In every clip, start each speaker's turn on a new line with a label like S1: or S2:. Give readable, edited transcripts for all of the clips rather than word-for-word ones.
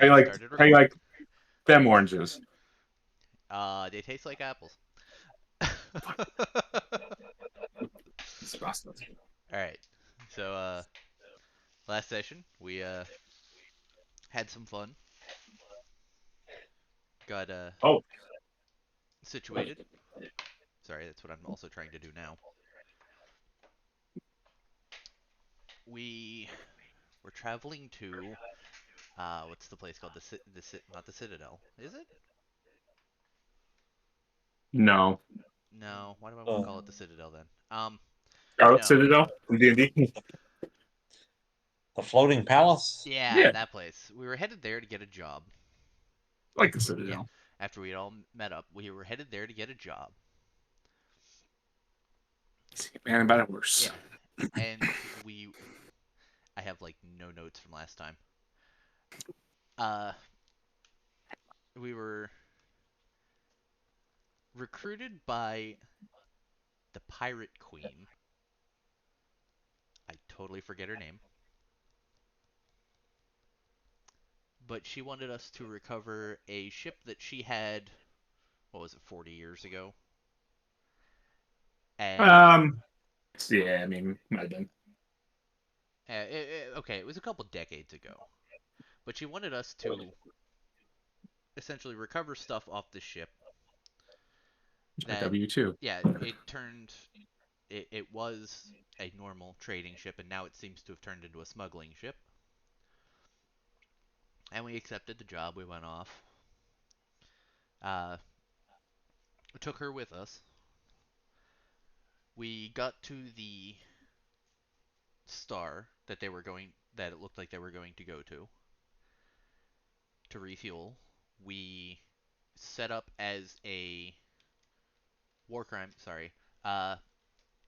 S1: How
S2: Have
S1: you
S2: we
S1: like
S2: started
S1: how you
S2: recording?
S1: like them oranges?
S2: They taste like apples.
S1: Disgusting.
S2: All right. So, last session we had some fun. Got
S1: Oh,
S2: situated. Sorry, that's what I'm also trying to do now. We were traveling to what's the place called? Not the Citadel, is it?
S1: no.
S2: No. Why do I want to
S3: Uh,
S2: call it the Citadel then?
S1: Scarlet
S2: No.
S1: Citadel from D&D.
S3: the floating palace.
S2: Yeah,
S1: Yeah,
S2: that place. We were headed there to get a job.
S1: I like the
S2: Yeah.
S1: Citadel.
S2: After we had all met up, we were headed there to get a job.
S1: Man, about it worse.
S2: Yeah. And I have like no notes from last time. Uh, we were recruited by the Pirate Queen. I totally forget her name, but she wanted us to recover a ship that she had. What was it, 40 years ago? And
S1: Um, yeah, I mean, might have been.
S2: okay, it was a couple decades ago. But she wanted us to essentially recover stuff off the ship
S1: A
S2: that,
S1: W-2.
S2: yeah, it was a normal trading ship, and now it seems to have turned into a smuggling ship. And we accepted the job. We went off. Uh, took her with us. We got to the star that it looked like they were going to go to refuel. We set up as a war crime. Sorry, uh,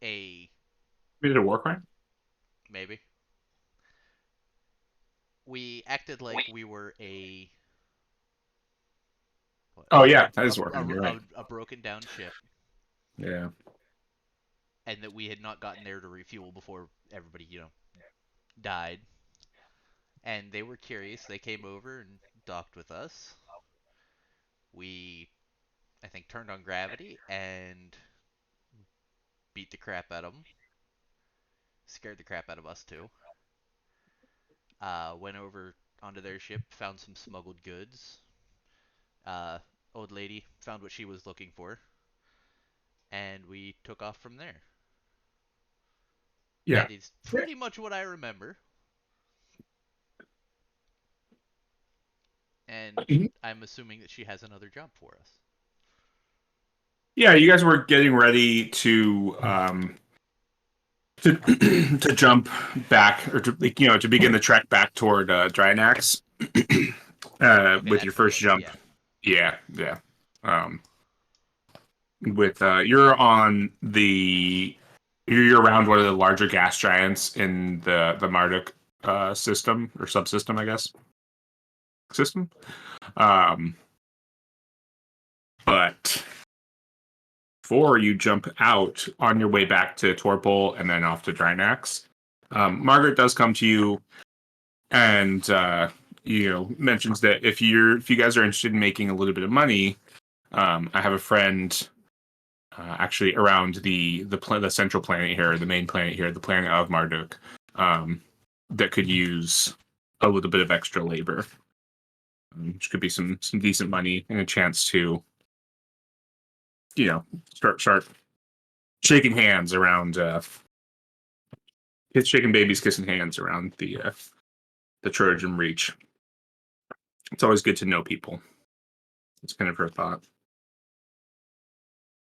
S2: a
S1: We did a war crime?
S2: maybe. We acted like we were what,
S1: Oh, yeah, that is war crime. You're right.
S2: a broken down ship,
S1: Yeah.
S2: and that we had not gotten there to refuel before everybody, died. And they were curious. They came over and docked with us. We, I think, turned on gravity and beat the crap out of them. Scared the crap out of us too. Went over onto their ship, found some smuggled goods. Uh, Old lady found what she was looking for, and we took off from there.
S1: Yeah.
S2: That is pretty much what I remember, and I'm assuming that she has another job for us.
S1: Yeah, you guys were getting ready to to jump back or to to begin the trek back toward Drinax
S2: Okay,
S1: with your
S2: that's what it
S1: first
S2: was.
S1: jump.
S2: Yeah.
S1: Yeah, yeah. Um, with you're on the you're around one of the larger gas giants in the Marduk system or subsystem, I guess. System. Um, but before you jump out on your way back to Torpol and then off to Drinax, Margaret does come to you and mentions that if you guys are interested in making a little bit of money, I have a friend actually around the central planet here, the main planet here, the planet of Marduk, um, that could use a little bit of extra labor, which could be some decent money and a chance to start shaking hands around shaking babies kissing hands around the Trojan Reach. It's always good to know people. It's kind of her thought.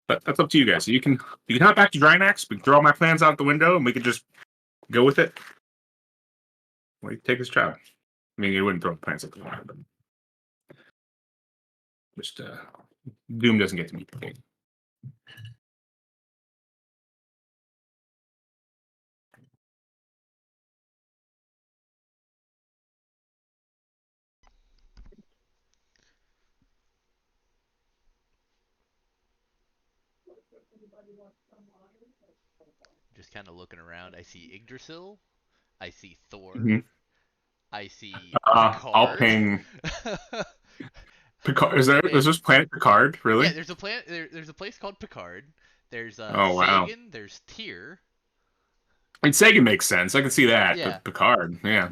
S1: But that's up to you guys. You can hop back to Drinax. We can throw all my plans out the window, and we can just go with it. Like take this job. I mean, you wouldn't throw the plans out the window, but just Doom doesn't get to meet the king.
S2: Just kind of looking around. I see Yggdrasil. I see Thor.
S1: Mhm.
S2: I see
S1: I'll
S2: Picard.
S1: ping Picard. Is
S2: And
S1: this planet Picard?
S2: yeah,
S1: Really?
S2: there's a planet. There's a place called Picard. There's
S1: Oh wow.
S2: Sagan. There's Tyr.
S1: I mean, Sagan makes sense. I can see that,
S2: Yeah.
S1: but Picard, yeah.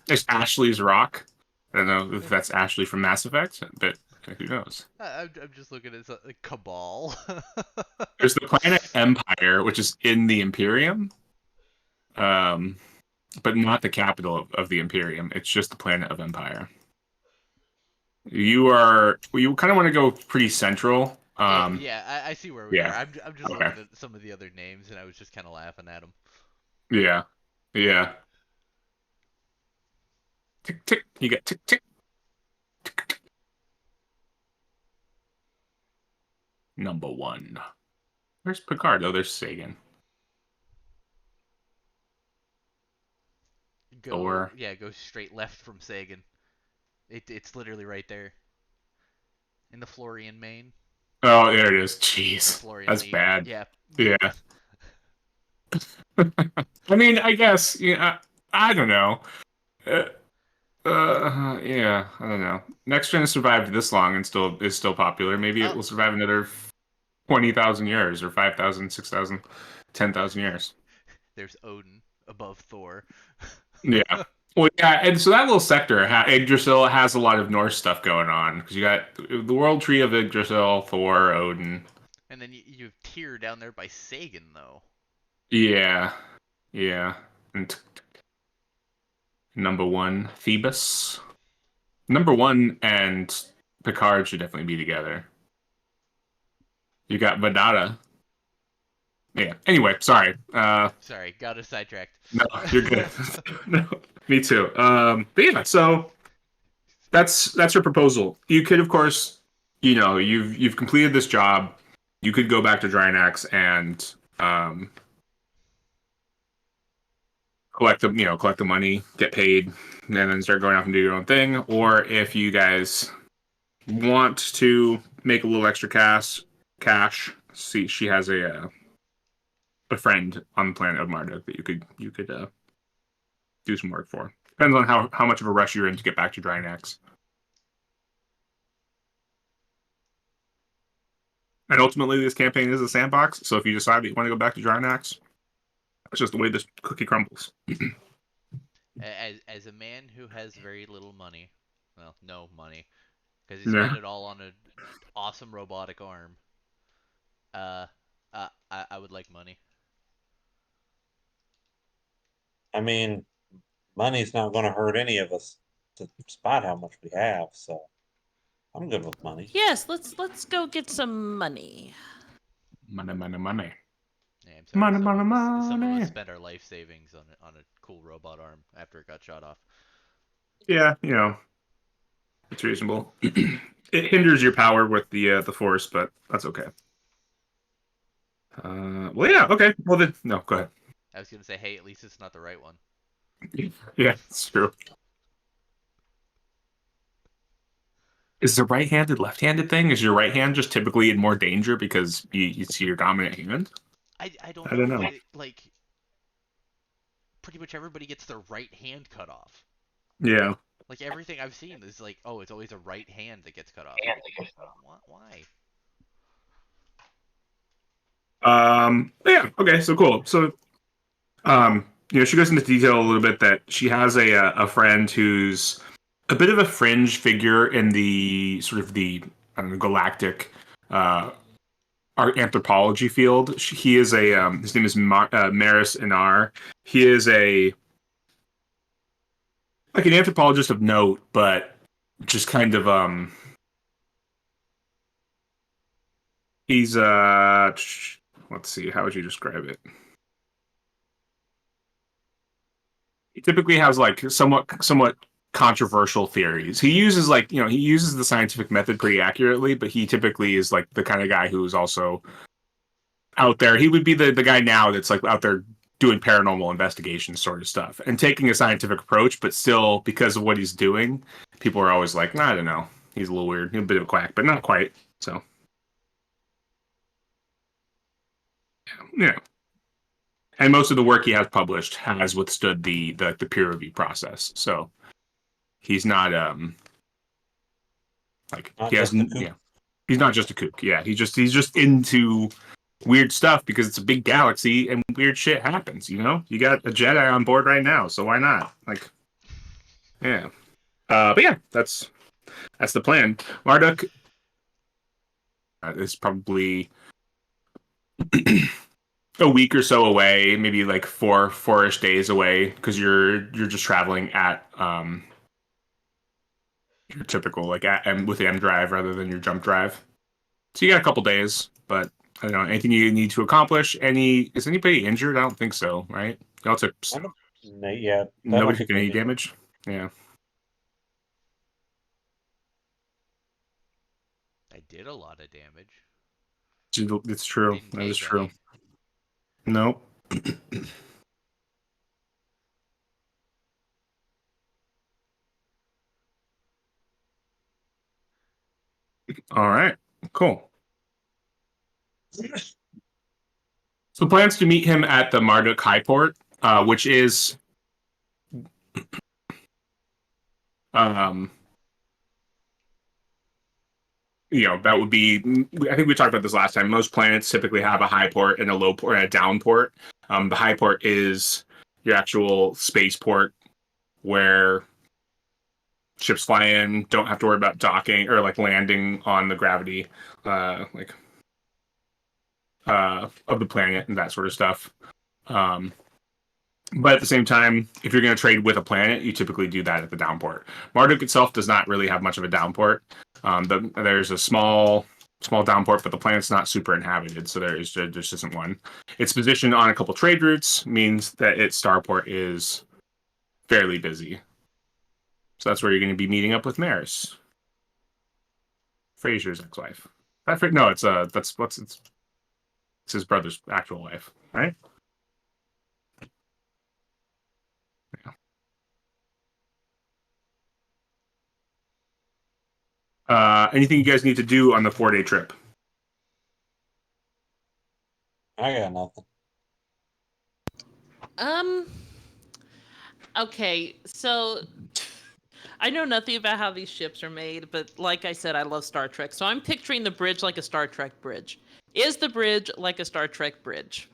S1: There's Ashley's Rock. I don't know if that's Ashley from Mass Effect, but who knows?
S2: I'm just looking at Cabal.
S1: There's the planet Empire, which is in the Imperium, um, but not the capital of the Imperium. It's just the planet of Empire. You kind of want to go pretty central.
S2: Yeah, I see where we are.
S1: Yeah.
S2: I'm just
S1: Okay.
S2: looking at some of the other names, and I was just kind of laughing at them.
S1: Yeah. Yeah. Tick tick. You get tick tick. Number one. Where's Picard? Oh, there's Sagan. Thor.
S2: Go straight left from Sagan. It's literally right there in the Florian main
S1: Oh, there it is.
S2: or
S1: Jeez,
S2: Florian
S1: that's
S2: League.
S1: bad.
S2: Yeah.
S1: Yeah. I mean, I guess. Yeah. I don't know. Uh, yeah. I don't know. Next Gen has survived this long and still is still popular. Maybe it
S2: Oh,
S1: will survive another 20,000 years or 5,000, 6,000, 10,000 years.
S2: there's Odin above Thor.
S1: Yeah. Well, yeah, and so that little sector, Yggdrasil, has a lot of Norse stuff going on because you got the World Tree of Yggdrasil, Thor, Odin.
S2: And then you have Tyr down there by Sagan, though.
S1: Yeah, yeah. And number one, Phoebus. Number one and Picard should definitely be together. You got Vadada. Yeah. Anyway, sorry.
S2: Sorry, got us sidetracked.
S1: No, you're good. No, me too. But yeah, so that's your proposal. You could, of course, you've completed this job. You could go back to Drinax and collect the money, get paid, and then start going off and do your own thing. Or if you guys want to make a little extra cash. See, she has a friend on the planet of Marduk that you could do some work for. Depends on how much of a rush you're in to get back to Drinax. And ultimately, this campaign is a sandbox. So if you decide that you want to go back to Drinax, that's just the way this cookie crumbles.
S2: As a man who has very little money, well, no money, because he spent
S1: Yeah.
S2: it all on an awesome robotic arm. I would like money.
S3: I mean, money's not going to hurt any of us, despite how much we have. So I'm good with money.
S4: Yes, let's go get some money.
S1: Money, money, money.
S2: Yeah, I'm sorry.
S1: Money,
S2: Some
S1: money,
S2: of us, some of us
S1: money.
S2: spent our life savings on a cool robot arm after it got shot off.
S1: Yeah, it's reasonable. It hinders your power with the force, but that's okay. Well, yeah, okay. Well, then, no, go ahead.
S2: I was gonna say, hey, at least it's not the right one.
S1: Yeah, it's true. Is the right-handed, left-handed thing? Is your right hand just typically in more danger because you see your dominant hand?
S2: I don't
S1: I
S2: know,
S1: don't know.
S2: but like pretty much everybody gets their right hand cut off.
S1: Yeah.
S2: Like everything I've seen is like, oh, it's always a right hand that gets cut off. Why?
S1: Yeah. Okay. So cool. So, she goes into detail a little bit that she has a friend who's a bit of a fringe figure in the sort of the I don't know, galactic art anthropology field. He is his name is Maris Inar. He is like an anthropologist of note, but just kind of he's let's see, how would you describe it? He typically has like somewhat controversial theories. He uses he uses the scientific method pretty accurately, but he typically is like the kind of guy who's also out there. He would be the guy now that's like out there doing paranormal investigation sort of stuff and taking a scientific approach, but still because of what he's doing, people are always like, I don't know, he's a little weird, he's a bit of a quack, but not quite. So yeah. And most of the work he has published has withstood the peer review process. So He's not like
S3: Not
S1: he has
S3: just a kook.
S1: yeah. He's not just a kook. Yeah, he's just into weird stuff because it's a big galaxy and weird shit happens. You know, you got a Jedi on board right now, so why not? Like, yeah. But yeah, that's the plan. Marduk is probably a week or so away, maybe like four-ish days away, because you're just traveling at your typical like with the M drive rather than your jump drive. So you got a couple days, but I don't know anything you need to accomplish. Is anybody injured? I don't think so, right? Y'all took
S3: I don't, yeah, I don't
S1: nobody took
S3: think we
S1: any
S3: did.
S1: damage. Yeah,
S2: I did a lot of damage.
S1: it's true.
S2: Didn't
S1: That is
S2: take
S1: true.
S2: any.
S1: Nope. All right. Cool. So plans to meet him at the Marduk Highport, which is um that would be. I think we talked about this last time. Most planets typically have a high port and a low port and a down port. The high port is your actual space port where ships fly in, don't have to worry about docking or like landing on the gravity, like of the planet and that sort of stuff. Um, But at the same time, if you're going to trade with a planet, you typically do that at the downport. Marduk itself does not really have much of a downport. There's a small downport, but the planet's not super inhabited, so there just isn't one. Its position on a couple trade routes means that its starport is fairly busy. So that's where you're going to be meeting up with Maris, Fraser's ex-wife. No, it's his brother's actual wife, right? Anything you guys need to do on the 4-day trip?
S3: I got nothing.
S4: Okay, so I know nothing about how these ships are made, but like I said, I love Star Trek. So I'm picturing the bridge like a Star Trek bridge. Is the bridge like a Star Trek bridge?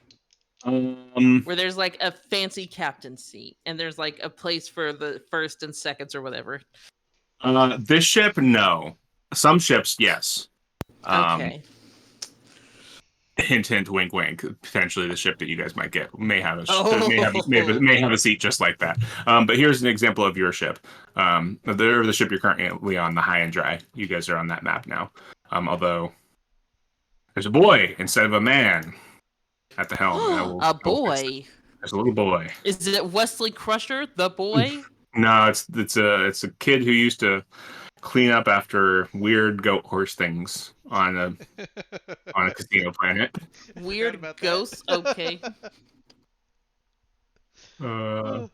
S4: Where there's like a fancy captain's seat and there's like a place for the first and seconds or whatever.
S1: This ship, no. Some ships, yes.
S4: Okay.
S1: Hint, hint, wink, wink. Potentially, the ship that you guys might get may have
S4: Oh.
S1: may have a seat just like that. But here's an example of your ship. The ship you're currently on, the High and Dry. You guys are on that map now. Although there's a boy instead of a man at the helm.
S4: A boy.
S1: There's a little boy.
S4: Is it Wesley Crusher, the boy?
S1: No, it's a kid who used to clean up after weird goat horse things on a casino planet.
S4: Weird ghosts. Okay.
S1: We're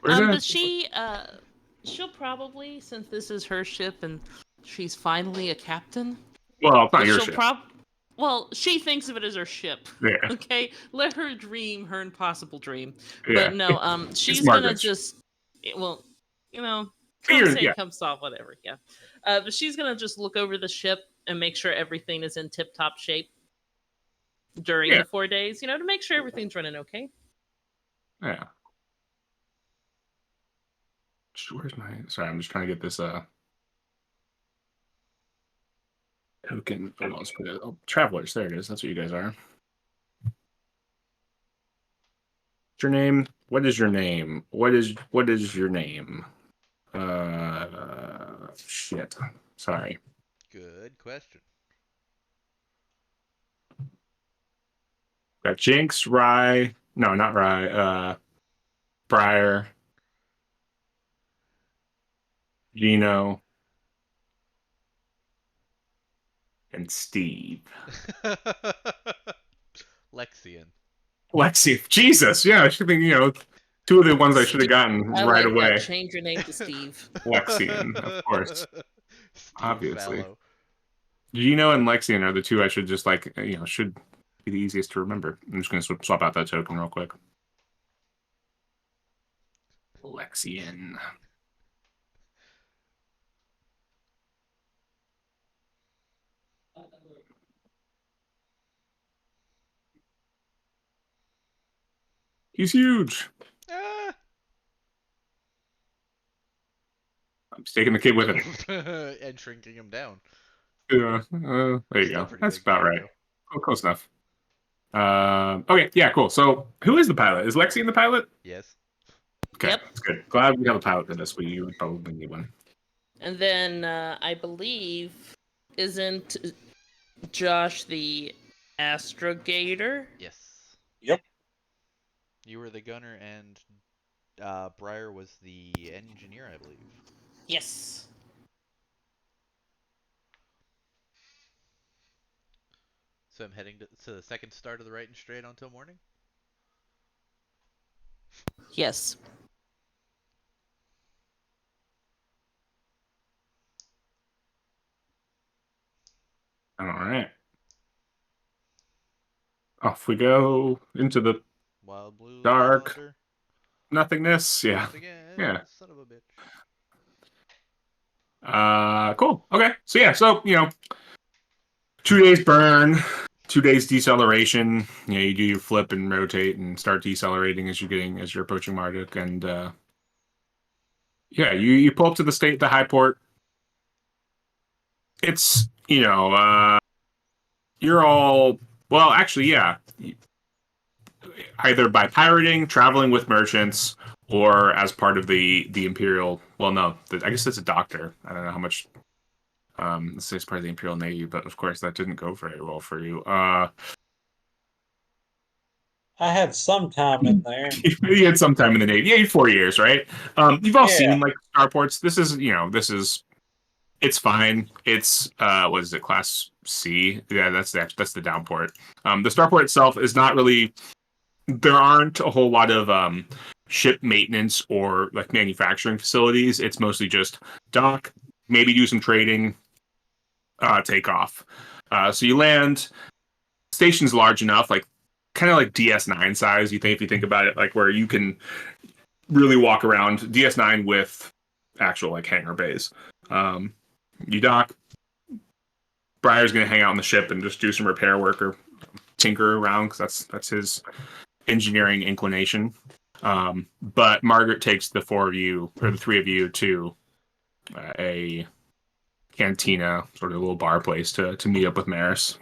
S4: But she'll probably, since this is her ship and she's finally a captain.
S1: Well, it's not
S4: but
S1: your
S4: she'll
S1: ship.
S4: Well, she thinks of it as her ship.
S1: Yeah.
S4: Okay, let her dream her impossible dream.
S1: Yeah.
S4: But no, she's
S1: It's
S4: gonna
S1: Margaret's.
S4: just, well, come
S1: Figure-
S4: say,
S1: yeah.
S4: come solve, whatever. Yeah. But she's gonna just look over the ship and make sure everything is in tip-top shape during
S1: Yeah.
S4: the 4 days. To make sure everything's running okay.
S1: Yeah. Where's my? Sorry, I'm just trying to get this token. Oh, let's put it. Oh, travelers. There it is. That's what you guys are. What's your name? What is your name? What is your name? Shit. Sorry.
S2: Good question.
S1: Got Jinx, Rye. No, not Rye. Briar, Gino, and Steve.
S2: Lexian.
S1: Lexi. Jesus. Yeah, I should think, two of the ones I should have gotten
S4: I
S1: right
S4: like
S1: away.
S4: that. Change your name to Steve.
S1: Lexian, of course.
S2: Steve
S1: Obviously.
S2: Fallow.
S1: Gino and Lexian are the two I should just should be the easiest to remember. I'm just going to swap out that token real quick. Lexian. He's huge.
S2: Ah!
S1: I'm taking the kid with him.
S2: And shrinking him down.
S1: Yeah, there you
S2: Still
S1: go.
S2: pretty
S1: That's
S2: big
S1: about
S2: guy,
S1: right.
S2: though.
S1: Oh, close enough. Okay, yeah, cool. So, who is the pilot? Is Lexi the pilot?
S2: Yes.
S1: Okay,
S4: Yep.
S1: that's good. Glad we have a pilot in this. We would probably need one.
S4: And then I believe isn't Josh the astrogator?
S2: Yes.
S3: Yep.
S2: You were the gunner, and Briar was the engineer, I believe.
S4: Yes.
S2: So I'm heading to the second start of the right and straight until morning.
S4: Yes.
S1: All right. Off we go into the
S2: Wild blue
S1: dark
S2: water.
S1: nothingness. Yeah.
S2: Once again,
S1: Yeah.
S2: son of a bitch.
S1: Cool. Okay. So yeah, 2 days burn, 2 days deceleration. You do your flip and rotate and start decelerating as you're approaching Marduk, and yeah, you pull up to the high port. It's you're all well, actually, yeah. Either by pirating, traveling with merchants, or as part of the Imperial. Well, no, I guess it's a doctor. I don't know how much. This is part of the Imperial Navy, but of course that didn't go very well for you.
S3: I had some time in there.
S1: You had some time in the Navy. Yeah, 4 years, right? You've all
S3: Yeah.
S1: seen like starports. This is it's fine. It's what is it, class C? Yeah, that's the downport. The starport itself is not really. There aren't a whole lot of ship maintenance or like manufacturing facilities. It's mostly just dock, maybe do some trading, take off. So you land. Station's large enough, like kind of like DS9 size. If you think about it, like where you can really walk around. DS9 with actual like hangar bays. You dock. Briar's gonna hang out on the ship and just do some repair work or tinker around because that's his engineering inclination. But Margaret takes the four of you or the three of you to a cantina, sort of a little bar place to meet up with Maris.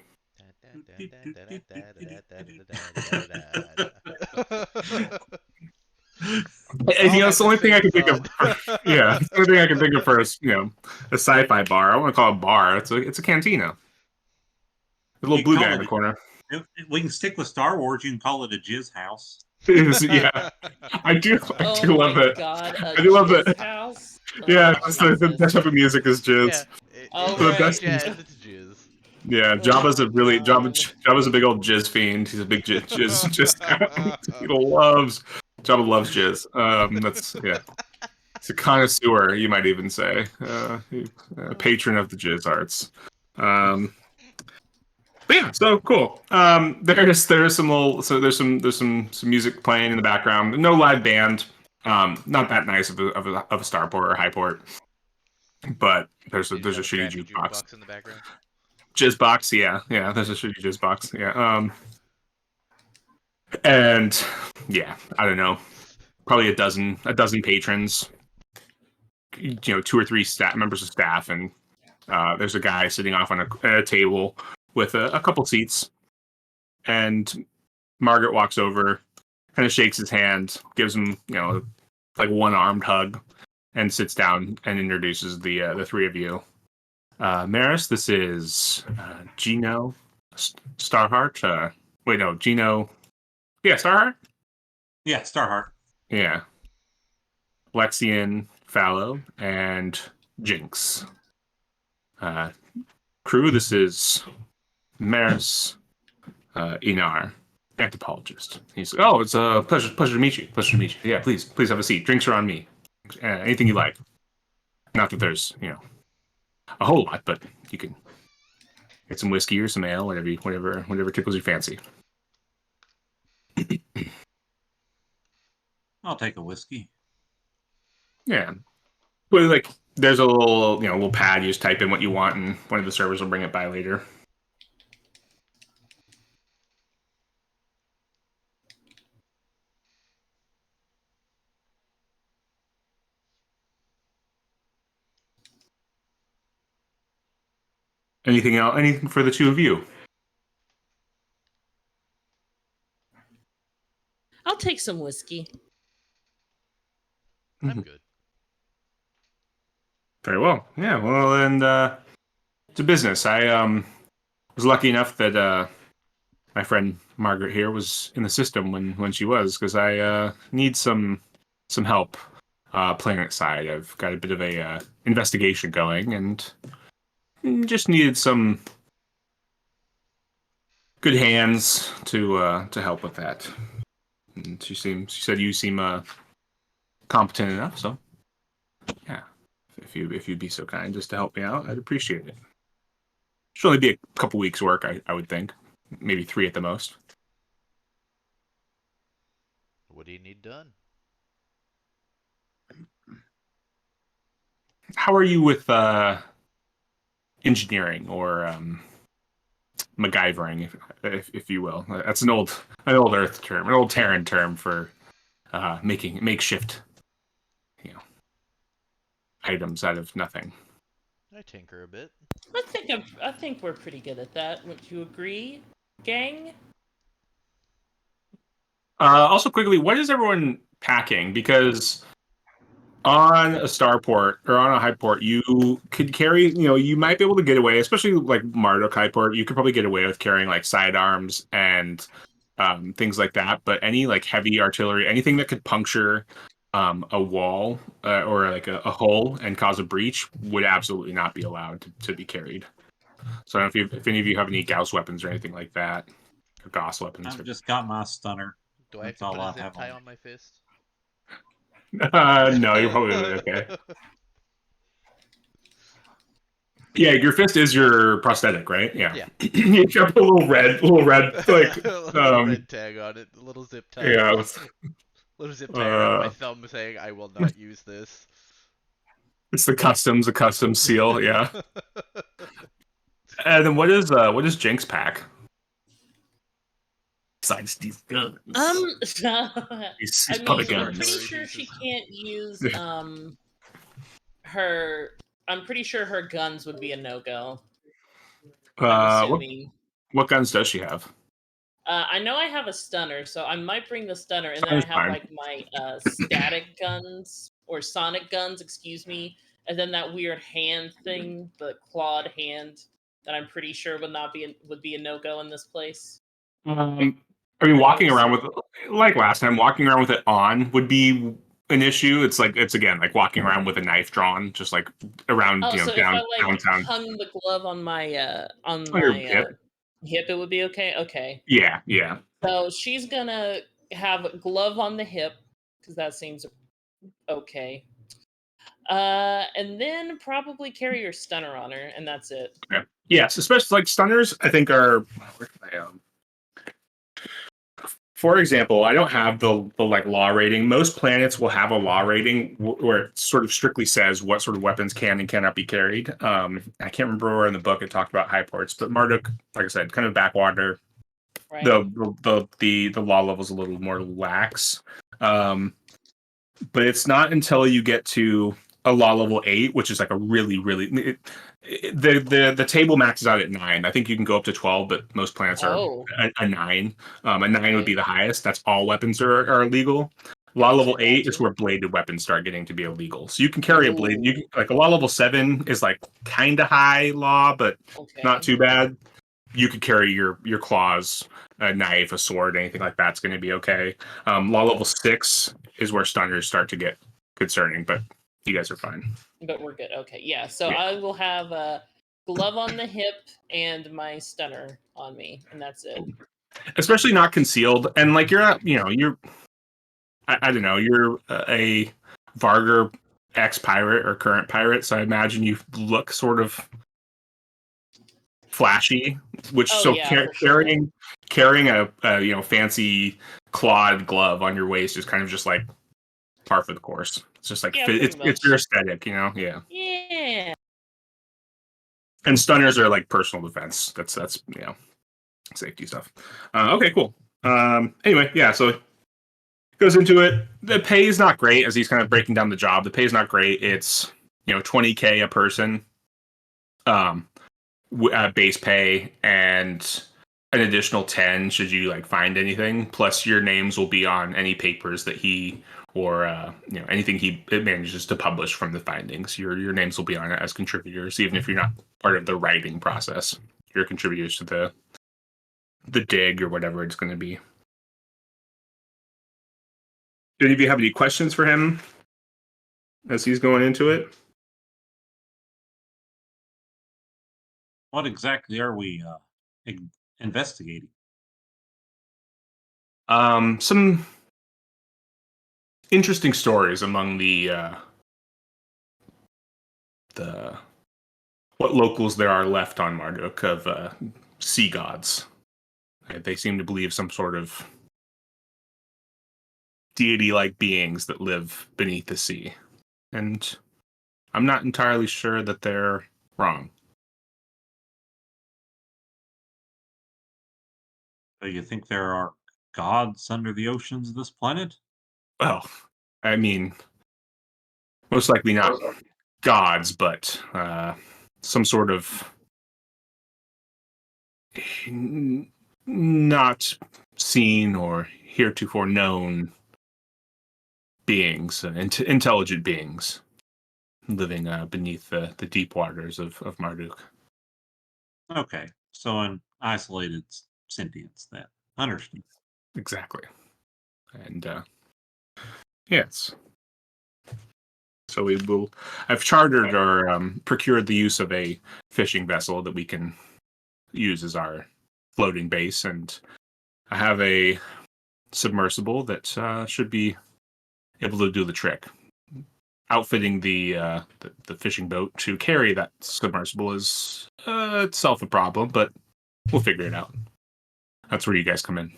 S1: It's the only thing I can think of. Yeah, it's the only thing I can think of for a sci-fi bar. I want to call it a bar. It's a cantina. The little
S3: You
S1: blue
S3: call
S1: guy
S3: it
S1: in the
S3: a-
S1: corner.
S3: We can stick with Star Wars. You can call it a jizz house.
S1: Yeah, I do. I
S4: Oh
S1: do love
S4: my
S1: it.
S4: god, a
S1: I do love
S4: jizz
S1: it.
S4: house?
S1: Yeah,
S4: Oh,
S1: the
S4: Jesus.
S1: type of music is
S2: Yeah,
S1: jizz.
S4: Oh
S1: The
S2: instead
S4: my
S2: of
S1: best.
S2: jazz,
S4: god.
S2: it's jizz.
S1: Yeah, Jabba's a
S4: Oh,
S1: really
S4: God.
S1: Jabba's a big old jizz fiend. He's a big jizz. He loves Jabba loves jizz. That's yeah. He's a connoisseur, you might even say. Patron of the jizz arts. But yeah, so cool. There's some some music playing in the background. No live band. Not that nice of a starport or high port, but there's
S2: You just
S1: a
S2: have a
S1: shitty
S2: crappy
S1: jukebox.
S2: jukebox in the background.
S1: Jizz box, yeah. There's a shitty jizz box, yeah. And yeah, I don't know, probably a dozen patrons. Two or three staff members of staff, and there's a guy sitting off on a table with a couple seats. And Margaret walks over, kind of shakes his hand, gives him like one armed hug, and sits down and introduces the three of you. Maris, this is Gino Starheart. Wait, no, Gino. Yeah, Starheart.
S3: Yeah, Starheart.
S1: Yeah, Lexian, Fallow, and Jinx. Uh, Crew, this is Maris, Inar, anthropologist. He's like, oh, it's a pleasure to meet you. Pleasure to meet you. Yeah, please have a seat. Drinks are on me. Anything you like. Not that there's a whole lot, but you can get some whiskey or some ale, whatever tickles your fancy.
S3: I'll take a whiskey.
S1: Yeah, but like there's a little little pad. You just type in what you want, and one of the servers will bring it by later. Anything else? Anything for the two of you?
S4: I'll take some whiskey.
S2: I'm good.
S1: Very well. Yeah. Well, and it's a business. I was lucky enough that my friend Margaret here was in the system when she was, because I need some help planet side. I've got a bit of a investigation going, and just needed some good hands to help with that. And she said you seem competent enough, so yeah. If you'd be so kind just to help me out, I'd appreciate it. Should only be a couple weeks' work, I would think. Maybe 3 at the most.
S2: What do you need done?
S1: How are you with engineering or MacGyvering, if you will? That's an old Earth term, an old Terran term for making makeshift, items out of nothing.
S2: I tinker a bit.
S4: I think we're pretty good at that. Would you agree, gang?
S1: Also, quickly, what is everyone packing? Because on a starport or on a high port, you could carry, you might be able to get away, especially like Marduk high port, you could probably get away with carrying like sidearms and things like that. But any like heavy artillery, anything that could puncture a wall or like a hole and cause a breach would absolutely not be allowed to be carried. So I don't know if any of you have any Gauss weapons or anything like that, or Gauss weapons.
S3: I've just got my stunner.
S2: Do I have
S3: That's
S2: to
S3: all
S2: put a
S3: I
S2: zip
S3: have
S2: tie
S3: on.
S2: on my fist?
S1: No, you're probably okay. Yeah, your fist is your prosthetic, right? Yeah.
S2: Yeah.
S1: You have a little red, like
S2: a little red tag on it, a little zip tie.
S1: yeah.
S2: Little zip tie around my thumb saying I will not use this.
S1: It's a custom seal, yeah. And then what is Jinx pack? Besides these guns.
S4: These
S1: puppet
S4: I'm
S1: guns.
S4: pretty sure she can't use her. I'm pretty sure her guns would be a no-go. I'm assuming.
S1: What guns does she have?
S4: I know I have a stunner, so I might bring the stunner, and then
S1: Stunner's
S4: I have
S1: fine.
S4: like my static guns or sonic guns, excuse me, and then that weird hand thing, the clawed hand, that I'm pretty sure would be a no-go in this place.
S1: I mean, walking around with, like last time, walking around with it on would be an issue. It's again like walking around with a knife drawn, just like around,
S4: Oh, so if I
S1: downtown.
S4: hung the glove on my hip, it would be okay. Okay.
S1: Yeah.
S4: So she's gonna have a glove on the hip because that seems okay. And then probably carry your stunner on her, and that's it.
S1: Okay. Yes, especially like stunners, I think are. Where can I, for example, I don't have the like law rating. Most planets will have a law rating where it sort of strictly says what sort of weapons can and cannot be carried. I can't remember where in the book it talked about high ports, but Marduk, like I said, kind of backwater.
S4: Right.
S1: The law level's a little more lax. But it's not until you get to a law level 8, which is like a really the table maxes out at 9. I think you can go up to 12, but most planets are a 9. A 9 would be the highest. That's all weapons are illegal. Law level 8 is where bladed weapons start getting to be illegal. So you can carry a blade. You can, like a law level 7 is like kind of high law, but not too bad. You could carry your claws, a knife, a sword, anything like that's going to be okay. Law level 6 is where stunners start to get concerning, but you guys are fine.
S4: But we're good. Okay, yeah. So I will have a glove on the hip and my stunner on me, and that's it.
S1: Especially not concealed, and like you're not, I don't know, you're a Varger ex-pirate or current pirate, so I imagine you look sort of flashy, which carrying a fancy clawed glove on your waist is kind of just like par for the course. It's just like it's your aesthetic, Yeah.
S4: Yeah.
S1: And stunners are like personal defense. That's safety stuff. Okay, cool. Anyway, yeah. So goes into it. The pay is not great, as he's kind of breaking down the job. The pay is not great. It's $20K a person. base pay and an additional 10 should you like find anything. Plus, your names will be on any papers that he or anything he manages to publish from the findings. Your names will be on it as contributors, even if you're not part of the writing process. You're contributors to the dig or whatever it's going to be. Do any of you have any questions for him as he's going into it?
S3: What exactly are we investigating?
S1: Some interesting stories among the what locals there are left on Marduk of sea gods. They seem to believe some sort of deity-like beings that live beneath the sea, and I'm not entirely sure that they're wrong.
S3: Do you think there are gods under the oceans of this planet?
S1: Well, I mean, most likely not gods, but some sort of not seen or heretofore known beings, intelligent beings living beneath the deep waters of Marduk.
S3: Okay, so an isolated sentience then. Understood.
S1: Exactly. And yes. So I've chartered or procured the use of a fishing vessel that we can use as our floating base, and I have a submersible that should be able to do the trick. Outfitting the fishing boat to carry that submersible is itself a problem, but we'll figure it out. That's where you guys come in.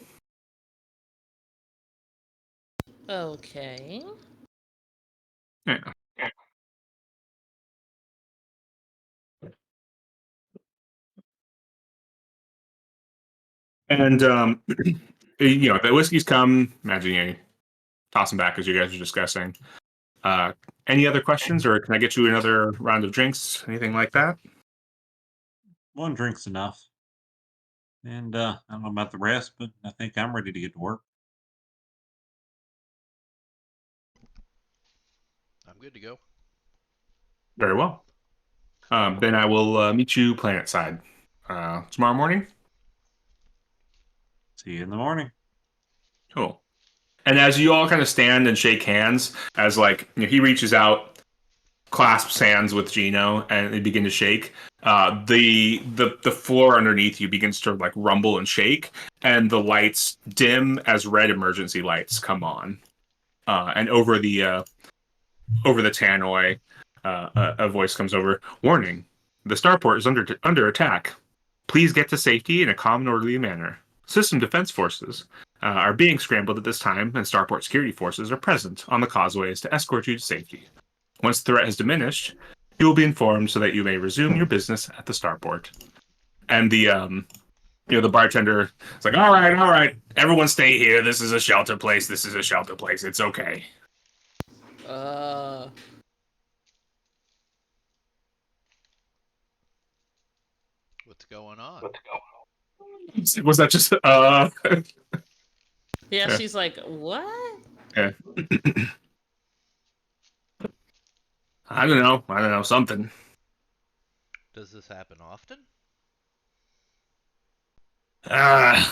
S4: Okay.
S1: Yeah. And the whiskeys come. Imagine you toss them back as you guys are discussing. Any other questions, or can I get you another round of drinks? Anything like that?
S3: One drink's enough. And I don't know about the rest, but I think I'm ready to get to work.
S2: I'm good to go.
S1: Very well. Then I will meet you planet side tomorrow morning.
S3: See you in the morning.
S1: Cool. And as you all kind of stand and shake hands, as he reaches out, clasps hands with Gino, and they begin to shake. The floor underneath you begins to rumble and shake, and the lights dim as red emergency lights come on. And over the tannoy, a voice comes over. Warning: the starport is under attack. Please get to safety in a calm and orderly manner. System defense forces are being scrambled at this time, and starport security forces are present on the causeways to escort you to safety. Once the threat has diminished, you will be informed so that you may resume your business at the starport. And the bartender is like, all right, everyone stay here. This is a shelter place. It's okay.
S2: What's going on?
S1: Was that just
S4: Yeah,
S1: Yeah.
S4: she's like, what?
S1: Yeah. I don't know, something.
S2: Does this happen often?
S1: A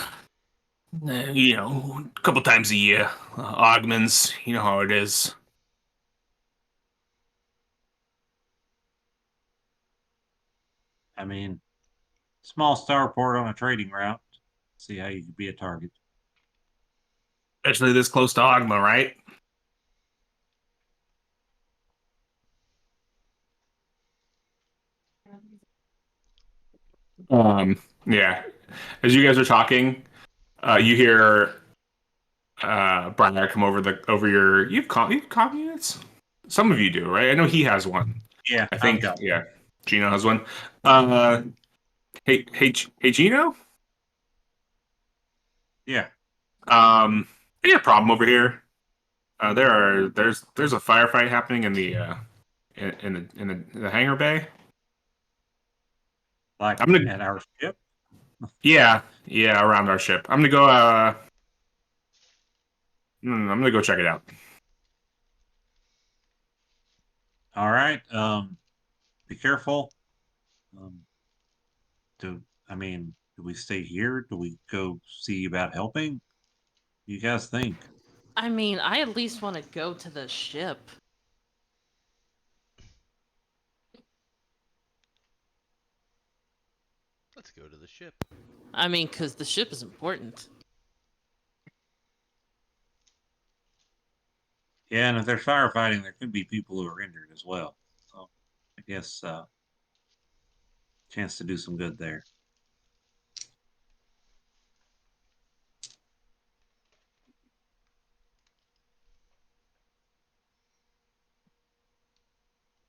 S1: couple times a year. Augments, you know how it is.
S3: I mean, small starport on a trading route. See how you could be a target.
S1: Especially this close to Ogma, right? Yeah. As you guys are talking, you hear Brian come over your. You have comm units? Some of you do, right? I know he has one.
S3: Yeah,
S1: I think.
S3: I've got
S1: Yeah, Gino has one. Hey, Gino.
S3: Yeah.
S1: I got a problem over here. There's a firefight happening in the in the hangar bay.
S3: Like
S1: I'm gonna-
S3: at our ship.
S1: Yeah, around our ship. I'm gonna go. I'm gonna go check it out.
S3: All right. Be careful. Do we stay here? Do we go see about helping? You guys think?
S4: I mean, I at least want to go to the ship.
S2: Let's go to the ship.
S4: I mean, because the ship is important.
S3: Yeah, and if there's firefighting, there could be people who are injured as well. So I guess chance to do some good there.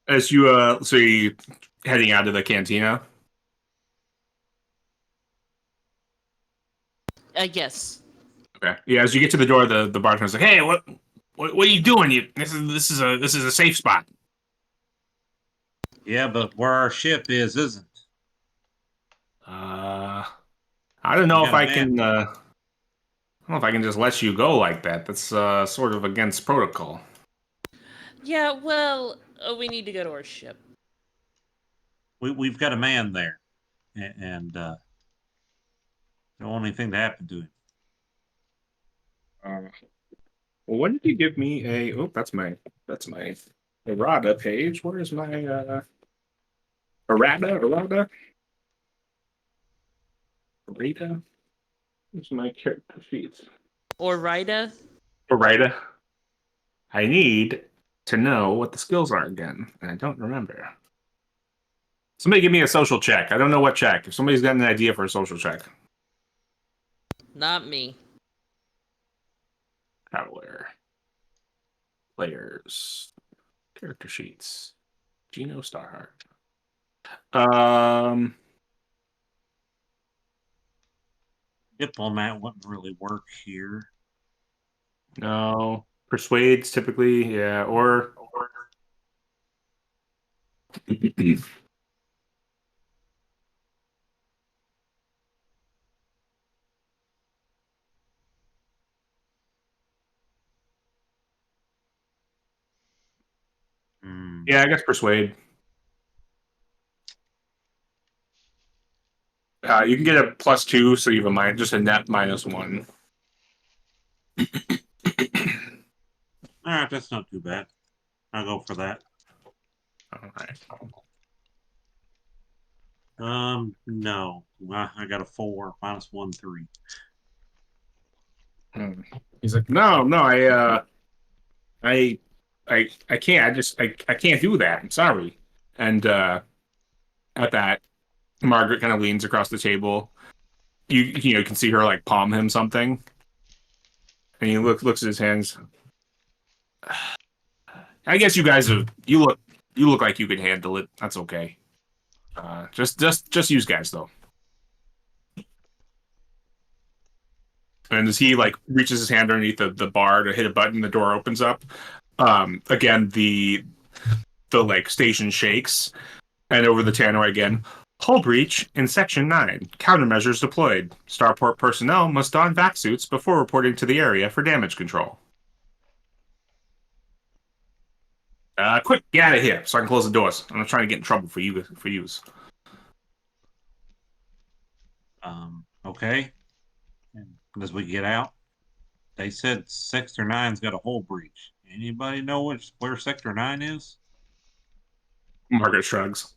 S1: As you so you heading out to the cantina.
S4: Yes.
S1: Okay. Yeah. As you get to the door, the bartender's like, "Hey, what are you doing? This is a safe spot."
S3: Yeah, but where our ship is isn't.
S1: I don't
S3: We
S1: know if
S3: got a
S1: I
S3: man.
S1: can. I don't know if I can just let you go like that. That's sort of against protocol.
S4: Yeah, well, we need to go to our ship.
S3: We've got a man there, and don't want anything to happen to him.
S1: Well, when did you give me a? Oh, that's my errata page. Where's my errata? Errata? Where's my character sheets?
S4: Or Rita?
S1: Errata. I need to know what the skills are again, and I don't remember. Somebody give me a social check. I don't know what check. If somebody's got an idea for a social check.
S4: Not me.
S1: Traveler. Players. Character sheets. Geno Starheart.
S3: Diplomat wouldn't really work here.
S1: No. Persuades typically, yeah, or yeah, I guess persuade. You can get a +2, so you have just a net -1.
S3: All right, that's not too bad. I'll go for that.
S1: All right.
S3: No, I got a 4 -1 3.
S1: He's like, no, I can't. I can't do that. I'm sorry. And at that, Margaret kind of leans across the table. You can see her like palm him something, and he looks at his hands. I guess you guys have you look like you can handle it. That's okay. Just use guys though. And as he like reaches his hand underneath the bar to hit a button, the door opens up. Again, the like station shakes, and over the tannoy again. Hull breach in Section 9. Countermeasures deployed. Starport personnel must don vac suits before reporting to the area for damage control. Quick, get out of here so I can close the doors. I'm not trying to get in trouble for you.
S3: Okay. And as we get out, they said Sector 9's got a hull breach. Anybody know where Sector 9 is?
S1: Margaret shrugs.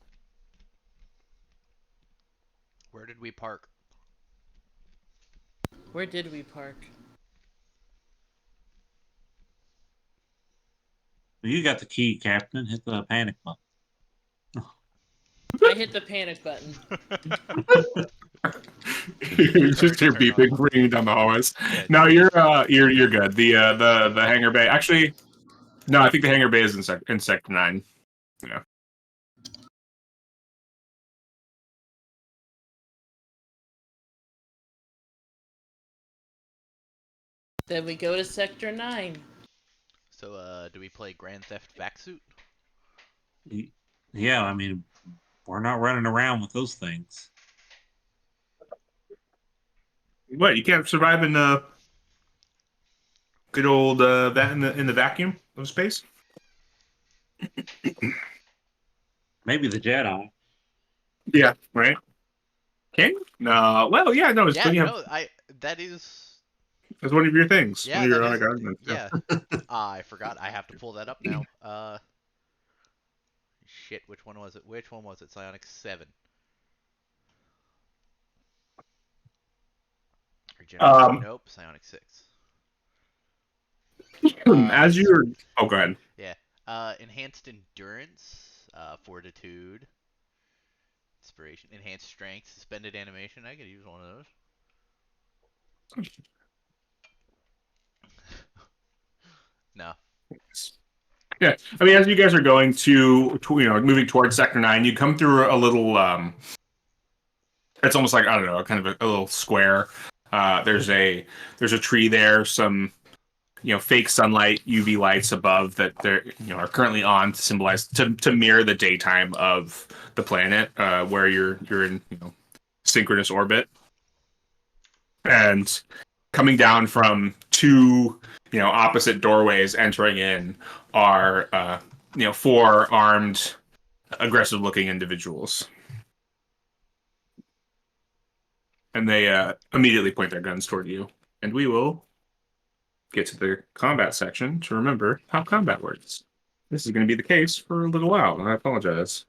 S2: Where did we park?
S4: Where did we park?
S3: Well, you got the key, Captain. Hit the panic button.
S4: I hit the panic button.
S1: You just hear
S2: Turn
S1: beeping
S2: on.
S1: ringing down the hallways.
S2: Yeah.
S1: No, you're good. The hangar bay. Actually, no, I think the hangar bay is in Sector 9. Yeah.
S4: Then we go to Sector 9.
S2: So, do we play Grand Theft Backsuit?
S3: Yeah, We're not running around with those things.
S1: What? You can't survive in good old that in the vacuum of space?
S3: Maybe the Jedi.
S1: Yeah. Right. Can you? No. Well, yeah. No. It's
S2: Yeah,
S1: you have,
S2: no, that is
S1: it's one of your things.
S2: yeah,
S1: One of
S2: that
S1: your
S2: is
S1: arguments.
S2: yeah. I forgot. I have to pull that up now. Shit, which one was it? Which one was it? Psionic 7 or Generation?
S1: Um,
S2: Nope, Psionic 6.
S1: as you're. Oh, go ahead.
S2: Yeah. Enhanced endurance, fortitude, inspiration, enhanced strength, suspended animation. I could use one of those. No.
S1: Yeah, I mean, as you guys are going to moving towards Sector 9, you come through a little. It's almost like, I don't know, kind of a little square. There's a tree there, some fake sunlight, UV lights above that they're are currently on to symbolize to mirror the daytime of the planet, where you're in synchronous orbit, and coming down from two opposite doorways entering in are four armed, aggressive looking individuals, and they immediately point their guns toward you. And we will get to the combat section to remember how combat works. This is going to be the case for a little while, and I apologize.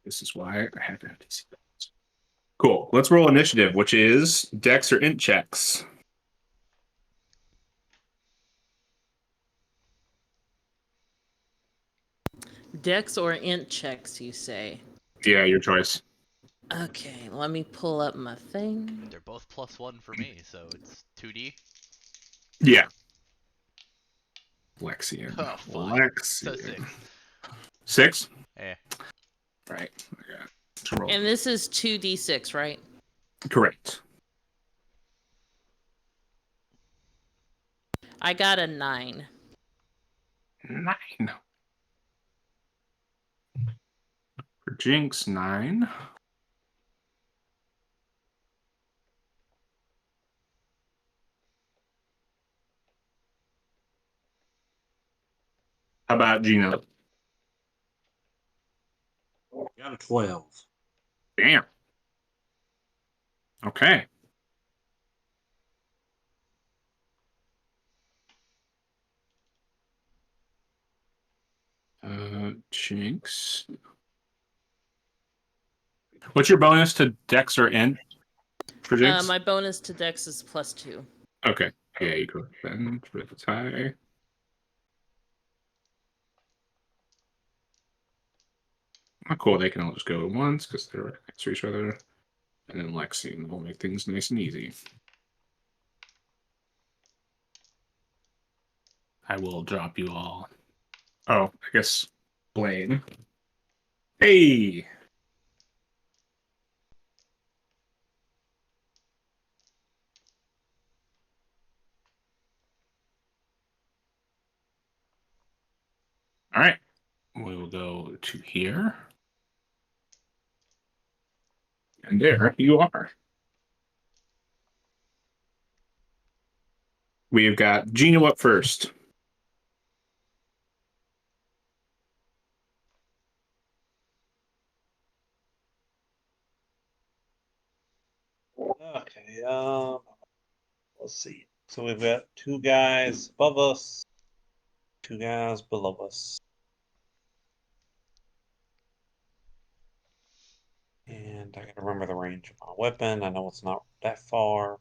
S1: This is why I have empty sequence. Cool. Let's roll initiative, which is Dex or Int checks.
S4: Dex or int checks, you say?
S1: Yeah, your choice.
S4: Okay, let me pull up my thing.
S2: They're both +1 for me, so it's 2D.
S1: Yeah. Lexian.
S2: Oh, fine. So
S1: Lexian.
S2: 6.
S1: 6?
S2: Eh.
S1: Right. Okay. Let's roll.
S4: And this is 2d6, right?
S1: Correct.
S4: I got a 9.
S1: 9. For Jinx, 9. How about Gino?
S3: Got a 12.
S1: Damn. Okay. Jinx. What's your bonus to Dex or Int for Jinx?
S4: My bonus to Dex is +2.
S1: Okay. Yeah, you go then for the tie. Oh, cool. They can all just go at once because they're right next to each other. And then Lexi will make things nice and easy. I will drop you all. Oh, I guess Blaine. Hey! All right. We will go to here. And there you are. We've got Gino up first.
S3: Okay, let's see. So we've got 2 guys above us, 2 guys below us. And I gotta remember the range of my weapon. I know it's not that far.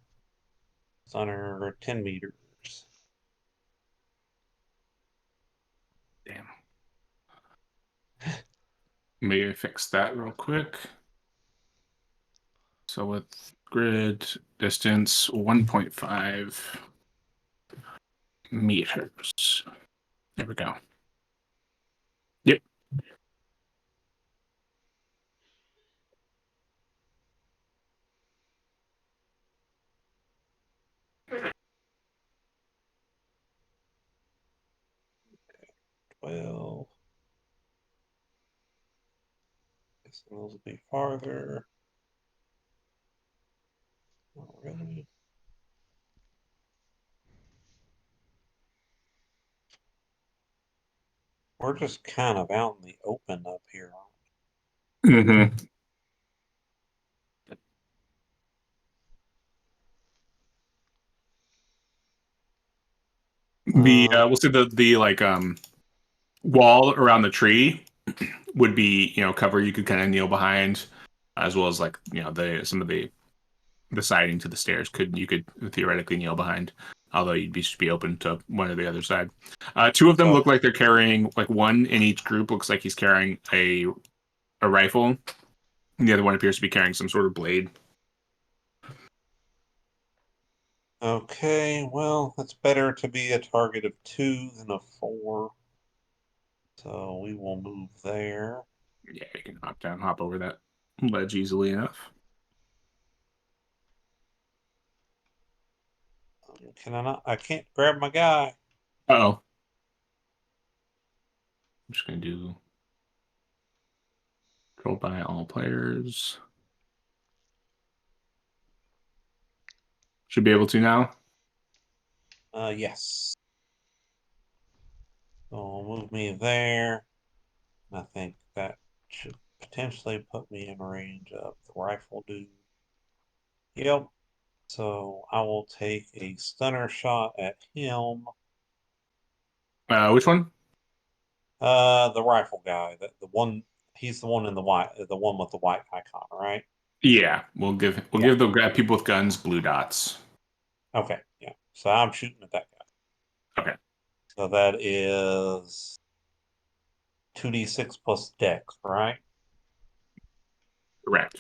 S3: It's under 10 meters.
S1: Damn. Maybe fix that real quick. So with grid distance 1.5 meters. There we go. Yep.
S3: 12. Guess those will be farther. Not really. We're just kind of out in the open up here.
S1: Mm-hmm. The we'll say the like wall around the tree would be cover you could kind of kneel behind, as well as like some of the siding to the stairs you could theoretically kneel behind, although you'd be open to one or the other side. Two of them look like they're carrying, like one in each group looks like he's carrying a rifle, and the other one appears to be carrying some sort of blade.
S3: Okay, well, it's better to be a target of 2 than a 4. So we will move there.
S1: Yeah, you can hop over that ledge easily enough.
S3: Can I not? I can't grab my guy.
S1: Uh-oh. I'm just going to do controlled by all players. Should be able to now.
S3: Yes. So move me there. I think that should potentially put me in range of the rifle dude. Yep. So I will take a stunner shot at him.
S1: Which one?
S3: The rifle guy. The one. He's the one in the white. The one with the white icon, right?
S1: Yeah, we'll give the people with guns blue dots.
S3: Okay. Yeah. So I'm shooting at that guy.
S1: Okay.
S3: So that is 2d6 plus dex, right?
S1: Correct.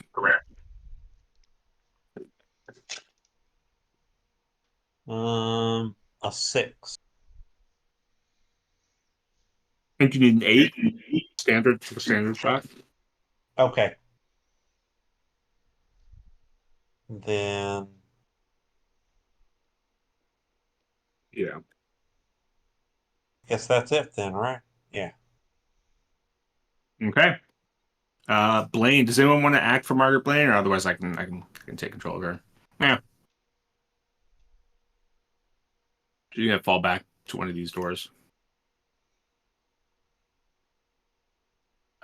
S3: A 6.
S1: I think you need an 8 standard for the standard shot.
S3: Okay. Then
S1: Yeah.
S3: guess that's it then, right? Yeah.
S1: Okay. Blaine, does anyone want to act for Margaret Blaine, or otherwise I can take control of her? Yeah. She's gonna fall back to one of these doors.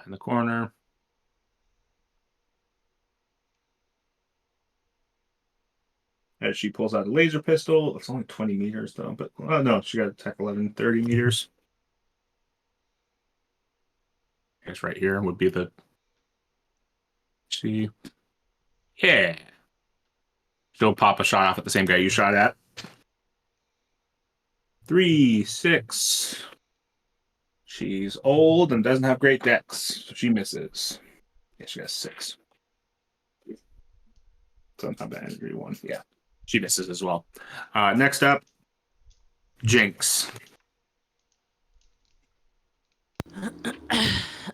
S1: In the corner. As she pulls out a laser pistol. It's only 20 meters though, but no, she got attack 11, 30 meters. I guess right here would be the see. Yeah. She'll pop a shot off at the same guy you shot at. 3, 6. She's old and doesn't have great dex, so she misses. Yeah, she got 6. So not bad. Degree 1. Yeah. She misses as well. Next up, Jinx.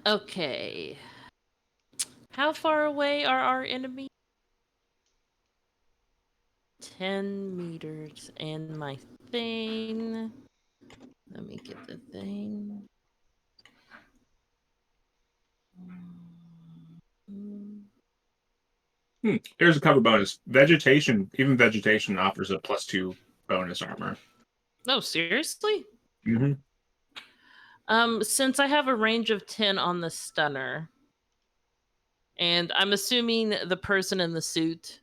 S4: Okay. How far away are our enemies? 10 meters. And my thing. Let me get the thing.
S1: Here's a cover bonus. Even vegetation offers a +2 bonus armor.
S4: Oh, seriously?
S1: Mm-hmm.
S4: Since I have a range of 10 on the stunner, and I'm assuming the person in the suit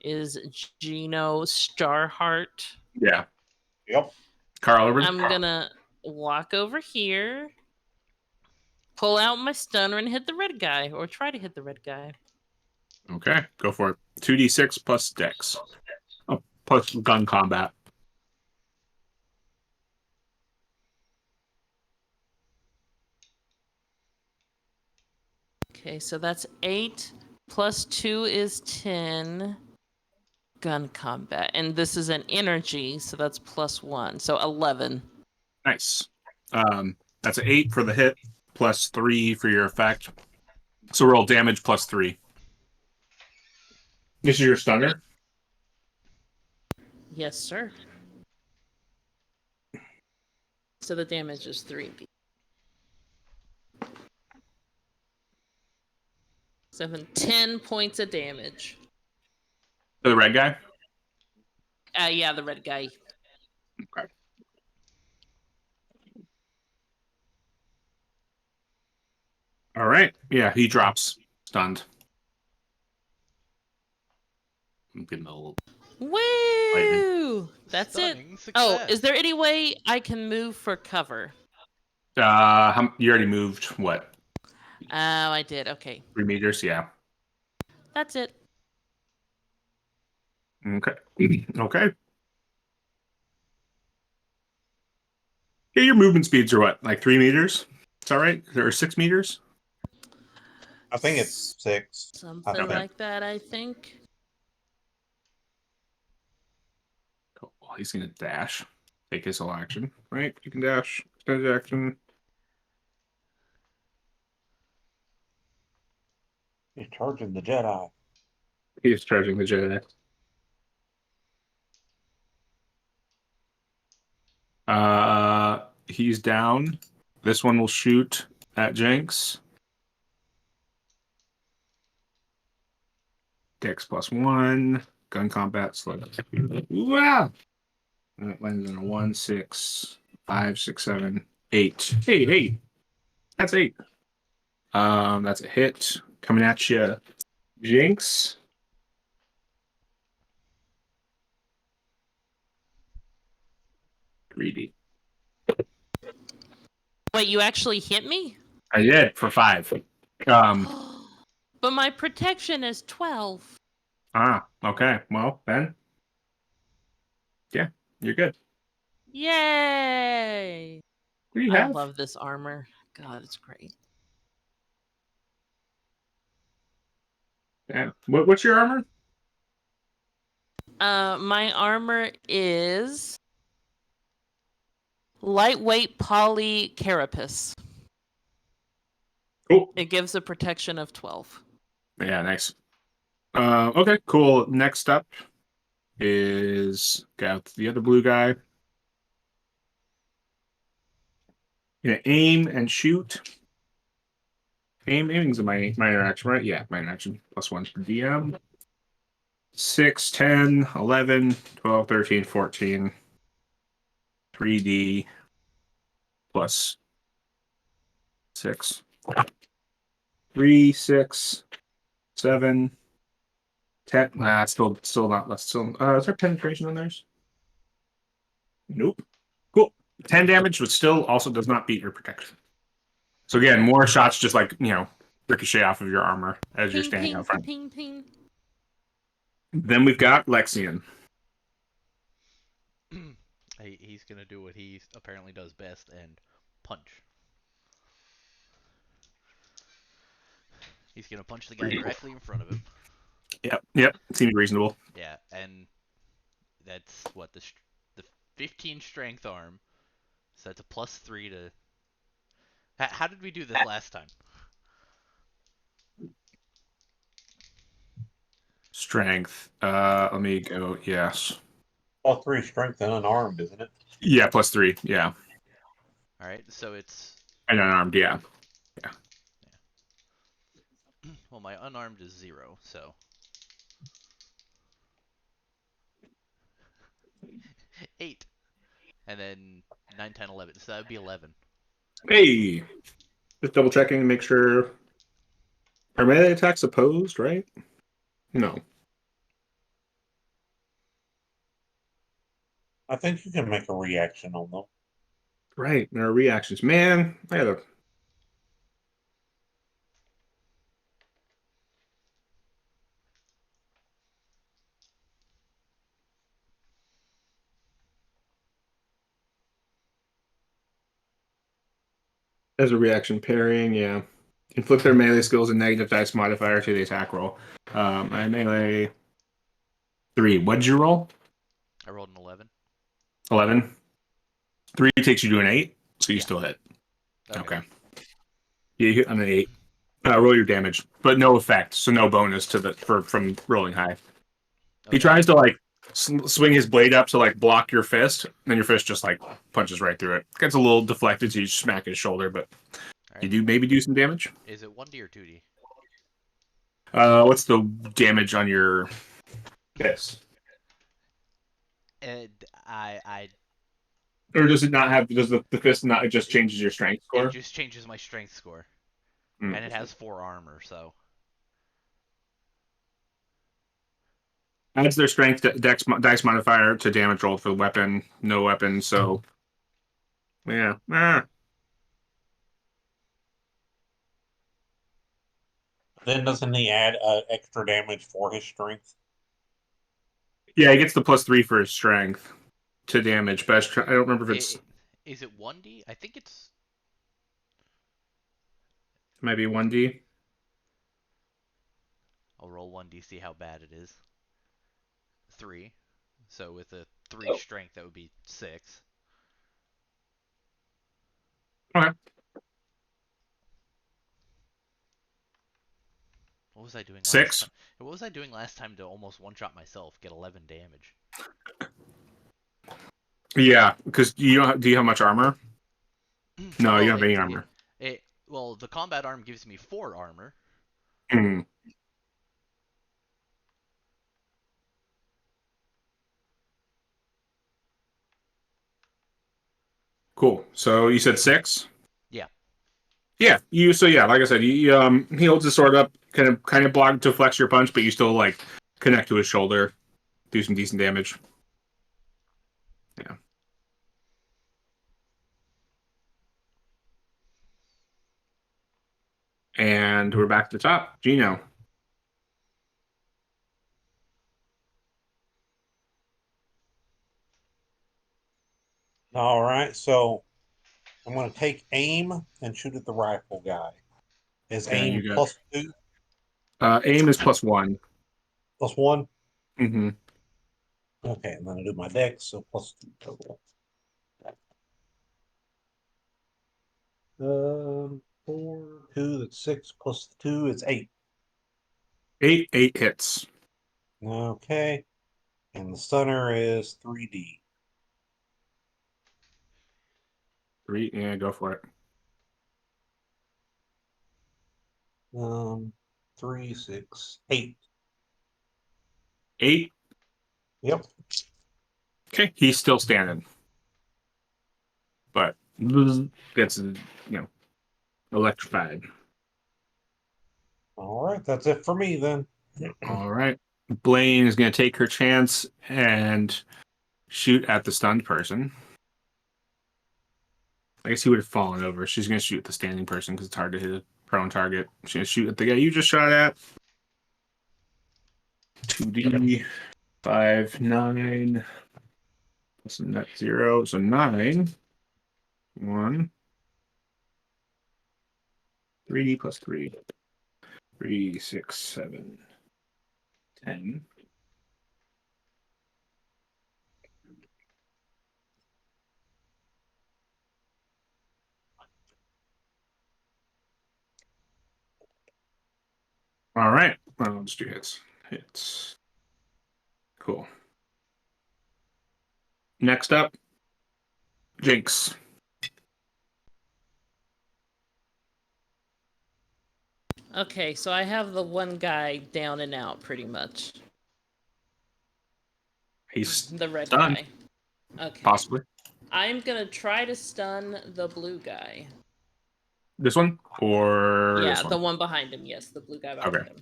S4: is Gino Starheart.
S1: Yeah.
S3: Yep.
S1: Carl over.
S4: I'm gonna walk over here, pull out my stunner, and hit the red guy, or try to hit the red guy.
S1: Okay, go for it. 2d6 plus dex. Oh, plus gun combat.
S4: Okay, so that's 8 plus 2 is 10. Gun combat, and this is an energy, so that's +1, so 11.
S1: Nice. That's an 8 for the hit, plus 3 for your effect. So roll damage plus 3. This is your stunner.
S4: Yes, sir. So the damage is 3. 7, 10 points of damage.
S1: To the red guy?
S4: Yeah, the red guy.
S1: Okay. All right. Yeah, he drops. Stunned. Give him a little lightning.
S4: Woo! That's it.
S2: Stunning
S4: Oh,
S2: success.
S4: is there any way I can move for cover?
S1: You already moved, what?
S4: Oh, I did. Okay.
S1: 3 meters? Yeah.
S4: That's it.
S1: Okay. Okay. Yeah, your movement speeds are what? Like 3 meters? Is that right? Or 6 meters?
S3: I think it's 6.
S4: Something
S1: Okay.
S4: like that, I think.
S1: Cool. Well, he's going to dash. Take his whole action, right? You can dash. Extended action.
S3: He's charging the Jedi.
S1: He is charging the Jedi. He's down. This one will shoot at Jenks. Dex +1. Gun combat slug. Wow. And it lands on a 1, 6, 5, 6, 7, 8. Hey. That's 8. That's a hit. Coming at you, Jinx. Greedy.
S4: Wait, you actually hit me?
S1: I did for 5.
S4: But my protection is 12.
S1: Okay. Well, then. Yeah, you're good.
S4: Yay!
S1: What do you
S4: I
S1: have?
S4: love this armor. God, it's great.
S1: Yeah. What's your armor?
S4: My armor is lightweight poly carapace.
S1: Cool.
S4: It gives a protection of 12.
S1: Yeah, nice. Okay, cool. Next up is got the other blue guy. Gonna aim and shoot. Aiming's a minor action, right? Yeah, minor action. +1 for DM. 6, 10, 11, 12, 13, 14. 3D plus 6. 3, 6, 7, 10. Nah, still not. That's still. Is there penetration on theirs? Nope. Cool. 10 damage, but still also does not beat your protection. So again, more shots just like, ricochet off of your armor as you're
S4: Ping,
S1: standing
S4: ping,
S1: out front.
S4: ping, ping.
S1: Then we've got Lexian.
S2: He's gonna do what he apparently does best and punch. He's gonna punch the guy directly in front of him.
S1: Yep. Seems reasonable.
S2: Yeah, and that's what the 15 strength arm. So that's a +3 to. How did we do this last time?
S1: Strength. Let me go. Yes.
S3: All 3 strength and unarmed, isn't it?
S1: Yeah, +3. Yeah.
S2: All right, so it's.
S1: And unarmed. Yeah.
S2: Well, my unarmed is 0, so. 8. And then 9, 10, 11. So that would be 11.
S1: Hey. Just double checking to make sure. Are melee attacks opposed, right? No.
S3: I think you can make a reaction on them.
S1: Right. There are reactions. Man, I gotta. As a reaction parrying, yeah. Inflict their melee skills a negative dice modifier to the attack roll. I melee 3. What'd you roll?
S2: I rolled an 11.
S1: 11. 3 takes you to an 8, so you
S2: Yeah.
S1: still hit.
S2: Okay.
S1: Yeah, you hit on an 8. Roll your damage, but no effect, so no bonus to from rolling high.
S2: Okay.
S1: He tries to like swing his blade up to like block your fist, and your fist just like punches right through it. Gets a little deflected, so you smack his shoulder, but
S2: All right.
S1: you maybe do some damage.
S2: Is it 1D or 2D?
S1: What's the damage on your fist?
S2: And I
S1: Or does it not have? Does the fist not? It just changes your strength
S2: it
S1: score.
S2: just changes my strength score,
S1: Hmm.
S2: and it has 4 armor, so
S1: Adds their strength dice modifier to damage roll for the weapon. No weapon, so yeah.
S3: Then doesn't he add extra damage for his strength?
S1: Yeah, he gets the +3 for his strength to damage, but I don't remember if it's
S2: is it 1d? I think it's
S1: maybe 1d.
S2: I'll roll 1d, see how bad it is. 3. So with a 3 strength, that would be 6.
S1: Okay.
S2: What was I doing last
S1: 6.
S2: time? What was I doing last time to almost one-shot myself, get 11 damage?
S1: Yeah, because you don't. Do you have much armor? No, you
S2: Well,
S1: don't have any armor.
S2: well, the combat arm gives me 4 armor.
S1: Hmm. Cool. So you said 6.
S2: Yeah.
S1: Yeah. You. So yeah, like I said, he holds his sword up, kind of block to flex your punch, but you still like connect to his shoulder, do some decent damage. Yeah. And we're back to the top. Gino.
S3: All right, so I'm going to take aim and shoot at the rifle guy. Is
S1: Okay,
S3: aim
S1: you got
S3: +2,
S1: aim is +1.
S3: +1?
S1: Mm-hmm.
S3: Okay, I'm going to do my dex, so +2 total. 4, 2, that's 6, +2, it's 8.
S1: 8 hits.
S3: Okay, and the stunner is 3D.
S1: 3. Yeah, go for it.
S3: 3, 6, 8.
S1: 8.
S3: Yep.
S1: Okay, he's still standing, but gets electrified.
S3: All right, that's it for me then.
S1: All right, Blaine is going to take her chance and shoot at the stunned person. I guess he would have fallen over. She's going to shoot at the standing person because it's hard to hit a prone target. She's going to shoot at the guy you just shot at. 2d 5 9 plus a net 0, so 9 1 3 plus 3 3 6 7 10. All right. Well, I'll just do hits. Hits. Cool. Next up, Jinx.
S4: Okay, so I have the one guy down and out pretty much.
S1: He's
S4: The red
S1: stunned,
S4: guy. Okay.
S1: possibly.
S4: I'm gonna try to stun the blue guy.
S1: This one or
S4: Yeah,
S1: this
S4: the
S1: one?
S4: one behind him. Yes, the blue guy behind
S1: Okay.
S4: him.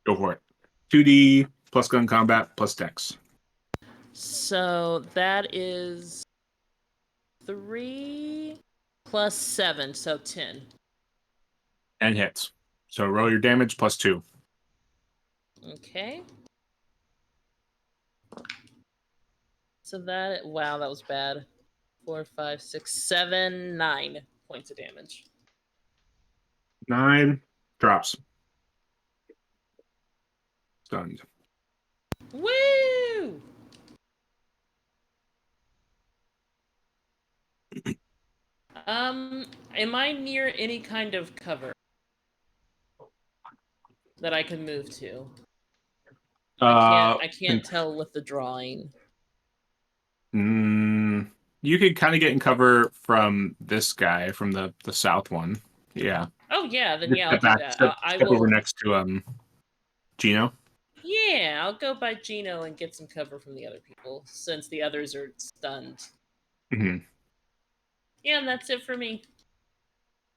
S1: Go for it. 2d plus gun combat plus dex.
S4: So that is 3 plus 7, so 10.
S1: And hits. So roll your damage plus 2.
S4: Okay. So that, wow, that was bad. 4, 5, 6, 7, 9 points of damage.
S1: 9 drops. Stunned.
S4: Woo! Am I near any kind of cover that I can move to? I can't tell with the drawing.
S1: You could kind of get in cover from this guy, from the south one. Yeah.
S4: Oh yeah, then
S1: Just
S4: yeah, I'll
S1: step
S4: do
S1: back,
S4: that.
S1: step,
S4: I
S1: step over
S4: will.
S1: next to Gino.
S4: Yeah, I'll go by Gino and get some cover from the other people since the others are stunned.
S1: Mm-hmm.
S4: Yeah, and that's it for me.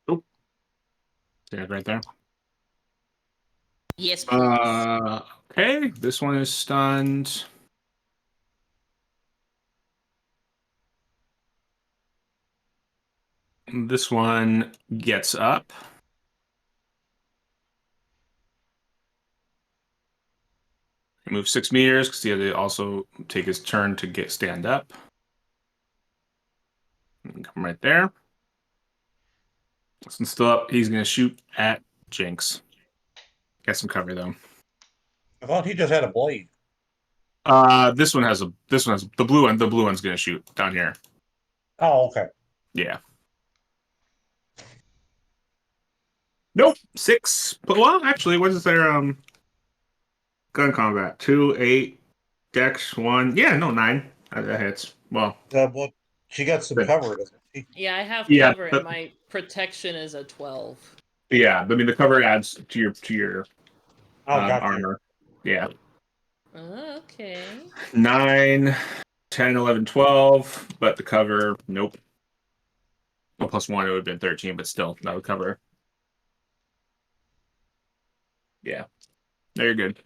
S1: Oh, stand right there.
S4: Yes, please.
S1: Okay, this one is stunned. This one gets up. He moves 6 meters because he had to also take his turn to stand up. Come right there. This one's still up. He's going to shoot at Jinx. Get some cover though.
S3: I thought he just had a blade.
S1: This one has the blue one. The blue one's going to shoot down here.
S3: Oh, okay.
S1: Yeah. Nope. 6. But well, actually, what is their gun combat? 2, 8, Dex 1. Yeah, no 9. That hits. Well,
S3: Well, she got some cover, doesn't she?
S4: Yeah, I have
S1: Yeah,
S4: cover, and my protection is a 12.
S1: yeah. I mean, the cover adds to your
S3: Oh, gotcha.
S1: armor. Yeah.
S4: Okay.
S1: 9, 10, 11, 12. But the cover, nope. Well, +1, it would have been 13, but still, that would cover. Yeah. Very good.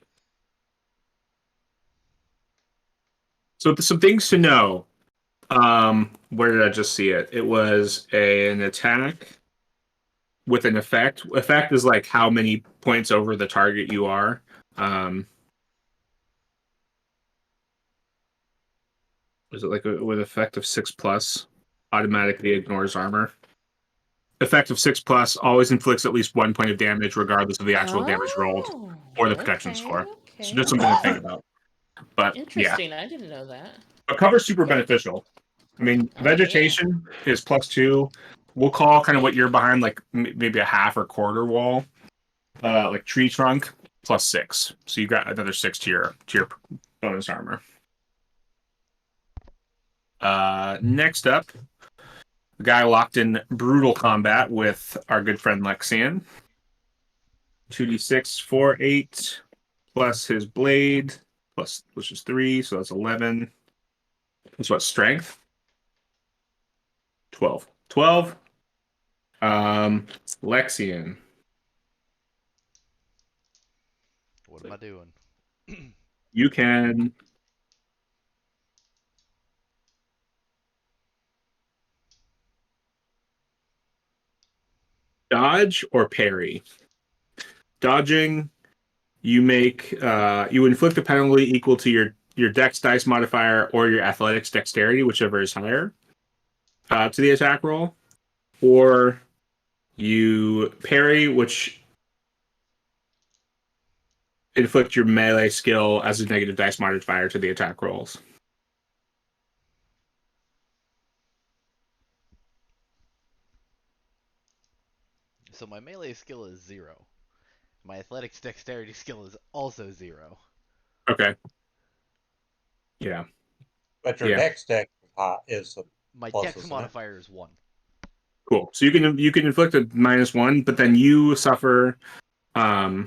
S1: So some things to know. Where did I just see it? It was an attack with an effect. Effect is like how many points over the target you are. Was it like with effect of 6+, automatically ignores armor. Effect of 6+, always inflicts at least 1 point of damage, regardless of the actual damage rolled or the protection score. So just something to think about. But yeah,
S4: Interesting. I didn't know that.
S1: but cover's super beneficial. I mean,
S4: Oh,
S1: vegetation is +2. We'll call kind of what you're behind, like maybe a half or quarter wall. Like tree trunk +6. So you got another 6 to your bonus armor. Next up, the guy locked in brutal combat with our good friend Lexian. 2d6 4, 8 plus his blade plus which is 3, so that's 11. That's what strength. 12. 12. Lexian.
S2: What am I doing?
S1: You can dodge or parry. Dodging, you make you inflict a penalty equal to your dex dice modifier or your athletics dexterity, whichever is higher, to the attack roll. Or you parry, which inflict your melee skill as a negative dice modifier to the attack rolls.
S2: So my melee skill is 0. My athletics dexterity skill is also 0.
S1: Okay. Yeah.
S3: But your
S1: Yeah.
S3: dex is a
S2: My
S3: plus,
S2: dex
S3: isn't it?
S2: modifier is 1.
S1: Cool. So you can inflict a -1, but then you suffer a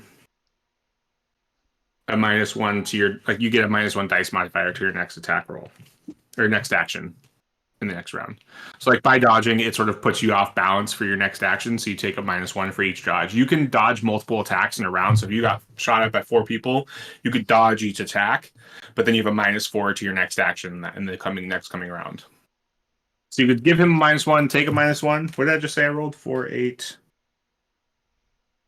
S1: -1 to your, like, you get a -1 dice modifier to your next attack roll or next action in the next round. So like by dodging, it sort of puts you off balance for your next action. So you take a -1 for each dodge. You can dodge multiple attacks in a round. So if you got shot at by 4 people, you could dodge each attack, but then you have a -4 to your next action in the next coming round. So you could give him a -1, take a -1. What did I just say? I rolled 4, 8,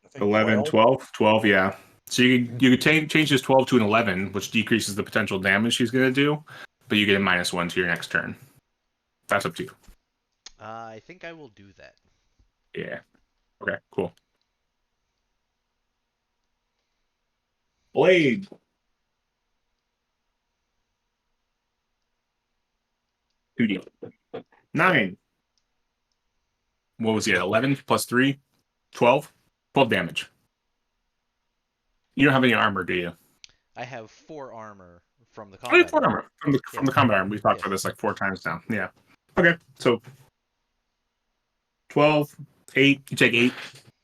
S3: I think
S1: 11,
S3: 12.
S1: 12, yeah. So you could change his 12 to an 11, which decreases the potential damage he's going to do, but you get a -1 to your next turn. That's up to you.
S2: I think I will do that.
S1: Yeah. Okay, cool. Blade. Two D. 9. What was he at? 11 plus 3? 12? 12 damage. You don't have any armor, do you?
S2: I have 4 armor from the
S1: Oh, you have
S2: combat
S1: 4
S2: armor.
S1: armor from the
S2: Yes.
S1: combat armor. We've talked
S2: Yes.
S1: about this like 4 times now. Yeah. Okay, so 12, 8. You take 8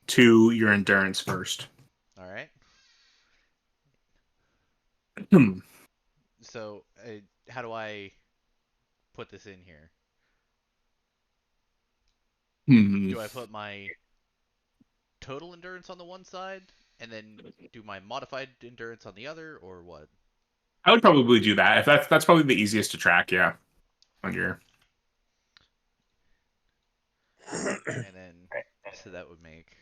S1: to your endurance first.
S2: All right.
S1: Hmm.
S2: So, how do I put this in here? Do I put my total endurance on the one side and then do my modified endurance on the other, or what?
S1: I would probably do that. If that's probably the easiest to track, yeah. On your
S2: And then, so that would make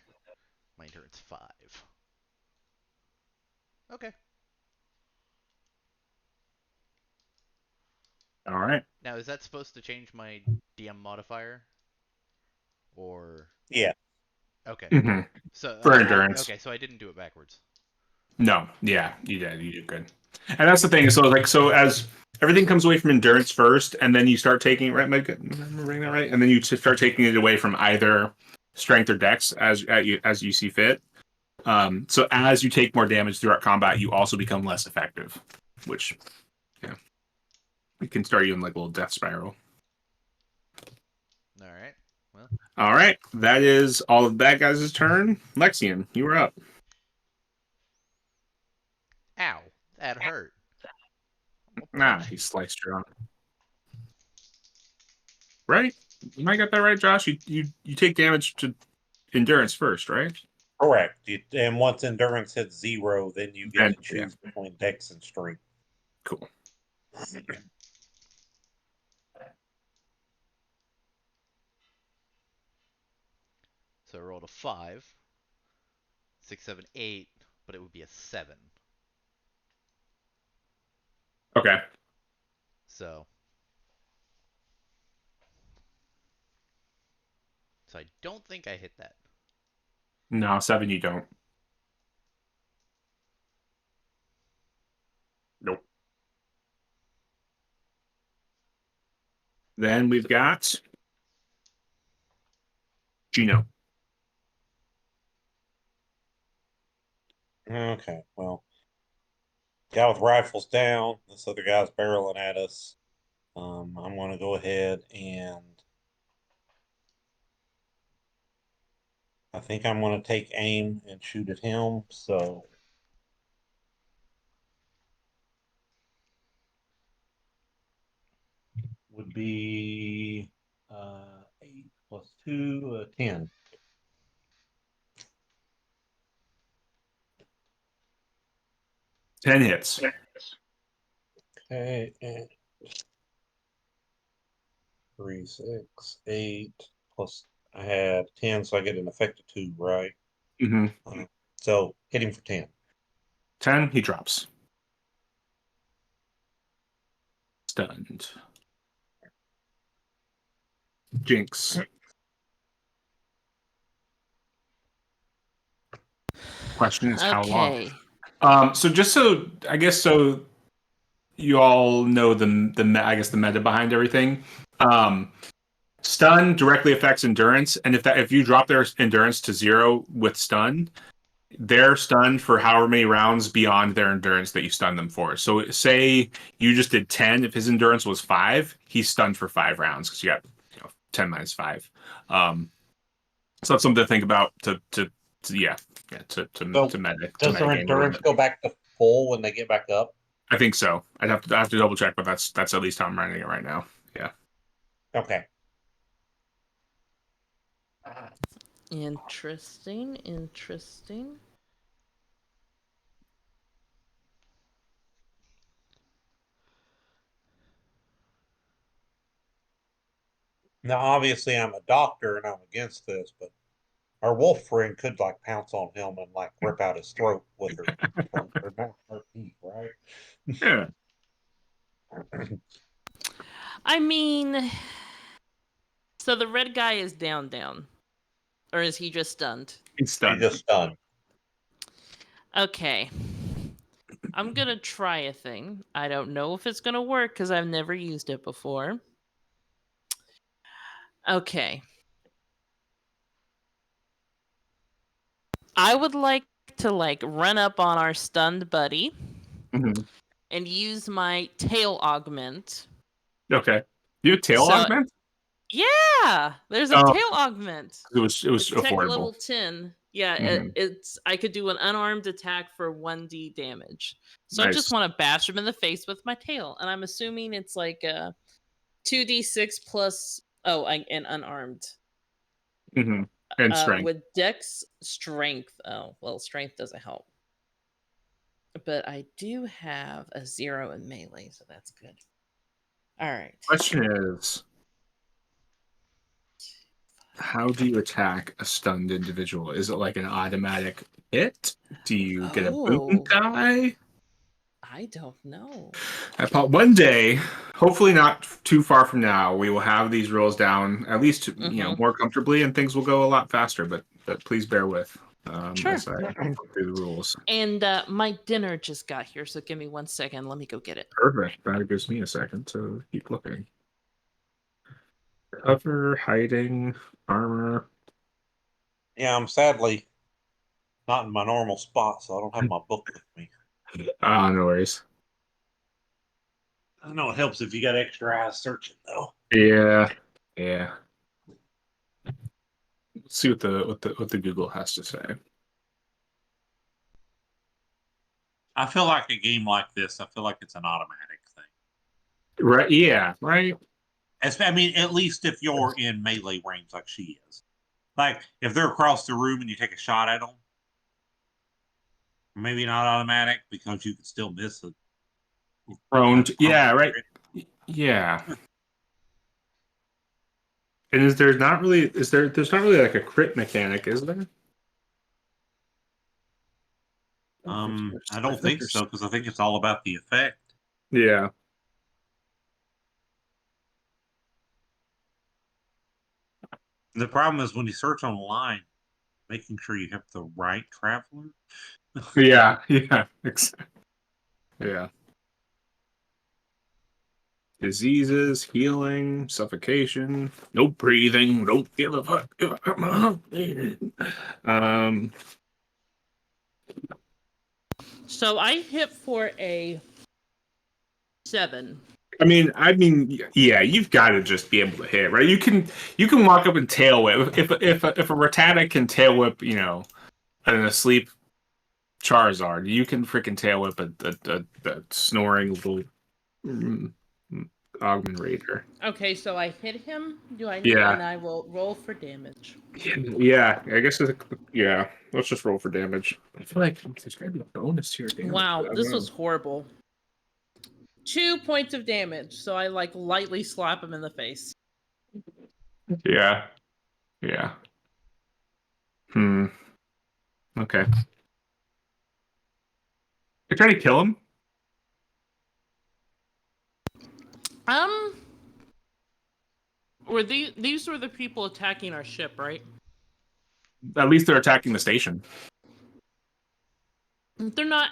S2: my endurance 5. Okay.
S1: all right.
S2: Now, is that supposed to change my DM modifier? Or
S3: Yeah.
S2: okay.
S1: Mm-hmm.
S2: So
S1: For endurance.
S2: okay, so I didn't do it backwards.
S1: No, yeah, you did. You did good. And that's the thing. So as everything comes away from endurance first, and then you start taking right. Am I remembering that right? And then you start taking it away from either strength or dex as you see fit. So as you take more damage throughout combat, you also become less effective, which yeah, it can start you in like a little death spiral.
S2: All right. Well,
S1: All right, that is all of that guys' turn. Lexian, you were up.
S2: ow, that hurt. I'm gonna
S1: Nah,
S2: punch
S1: he
S2: you.
S1: sliced your arm. Right? You might get that right, Josh. You take damage to endurance first, right?
S3: Correct. And once endurance hits 0, then you get
S1: Then
S3: to
S1: yeah,
S3: choose between dex and strength.
S1: cool.
S2: So I rolled a 5, 6, 7, 8, but it would be a 7.
S1: Okay.
S2: So I don't think I hit that.
S1: No, 7 you don't. Nope. Then we've got Gino.
S3: Okay, well, guy with rifles down. This other guy's barreling at us. I'm going to go ahead and I think I'm going to take aim and shoot at him. So would be 8 plus 2, 10.
S1: 10 hits.
S3: Okay, and 3, 6, 8 plus I had 10, so I get an effective 2, right?
S1: Mm-hmm.
S3: So hit him for 10.
S1: 10, he drops. Stunned. Jinx. Question is how long?
S4: Okay.
S1: So just so I guess so you all know I guess the meta behind everything. Stun directly affects endurance, and if you drop their endurance to 0 with stun, they're stunned for however many rounds beyond their endurance that you stun them for. So say you just did 10, if his endurance was 5, he's stunned for 5 rounds because you got 10 minus 5. So that's something to think about to yeah to
S3: So
S1: meta
S3: does their
S1: game a little
S3: endurance
S1: bit.
S3: go back to full when they get back up?
S1: I think so. I have to double check, but that's at least how I'm running it right now. Yeah.
S3: Okay.
S4: Interesting. Interesting.
S3: Now, obviously, I'm a doctor and I'm against this, but our wolf friend could like pounce on him and like rip out his throat with her teeth, right?
S1: Yeah.
S4: I mean, so the red guy is down, or is he just stunned?
S1: He's
S3: He's
S1: stunned.
S3: just stunned.
S4: Okay. I'm gonna try a thing. I don't know if it's gonna work because I've never used it before. Okay. I would like to run up on our stunned buddy
S1: Mhm.
S4: and use my tail augment.
S1: Okay. You have tail
S4: So-
S1: augment?
S4: Yeah, there's a
S1: Oh.
S4: tail augment.
S1: It was
S4: It's tech
S1: affordable.
S4: level 10. Yeah,
S1: Mhm.
S4: it's I could do an unarmed attack for 1d damage. So I
S1: Nice.
S4: just want to bash him in the face with my tail, and I'm assuming it's like 2d6 plus and unarmed.
S1: Mm-hmm. And strength.
S4: With dex strength. Oh, well, strength doesn't help. But I do have a 0 in melee, so that's good. All right.
S1: Question is, how do you attack a stunned individual? Is it like an automatic hit? Do you get a boon die?
S4: I don't know.
S1: One day, hopefully not too far from now, we will have these rules down at least more comfortably, and things will go a lot faster. But please bear with
S4: Sure.
S1: as I go through the rules.
S4: And my dinner just got here, so give me 1 second. Let me go get it.
S1: Perfect. That gives me a second to keep looking. Cover, hiding, armor.
S3: Yeah, I'm sadly not in my normal spot, so I don't have my book with me.
S1: No worries.
S3: I know it helps if you got extra eyes searching, though.
S1: Yeah. Let's see what the Google has to say.
S3: I feel like a game like this, I feel like it's an automatic thing.
S1: Right? Yeah. Right.
S3: I mean, at least if you're in melee range like she is. Like, if they're across the room and you take a shot at them, maybe not automatic because you could still miss it.
S1: Prone. Yeah. Right. Yeah. And there's not really like a crit mechanic, is there?
S3: I don't think so because I think it's all about the effect.
S1: Yeah.
S3: The problem is when you search online, making sure you have the right traveler.
S1: Yeah. Yeah. Diseases, healing, suffocation, no breathing, don't give a fuck.
S4: So I hit for a 7.
S1: I mean, yeah, you've got to just be able to hit, right? You can walk up and tail whip. If a Rattata can tail whip, an asleep Charizard, you can freaking tail whip a snoring little Augment Raider.
S4: Okay, so I hit him.
S1: Yeah.
S4: And I will roll for damage.
S1: Yeah, I guess let's just roll for damage. I feel like there's gotta be a bonus to your damage.
S4: Wow, this was horrible. 2 points of damage, so I lightly slap him in the face.
S1: Yeah. Okay. You trying to kill him?
S4: These were the people attacking our ship, right?
S1: At least they're attacking the station.
S4: They're not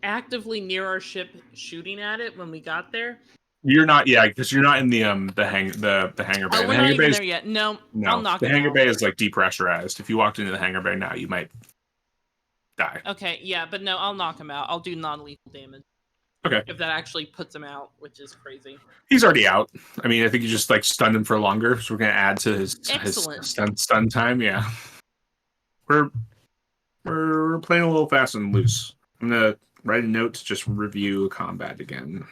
S4: actively near our ship shooting at it when we got there.
S1: You're not, because you're not in the hangar bay.
S4: Oh,
S1: The
S4: we're
S1: hangar
S4: not even
S1: bay
S4: there yet. No, I'll knock
S1: the
S4: him
S1: hangar
S4: out.
S1: bay is depressurized. If you walked into the hangar bay now, you might die.
S4: Okay, yeah, but no, I'll knock him out. I'll do non-lethal damage.
S1: Okay.
S4: If that actually puts him out, which is crazy.
S1: He's already out. I mean, I think you just stunned him for longer, so we're gonna add to his stun time. Yeah. We're playing a little fast and loose. I'm gonna write a note to just review combat again.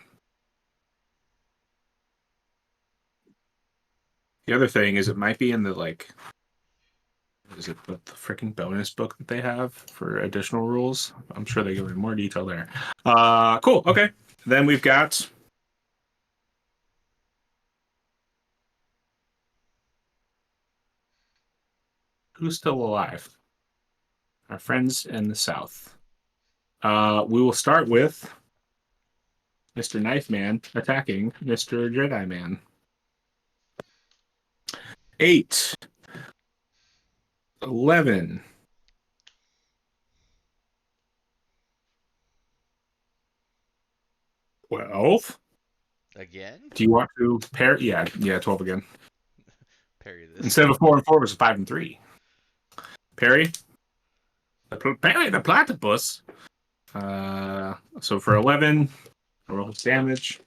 S1: The other thing is it might be in the is it the freaking bonus book that they have for additional rules? I'm sure they go into more detail there. Cool. Okay. Then we've got who's still alive? Our friends in the south. We will start with Mr. Knife Man attacking Mr. Jedi Man. 8, 11, 12.
S2: Again?
S1: Do you want to pair? Yeah, 12 again.
S2: Parry this.
S1: Instead of a 4 and 4, it was a 5 and 3. Parry. Parry the platypus. So for 11, I roll his damage.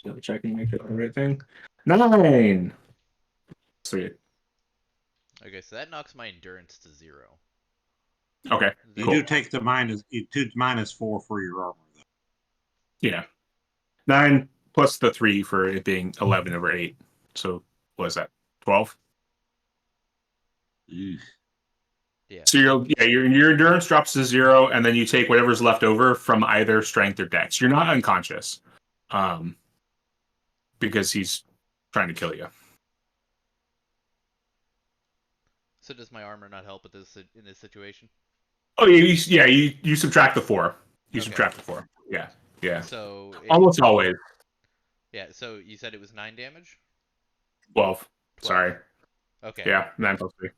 S1: Double checking, make sure the right thing. 9. Sweet.
S2: Okay, so that knocks my endurance to 0.
S1: Okay.
S3: You
S1: Cool.
S3: do take the -4 for your armor, though.
S1: Yeah. 9 plus the 3 for it being 11 over 8. So what is that? 12?
S3: Eugh.
S2: Yeah.
S1: So your endurance drops to 0, and then you take whatever's left over from either strength or dex. You're not unconscious, because he's trying to kill you.
S2: So does my armor not help with this in this situation?
S1: Oh you subtract the 4. You
S2: Okay.
S1: subtract the 4. Yeah.
S2: So
S1: Almost always.
S2: Yeah. So you said it was 9 damage.
S1: 12.
S2: 12.
S1: Sorry.
S2: Okay.
S1: Yeah, 9 plus 3.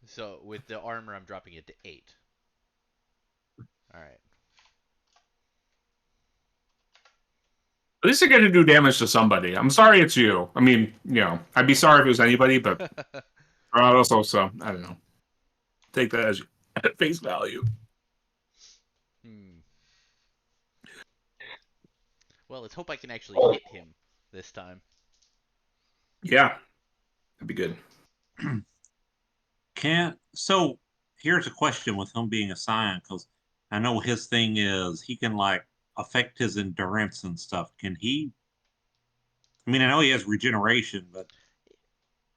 S2: So with the armor, I'm dropping it to 8. All right.
S1: At least I get to do damage to somebody. I'm sorry it's you. I mean, I'd be sorry if it was anybody, but also, so I don't know. Take that as at face value.
S2: Well, let's hope I can actually hit him this time.
S1: Yeah, that'd be good.
S3: So here's a question with him being a scion, because I know his thing is he can like affect his endurance and stuff. Can he? I mean, I know he has regeneration, but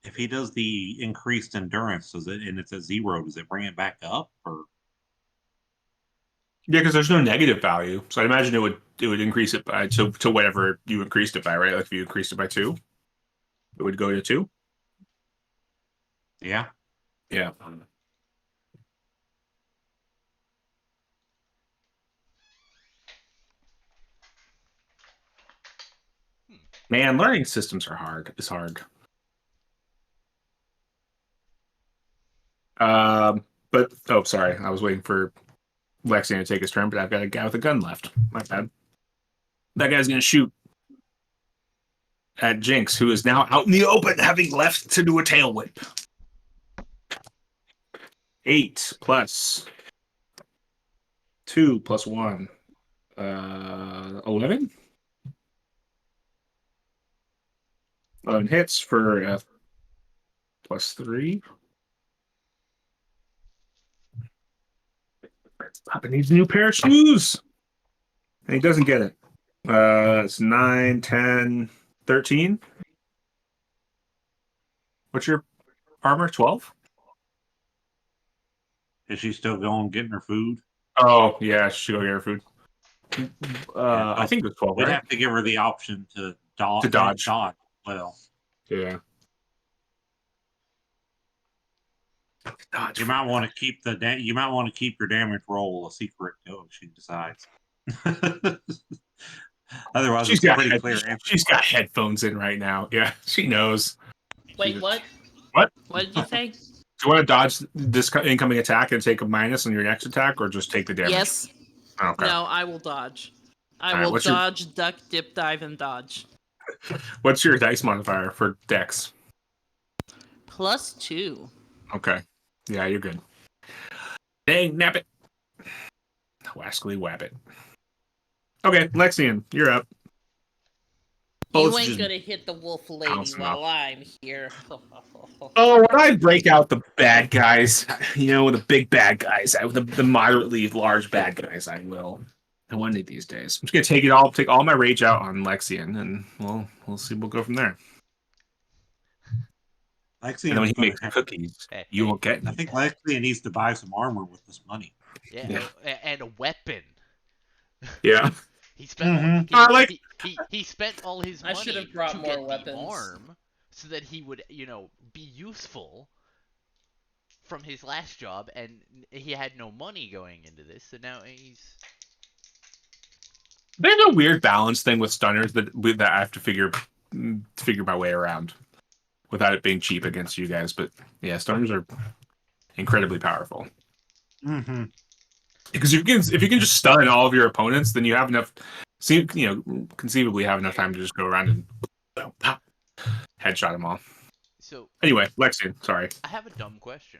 S3: if he does the increased endurance, and it's a 0, does it bring it back up or?
S1: Yeah, because there's no negative value, so I imagine it would increase it by to whatever you increased it by, right? Like if you increased it by 2, it would go to 2.
S3: Yeah.
S1: Yeah. Man, learning systems are hard. It's hard. But sorry, I was waiting for Lexian to take his turn, but I've got a guy with a gun left. My bad. That guy's gonna shoot at Jinx, who is now out in the open, having left to do a tail whip. 8 plus 2 plus 1. 11? 11 hits for plus 3. Papa needs a new pair of shoes. And he doesn't get it. It's 9, 10, 13. What's your armor? 12?
S3: Is she still going getting her food?
S1: Oh, yeah, she should go get her food.
S3: Yeah,
S1: I think it was 12,
S3: we'd
S1: right?
S3: have to give her the option to dodge.
S1: To dodge.
S3: Well,
S1: Yeah. Dodge.
S3: you might want to keep your damage roll a secret till she decides. Otherwise, it's a pretty clear answer.
S1: She's got headphones in right now. Yeah, she knows.
S4: Wait, what?
S1: What?
S4: What did you say?
S1: Do you want to dodge this incoming attack and take a minus on your next attack, or just take the damage?
S4: Yes.
S1: Oh, okay.
S4: No, I will dodge. I
S1: All right,
S4: will dodge, duck, dip, dive, and dodge.
S1: What's your dice modifier for Dex?
S4: +2.
S1: Okay. Yeah, you're good. Dang, nap it. Wascally wabbit. Okay, Lexian, you're up.
S4: You ain't gonna hit the wolf lady while I'm here.
S1: Oh, when I break out the bad guys, the big bad guys, the moderately large bad guys, I will. And one of these days, I'm just gonna take all my rage out on Lexian, and we'll see. We'll go from there.
S3: Lexian,
S1: and then when he makes cookies, you won't get.
S3: I think Lexian needs to buy some armor with this money.
S2: Yeah. And a weapon.
S1: Yeah.
S2: He spent he spent all his money
S4: should have brought
S2: to
S4: more
S2: get
S4: weapons.
S2: the arm so that he would, be useful from his last job, and he had no money going into this, so now he's.
S1: There's a weird balance thing with stunners that I have to figure my way around without it being cheap against you guys. But yeah, stunners are incredibly powerful.
S3: Mm-hmm.
S1: Because if you can just stun all of your opponents, then you have enough. Conceivably have enough time to just go around and pop, headshot them all.
S2: So
S1: Anyway, Lexian, sorry.
S2: I have a dumb question.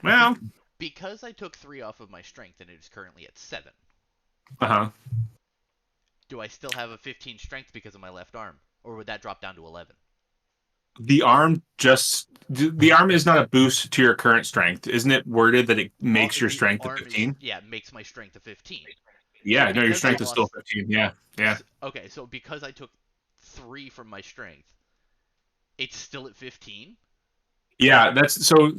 S1: Well,
S2: Because I took 3 off of my strength and it is currently at 7,
S1: uh-huh.
S2: do I still have a 15 strength because of my left arm? Or would that drop down to 11?
S1: The arm is not a boost to your current strength. Isn't it worded that it makes your
S2: The
S1: strength a
S2: arm
S1: 15?
S2: makes my strength a 15. So
S1: Yeah, no, your
S2: because I
S1: strength is still
S2: lost
S1: 15. Yeah, yeah.
S2: Okay, so because I took 3 from my strength, it's still at 15?
S1: Yeah, that's so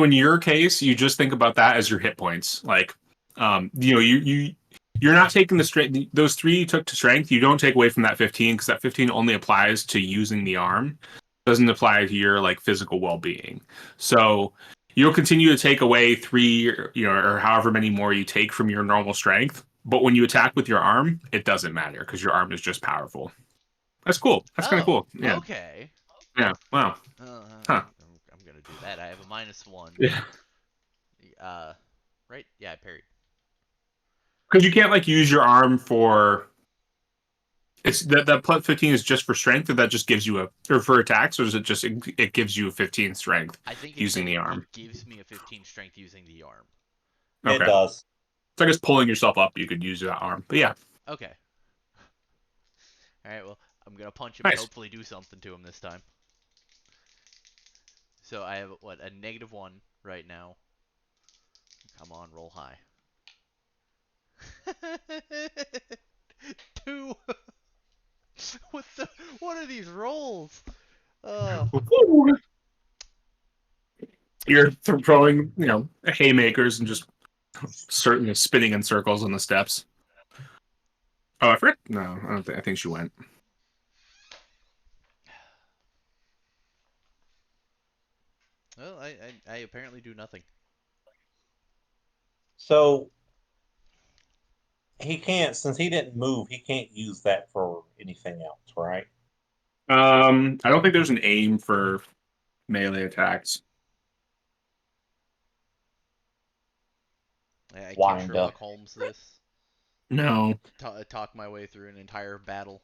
S1: in your case, you just think about that as your hit points. Like you're not taking the strength those 3 you took to strength, you don't take away from that 15 because that 15 only applies to using the arm. It doesn't apply to your like physical well-being. So you'll continue to take away 3, or however many more you take from your normal strength, but when you attack with your arm, it doesn't matter because your arm is just powerful. That's cool. That's kind of
S2: Oh,
S1: cool. Yeah.
S2: okay.
S1: Yeah. Wow. Huh.
S2: I'm gonna do that. I have a -1.
S1: Yeah.
S2: Right? Yeah, I parried.
S1: Because you can't like use your arm for it's that plus 15 is just for strength, or that just gives you or for attacks, or is it just it gives you a 15 strength
S2: I think
S1: using the arm?
S2: it gives me a 15 strength using the arm.
S3: It
S1: Okay.
S3: does.
S1: So I guess pulling yourself up, you could use that arm. But yeah,
S2: Okay. All right. Well, I'm gonna punch him and
S1: nice.
S2: hopefully do something to him this time. So I have what, a -1 right now. Come on, roll high. 2. What are these rolls? Oh.
S1: You're throwing, haymakers and just certainly spinning in circles on the steps. Oh, I forgot. No, I don't think. I think she went.
S2: Well, I apparently do nothing.
S3: So he can't, since he didn't move, he can't use that for anything else, right?
S1: I don't think there's an aim for melee attacks.
S2: I can't
S3: Wind up.
S2: Sherlock Holmes this.
S1: No.
S2: Talk my way through an entire battle.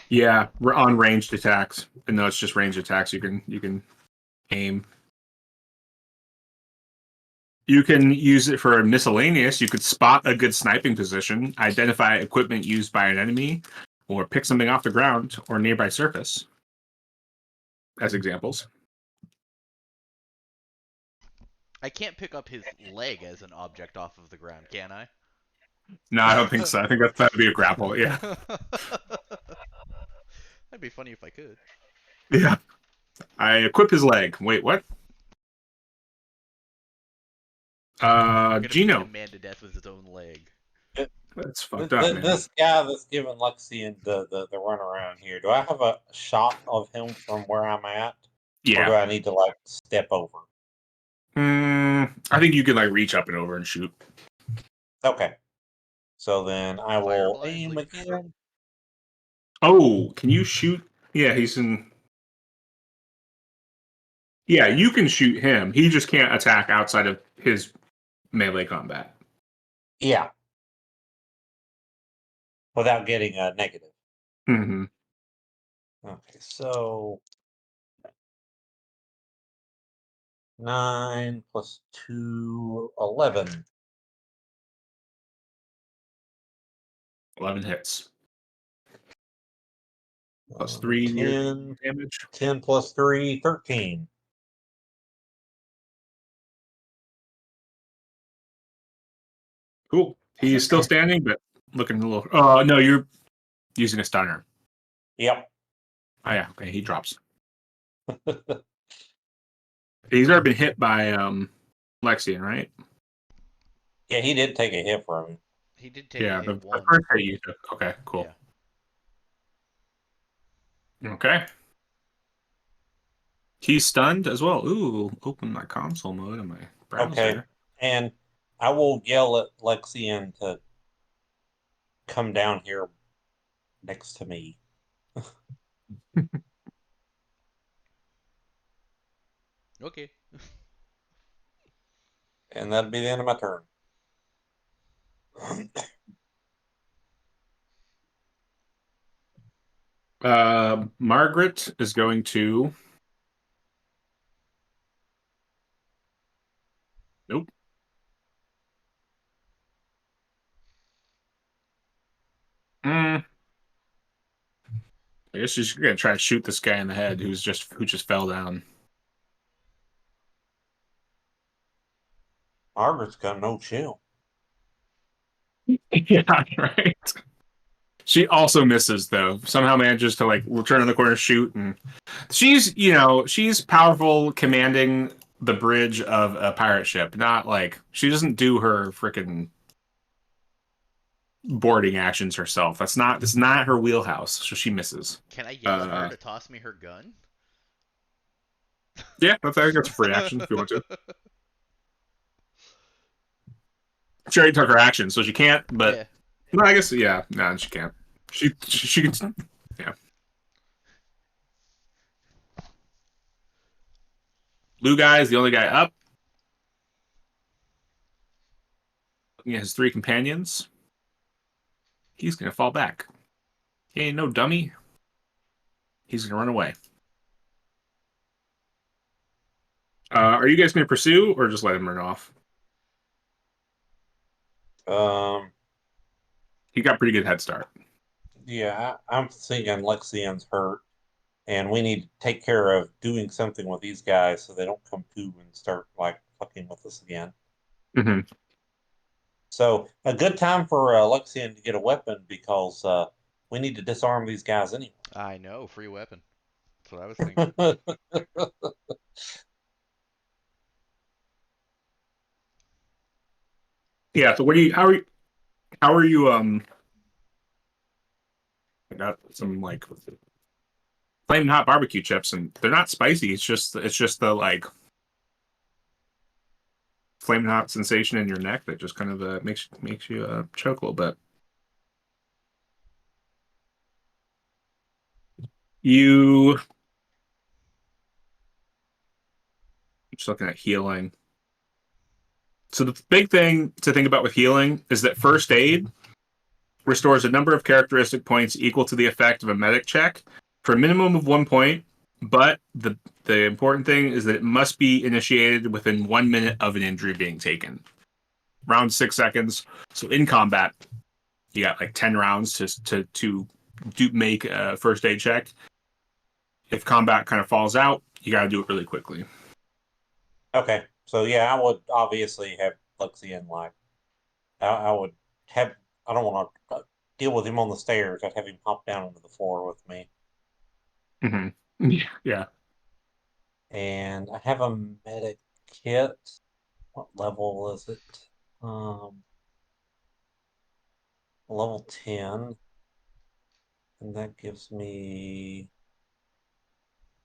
S1: Yeah, on ranged attacks. And no, it's just ranged attacks. You can aim. You can use it for miscellaneous. You could spot a good sniping position, identify equipment used by an enemy, or pick something off the ground or nearby surface. As examples.
S2: I can't pick up his leg as an object off of the ground, can I?
S1: No, I don't think so. I think that'd be a grapple. Yeah.
S2: That'd be funny if I could.
S1: Yeah. I equip his leg. Wait, what?
S2: We're gonna beat a
S1: Gino.
S2: man to death with his own leg.
S1: That's fucked up, man.
S3: This guy that's giving Luxian the run around here, do I have a shot of him from where I'm at? Or do
S1: Yeah.
S3: I need to like step over?
S1: I think you can like reach up and over and shoot.
S3: Okay. So then I
S2: Fire
S3: will
S2: blindly.
S3: aim again.
S1: Oh, can you shoot? Yeah, he's in. Yeah, you can shoot him. He just can't attack outside of his melee combat.
S3: Yeah. Without getting a negative.
S1: Mm-hmm.
S3: Okay, so 9 plus 2, 11.
S1: 11 hits. Plus 3 your
S3: 10,
S1: damage.
S3: 10 plus 3, 13.
S1: Cool. He's still standing, but looking a little. No, you're using a stunner.
S3: Yep.
S1: Oh yeah, okay. He drops. He's already been hit by Lexian, right?
S3: Yeah, he did take a hit from him.
S2: He did take a
S1: Yeah,
S2: hit
S1: the
S2: one.
S1: first hit you took. Okay, cool.
S2: Yeah.
S1: Okay. He's stunned as well. Ooh, open my console mode in my browser.
S3: Okay. And I will yell at Lexian to come down here next to me.
S2: Okay.
S3: And that'll be the end of my turn.
S1: Margaret is going to I guess she's gonna try to shoot this guy in the head who just fell down.
S3: Margaret's got no chill.
S1: Yeah, right. She also misses though. Somehow manages to like turn in the corner, shoot, and she's powerful, commanding the bridge of a pirate ship. Not like she doesn't do her freaking boarding actions herself. That's not her wheelhouse. So she misses.
S2: Can I yell at her to toss me her gun?
S1: Yeah, I think that's a free action if you want to. She already took her action, so she can't. But
S2: Yeah.
S1: no, I guess yeah, no, she can't. She can. Yeah. Blue guy is the only guy up. He has 3 companions. He's gonna fall back. He ain't no dummy. He's gonna run away. Are you guys gonna pursue or just let him run off? He got pretty good head start.
S3: Yeah, I'm thinking Lexian's hurt, and we need to take care of doing something with these guys so they don't come to and start like fucking with us again.
S1: Mm-hmm.
S3: So a good time for Lexian to get a weapon because we need to disarm these guys anyway.
S2: I know, free weapon. That's what I was thinking.
S1: Yeah. So what do you? How are you? I got some like flaming hot barbecue chips, and they're not spicy. It's just the like flaming hot sensation in your neck that just kind of makes you choke a little bit. You just looking at healing. So the big thing to think about with healing is that first aid restores a number of characteristic points equal to the effect of a medic check for a minimum of 1 point. But the important thing is that it must be initiated within 1 minute of an injury being taken. Around 6 seconds. So in combat, you got like 10 rounds to make a first aid check. If combat kind of falls out, you got to do it really quickly.
S3: Okay, so yeah, I would obviously have Lexian like I would have. I don't want to deal with him on the stairs. I'd have him hop down onto the floor with me.
S1: Mm-hmm. Yeah.
S3: And I have a medic kit. What level is it? Level 10. And that gives me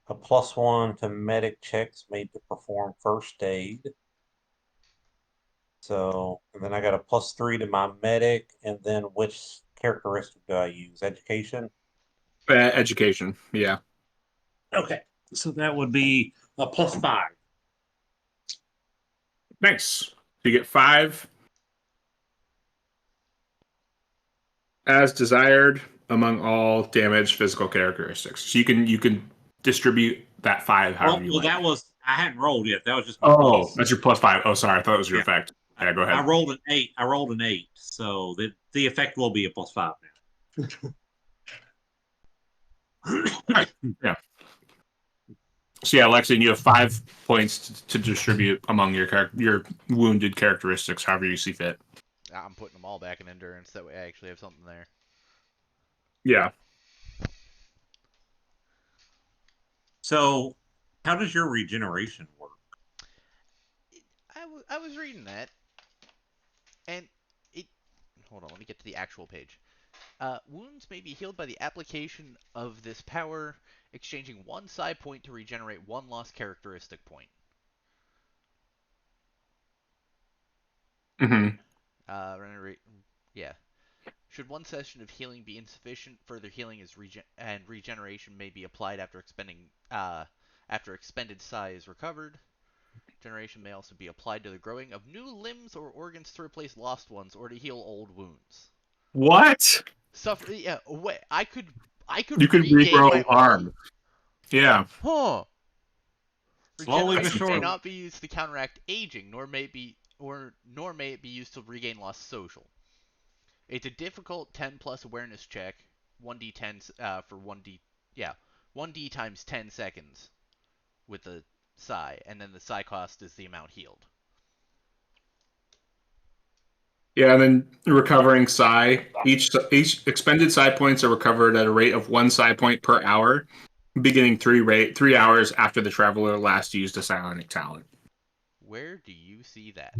S3: a +1 to medic checks made to perform first aid. So, and then I got a +3 to my medic. And then which characteristic do I use? Education?
S1: Education. Yeah.
S3: Okay. So that would be a +5.
S1: Nice. You get 5 as desired among all damaged physical characteristics. So you can distribute that 5 however you like.
S3: That was I hadn't rolled yet. That was just my
S1: Oh,
S3: plus.
S1: that's your +5. Oh, sorry, I thought it was your
S3: Yeah.
S1: effect. Yeah, go ahead.
S3: I rolled an 8. So the effect will be a +5 now.
S1: Yeah. So yeah, Lexian, you have 5 points to distribute among your wounded characteristics, however you see fit.
S2: I'm putting them all back in endurance. That way I actually have something there.
S1: Yeah.
S3: So, how does your regeneration work?
S2: I was reading that, and it. Hold on, let me get to the actual page. Wounds may be healed by the application of this power, exchanging 1 psi point to regenerate 1 lost characteristic point.
S1: Mm-hmm.
S2: Yeah. Should 1 session of healing be insufficient, further healing and regeneration may be applied after expended psi is recovered. Generation may also be applied to the growing of new limbs or organs to replace lost ones or to heal old wounds.
S1: What?
S2: Yeah, wait, I could
S1: You could
S2: regain
S1: regrow
S2: my
S1: arm. Yeah.
S2: Huh.
S3: Slowly but
S2: Regeneration may
S3: surely.
S2: not be used to counteract aging, nor may it be used to regain lost social. It's a difficult 10 plus awareness check, 1d10 for 1d, yeah, 1d times 10 seconds with the psi, and then the psi cost is the amount healed.
S1: Yeah, and then recovering psi. Each expended psi points are recovered at a rate of 1 psi point per hour, beginning 3 hours after the traveler last used a psionic talent.
S2: Where do you see that?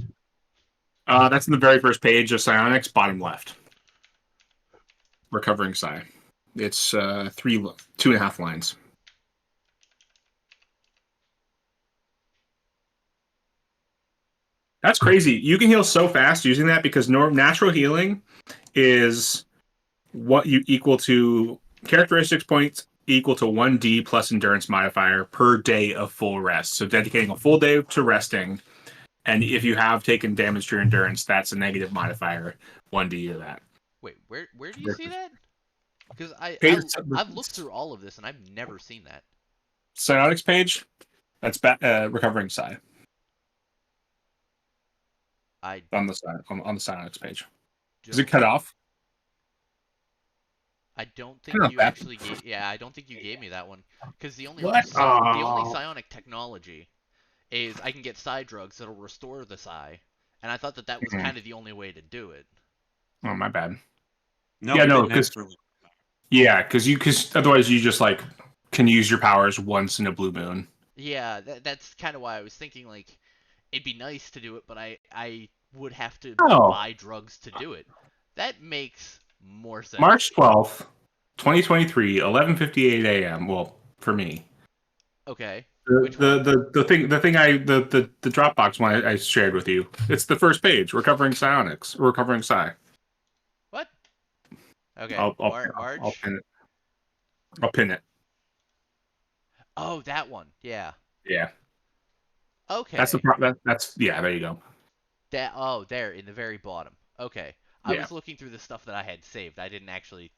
S1: That's in the very first page of psionics, bottom left. Recovering psi. It's 2.5 lines. That's crazy. You can heal so fast using that because natural healing is what you equal to characteristics points equal to 1d plus endurance modifier per day of full rest. So dedicating a full day to resting, and if you have taken damage to your endurance, that's a negative modifier, 1d to that.
S2: Wait, where do you see that? Because I've looked through all of this and I've never seen that.
S1: Psionics page. That's recovering psi
S2: I
S1: on the side on the psionics page. Is it
S2: don't.
S1: cut off?
S2: I don't
S1: Kind
S2: think
S1: of
S2: you
S1: bad.
S2: actually gave. Yeah, I don't think you gave me that one. Because
S1: What?
S2: the only
S1: Oh.
S2: psionic technology is I can get psi drugs that'll restore the psi, and I thought that was kind of the only way to do it.
S1: Oh, my bad.
S3: No,
S1: Yeah,
S3: it
S1: no,
S3: didn't
S1: because
S3: have
S1: because otherwise you just like can use your powers once in a blue moon.
S2: Yeah, that's kind of why I was thinking like it'd be nice to do it, but I would have to
S1: Oh,
S2: buy drugs to do it. That makes more sense.
S1: March 12th, 2023, 11:58 a.m. Well, for me.
S2: Okay,
S1: The
S2: which
S1: the
S2: one?
S1: the, the thing the Dropbox one I shared with you. It's the first page. Recovering psionics. Recovering psi.
S2: What? Okay,
S1: I'll I'll
S2: March.
S1: pin it. I'll pin it.
S2: Oh, that one. Yeah.
S1: Yeah. That's the
S2: Okay.
S1: that's yeah, there you go.
S2: There in the very bottom. Okay. I
S1: Yeah.
S2: was looking through the stuff that I had saved. I didn't actually.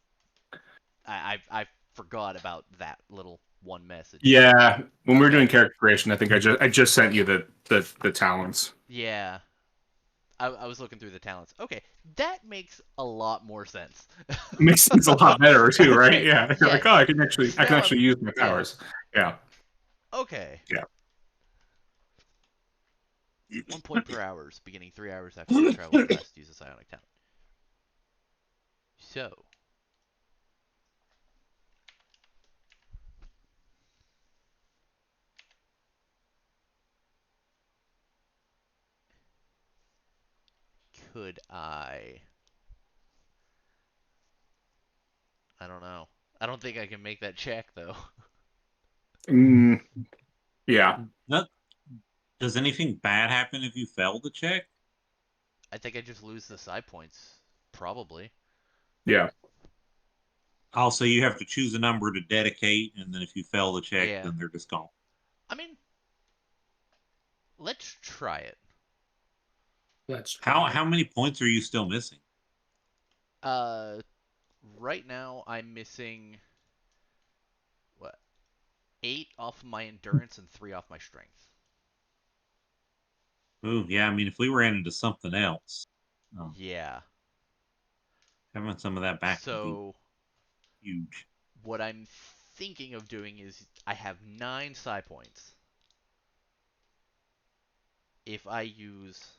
S2: I forgot about that little one message.
S1: Yeah. When we were doing
S2: Okay.
S1: character creation, I think I just sent you the talents.
S2: Yeah. I was looking through the talents. Okay, that makes a lot more sense.
S1: It makes things a lot better too, right?
S2: Okay.
S1: Yeah. You're like, oh,
S2: Yes.
S1: I can
S2: Now
S1: actually
S2: I'm.
S1: use my
S2: Yeah.
S1: powers. Yeah.
S2: Okay.
S1: Yeah.
S2: 1 point per hour, beginning 3 hours after the traveler last used a psionic talent. So, could I? I don't know. I don't think I can make that check though.
S1: Mm, yeah.
S3: no. Does anything bad happen if you fail the check?
S2: I think I just lose the side points. Probably.
S1: Yeah.
S3: Also, you have to choose a number to dedicate, and then if you fail the check,
S2: Yeah.
S3: then they're just gone.
S2: I mean, let's try it.
S1: Let's
S3: How
S1: try it.
S3: how many points are you still missing?
S2: Uh, right now I'm missing what 8 off my endurance and 3 off my strength.
S3: Ooh, yeah. I mean, if we ran into something else, um,
S2: Yeah.
S3: having some of that back would be
S2: So
S3: huge.
S2: what I'm thinking of doing is I have 9 psi points. If I use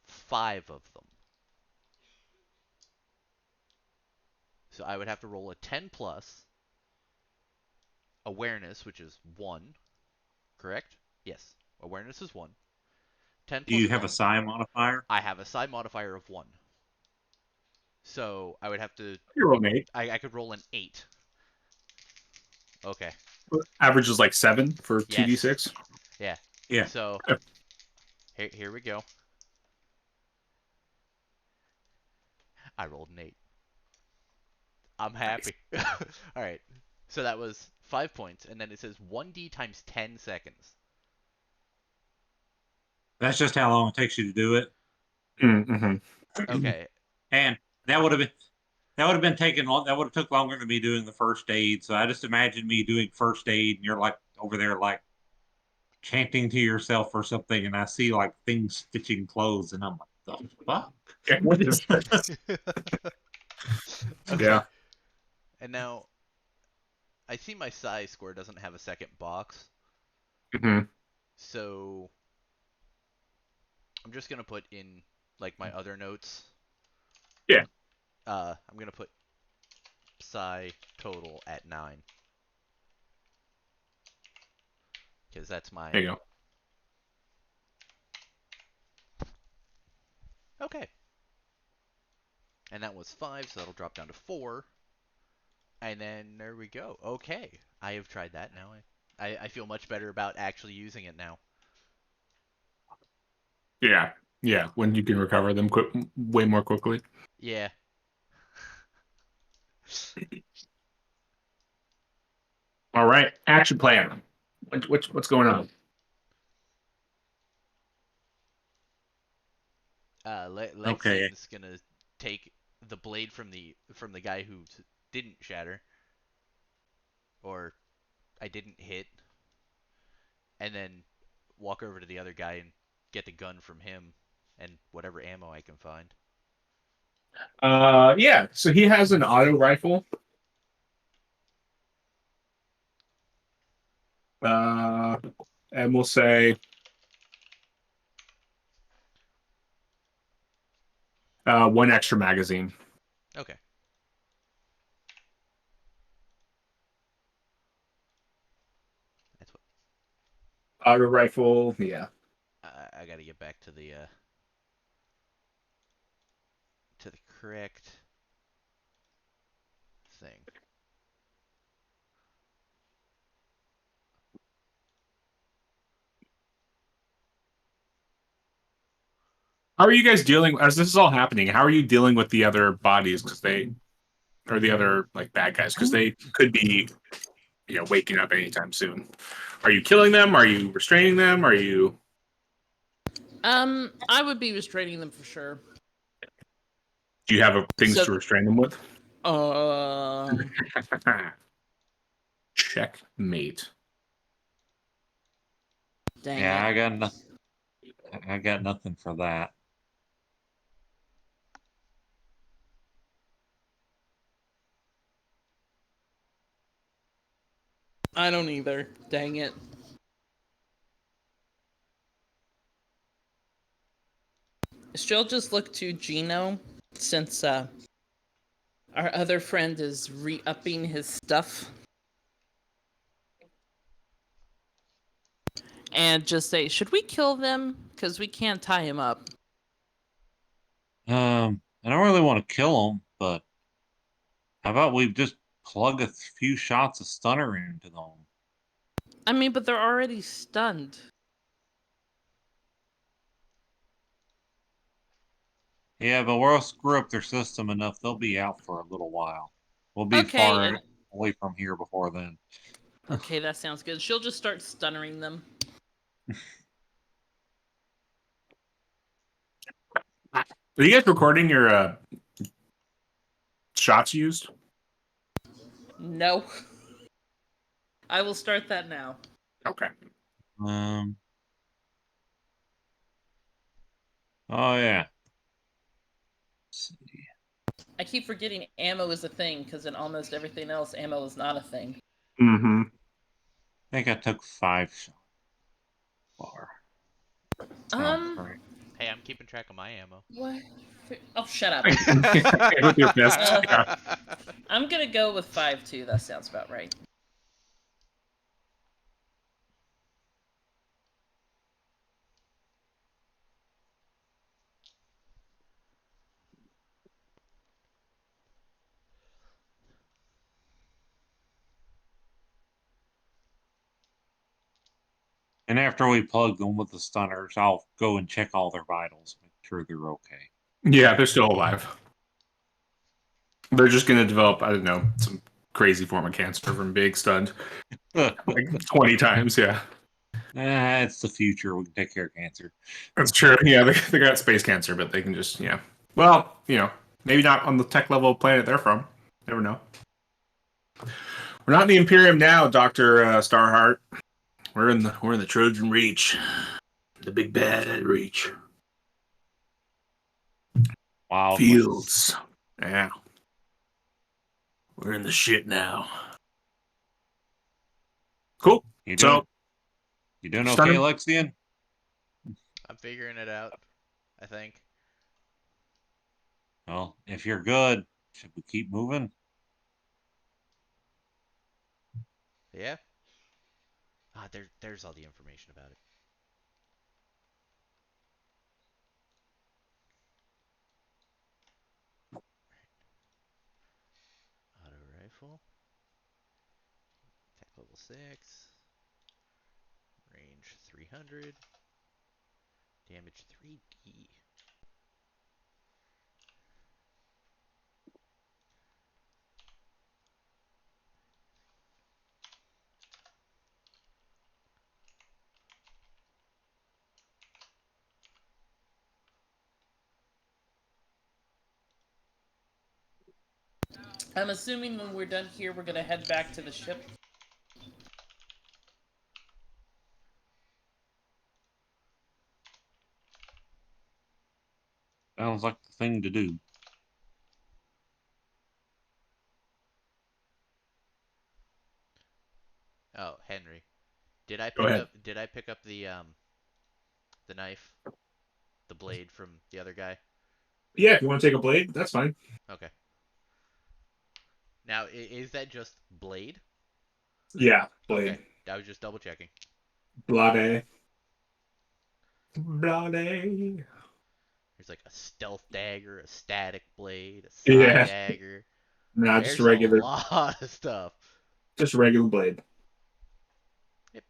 S2: 5 of them, so I would have to roll a 10 plus awareness, which is 1, correct? Yes. Awareness is 1. 10
S3: Do you
S2: plus
S3: have a
S2: 1,
S3: psi modifier?
S2: I have a psi modifier of 1. So I would have to.
S1: You're rolling 8.
S2: I could roll an 8. Okay.
S1: Average is like 7 for
S2: Yes.
S1: 2d6.
S2: Yeah.
S3: Yeah.
S2: So here we go. I rolled an 8. I'm
S1: Nice.
S2: happy. All right. So that was 5 points, and then it says 1d times 10 seconds.
S3: That's just how long it takes you to do it.
S1: Mm-hmm.
S2: Okay.
S3: And that would have been that would have been taken long. That would have took longer than me doing the first aid. So I just imagine me doing first aid, and you're like over there chanting to yourself or something, and I see like things stitching clothes, and I'm like, The fuck?
S1: Yeah, what is this?
S2: Okay.
S1: Yeah.
S2: And now I see my size score doesn't have a second box,
S1: Hmm.
S2: so I'm just gonna put in like my other notes.
S1: Yeah.
S2: I'm gonna put psi total at 9 because that's my
S1: There you go.
S2: okay. And that was 5, so that'll drop down to 4. And then there we go. Okay, I have tried that now. I feel much better about actually using it now.
S1: Yeah. Yeah. When you can recover them way more quickly.
S2: Yeah.
S1: All right. Action plan. What's going on?
S3: Okay.
S2: Lexian's gonna take the blade from the guy who didn't shatter, or I didn't hit, and then walk over to the other guy and get the gun from him and whatever ammo I can find.
S1: Yeah. So he has an auto rifle. Uh, and we'll say 1 extra magazine.
S2: Okay. That's what
S1: Auto rifle. Yeah.
S2: I got to get back to the correct thing.
S1: How are you guys dealing as this is all happening? How are you dealing with the other bodies? Because they or the other like bad guys because they could be waking up anytime soon. Are you killing them? Are you restraining them? Are you?
S4: I would be restraining them for sure.
S1: Do you have things
S4: So,
S1: to restrain them with? Checkmate.
S4: Dang
S3: Yeah,
S4: it.
S3: I got nothing for that.
S4: I don't either. Dang it. She'll just look to Gino since our other friend is re-upping his stuff. And just say, should we kill them? Because we can't tie him up.
S3: I don't really want to kill them, but how about we just plug a few shots of stunner into them?
S4: I mean, but they're already stunned.
S3: Yeah, but we'll screw up their system enough; they'll be out for a little while. We'll be
S4: Okay,
S3: far away from here before then.
S4: okay, that sounds good. She'll just start stunnering them.
S1: Are you guys recording your shots used?
S4: No. I will start that now.
S1: Okay.
S3: Um. Oh yeah. Let's see.
S4: I keep forgetting ammo is a thing, because in almost everything else, ammo is not a thing.
S1: Mm-hmm.
S3: I think I took 5 shots. Far. Sounds right.
S2: Hey, I'm keeping track of my ammo.
S4: What? Oh, shut up.
S1: With your fist. Yeah.
S4: I'm gonna go with 5 too. That sounds about right.
S3: And after we plug them with the stunners, I'll go and check all their vitals, make sure they're okay.
S1: Yeah, they're still alive. They're just gonna develop, I don't know, some crazy form of cancer from being stunned like 20 times. Yeah,
S3: It's the future. We can take care of cancer.
S1: that's true. Yeah, they got space cancer, but they can just Well, maybe not on the tech level planet they're from. Never know. We're not in the Imperium now, Doctor Starheart. We're in the Trojan Reach, the big bad Reach.
S3: Wild West.
S1: Fields. Yeah. We're in the shit now. Cool.
S3: You
S1: So,
S3: doing? You doing okay,
S1: starting-
S3: Alexian?
S2: I'm figuring it out. I think.
S3: Well, if you're good, should we keep moving?
S2: Yeah. Ah, there's all the information about it. Auto rifle. Tech level 6. Range 300. Damage 3D.
S4: I'm assuming when we're done here, we're gonna head back to the ship.
S3: Sounds like the thing to do.
S2: Oh, Henry. Did I
S1: Go
S2: pick
S1: ahead.
S2: up the knife? The blade from the other guy?
S1: Yeah, if you want to take a blade, that's fine.
S2: Okay. Now, is that just blade?
S1: Yeah, blade.
S2: Okay. I was just double checking.
S1: Blade. Blade.
S2: There's like a stealth dagger, a static blade, a side
S1: Yeah.
S2: dagger.
S1: No, just a
S2: There's a
S1: regular,
S2: lot of stuff.
S1: just a regular blade.
S2: Yep.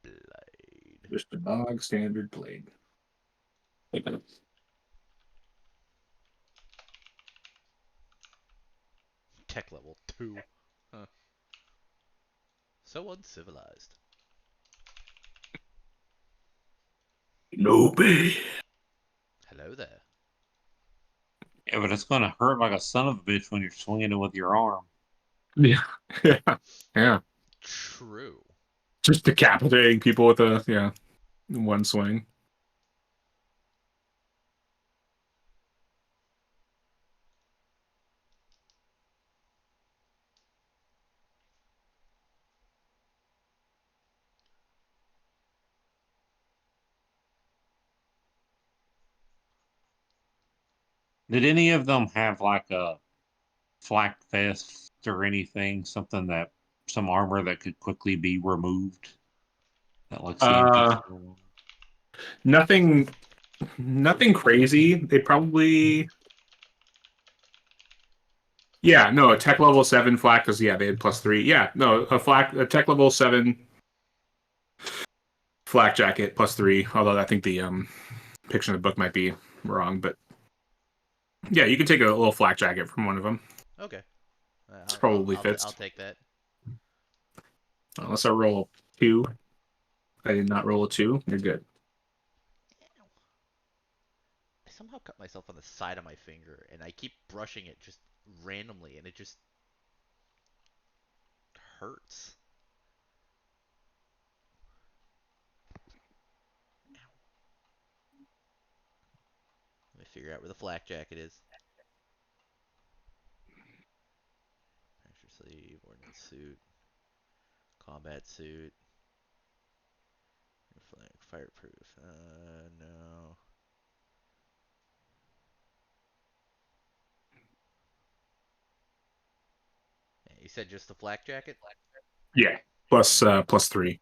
S2: Blade.
S1: Just a bog standard blade.
S2: Tech level 2. Huh. So uncivilized.
S1: No pay.
S2: Hello there.
S3: Yeah, but it's gonna hurt like a son of a bitch when you're swinging it with your arm.
S1: Yeah. Yeah. Yeah.
S2: True.
S1: Just decapitating people with a one swing.
S3: Did any of them have like a flak vest or anything? Something that some armor that could quickly be removed? That Lexian could
S1: Uh
S3: throw on?
S1: nothing nothing crazy. They probably yeah, no, a tech level 7 flak because yeah, they had +3. Yeah, no, a tech level 7 flak jacket +3, although I think the picture in the book might be wrong, but yeah, you can take a little flak jacket from one of them.
S2: Okay.
S1: It's probably
S2: I'll
S1: fits.
S2: take that.
S1: Unless I roll 2. I did not roll a 2. You're good.
S2: I somehow cut myself on the side of my finger, and I keep brushing it just randomly, and it just hurts. Let me figure out where the flak jacket is. Extra sleeve, ordnance suit, combat suit, fireproof. No. Yeah, you said just the flak jacket?
S1: Yeah. +3.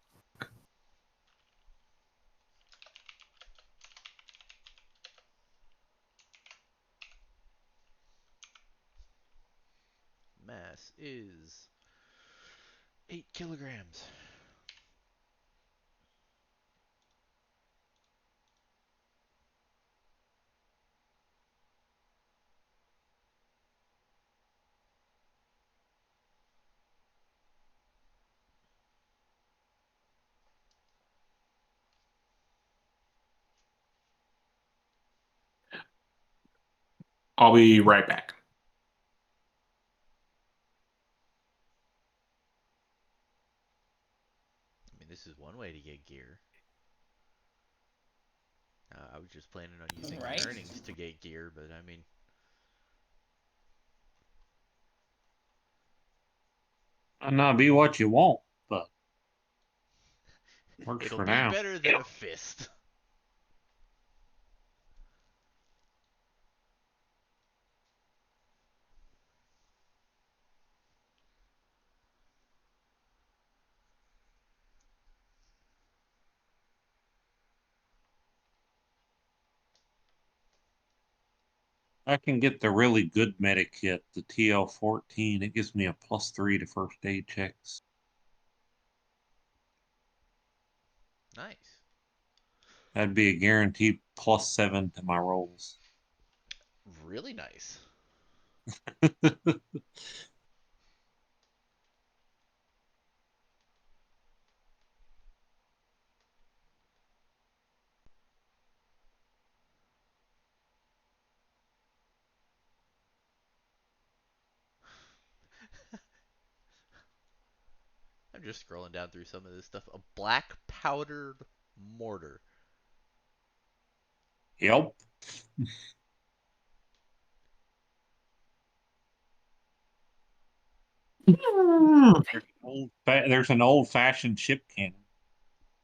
S2: Mass is 8 kilograms.
S1: I'll be right back.
S2: I mean, this is one way to get gear. I was just planning on using
S4: Right.
S2: my earnings to get gear, but I mean,
S3: Might not be what you want, but works
S2: it'll
S3: for
S2: be
S3: now.
S2: better than a fist.
S3: I can get the really good medic kit, the TL14. It gives me a +3 to first aid checks.
S2: Nice.
S3: That'd be a guaranteed +7 to my rolls.
S2: Really nice. I'm just scrolling down through some of this stuff. A black powdered mortar.
S3: Yep. There's an old-fashioned ship cannon.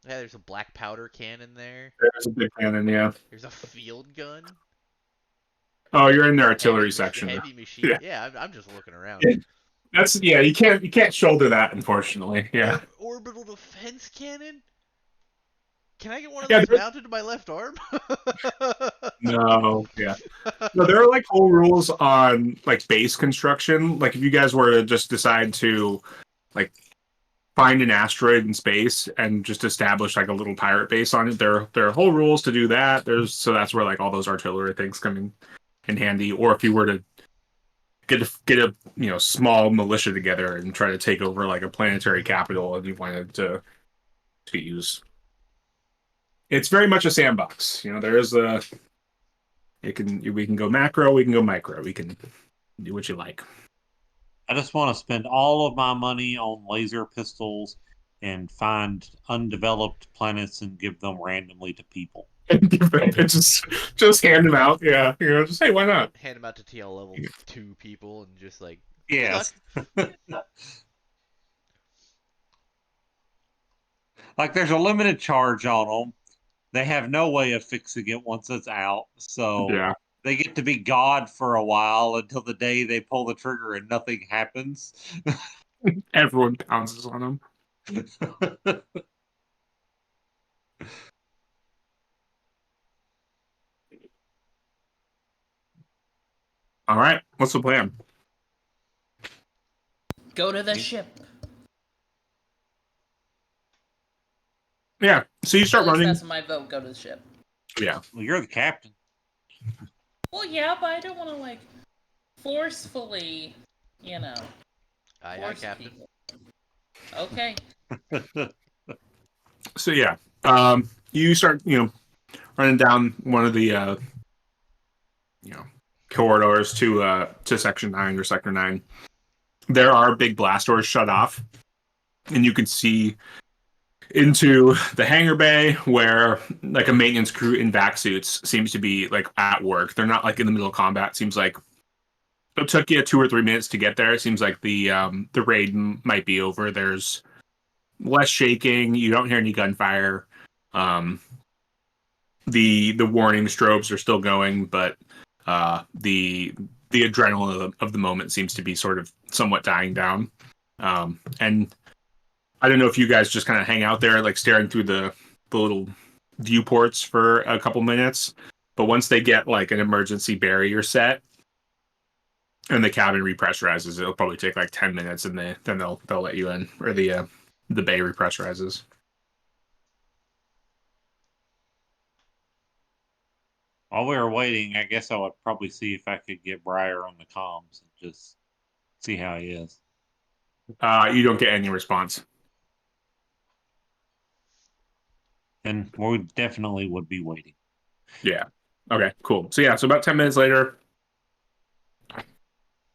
S2: Yeah, there's a black powder cannon there.
S1: There's a big cannon, yeah.
S2: There's a field gun.
S1: Oh, you're in the artillery section.
S2: Heavy machine.
S1: Yeah.
S2: Yeah, I'm just looking around.
S1: Yeah. You can't shoulder that, unfortunately. Yeah.
S2: Orbital defense cannon. Can I get one of
S1: Yeah,
S2: those mounted to my left arm?
S1: no, yeah. No, there are like whole rules on like base construction. Like if you guys were to just decide to like find an asteroid in space and just establish like a little pirate base on it, there are whole rules to do that. So that's where like all those artillery things come in handy. Or if you were to get a small militia together and try to take over like a planetary capital and you wanted to use. It's very much a sandbox. There is we can go macro, we can go micro, we can do what you like.
S3: I just want to spend all of my money on laser pistols and find undeveloped planets and give them randomly to people.
S1: just hand them out. Yeah, just hey, why not?
S2: Hand them out to TL level 2 people and just like,
S3: yes. Like there's a limited charge on them. They have no way of fixing it once it's out. So
S1: Yeah.
S3: they get to be God for a while until the day they pull the trigger and nothing happens.
S1: Everyone pounces on them. All right, what's the plan?
S4: Go to the ship.
S1: Yeah, so you start running.
S4: That's my vote. Go to the ship.
S1: Yeah.
S3: Well, you're the captain.
S4: Well, yeah, but I don't want to like forcefully,
S2: aye, Captain.
S4: people. Okay.
S1: So yeah, you start running down one of the corridors to Section 9 or Sector 9. There are big blast doors shut off, and you can see into the hangar bay where like a maintenance crew in vac suits seems to be like at work. They're not like in the middle of combat. Seems like it took you 2 or 3 minutes to get there. It seems like the raid might be over. There's less shaking. You don't hear any gunfire. The warning strobes are still going, but the adrenaline of the moment seems to be sort of somewhat dying down. And I don't know if you guys just kind of hang out there, like staring through the little viewports for a couple minutes. But once they get like an emergency barrier set and the cabin repressurizes, it'll probably take like 10 minutes, and then they'll let you in, or the bay repressurizes.
S3: While we were waiting, I guess I would probably see if I could get Briar on the comms and just see how he is.
S1: You don't get any response.
S3: And we definitely would be waiting.
S1: Yeah. Okay, cool. So yeah, so about 10 minutes later,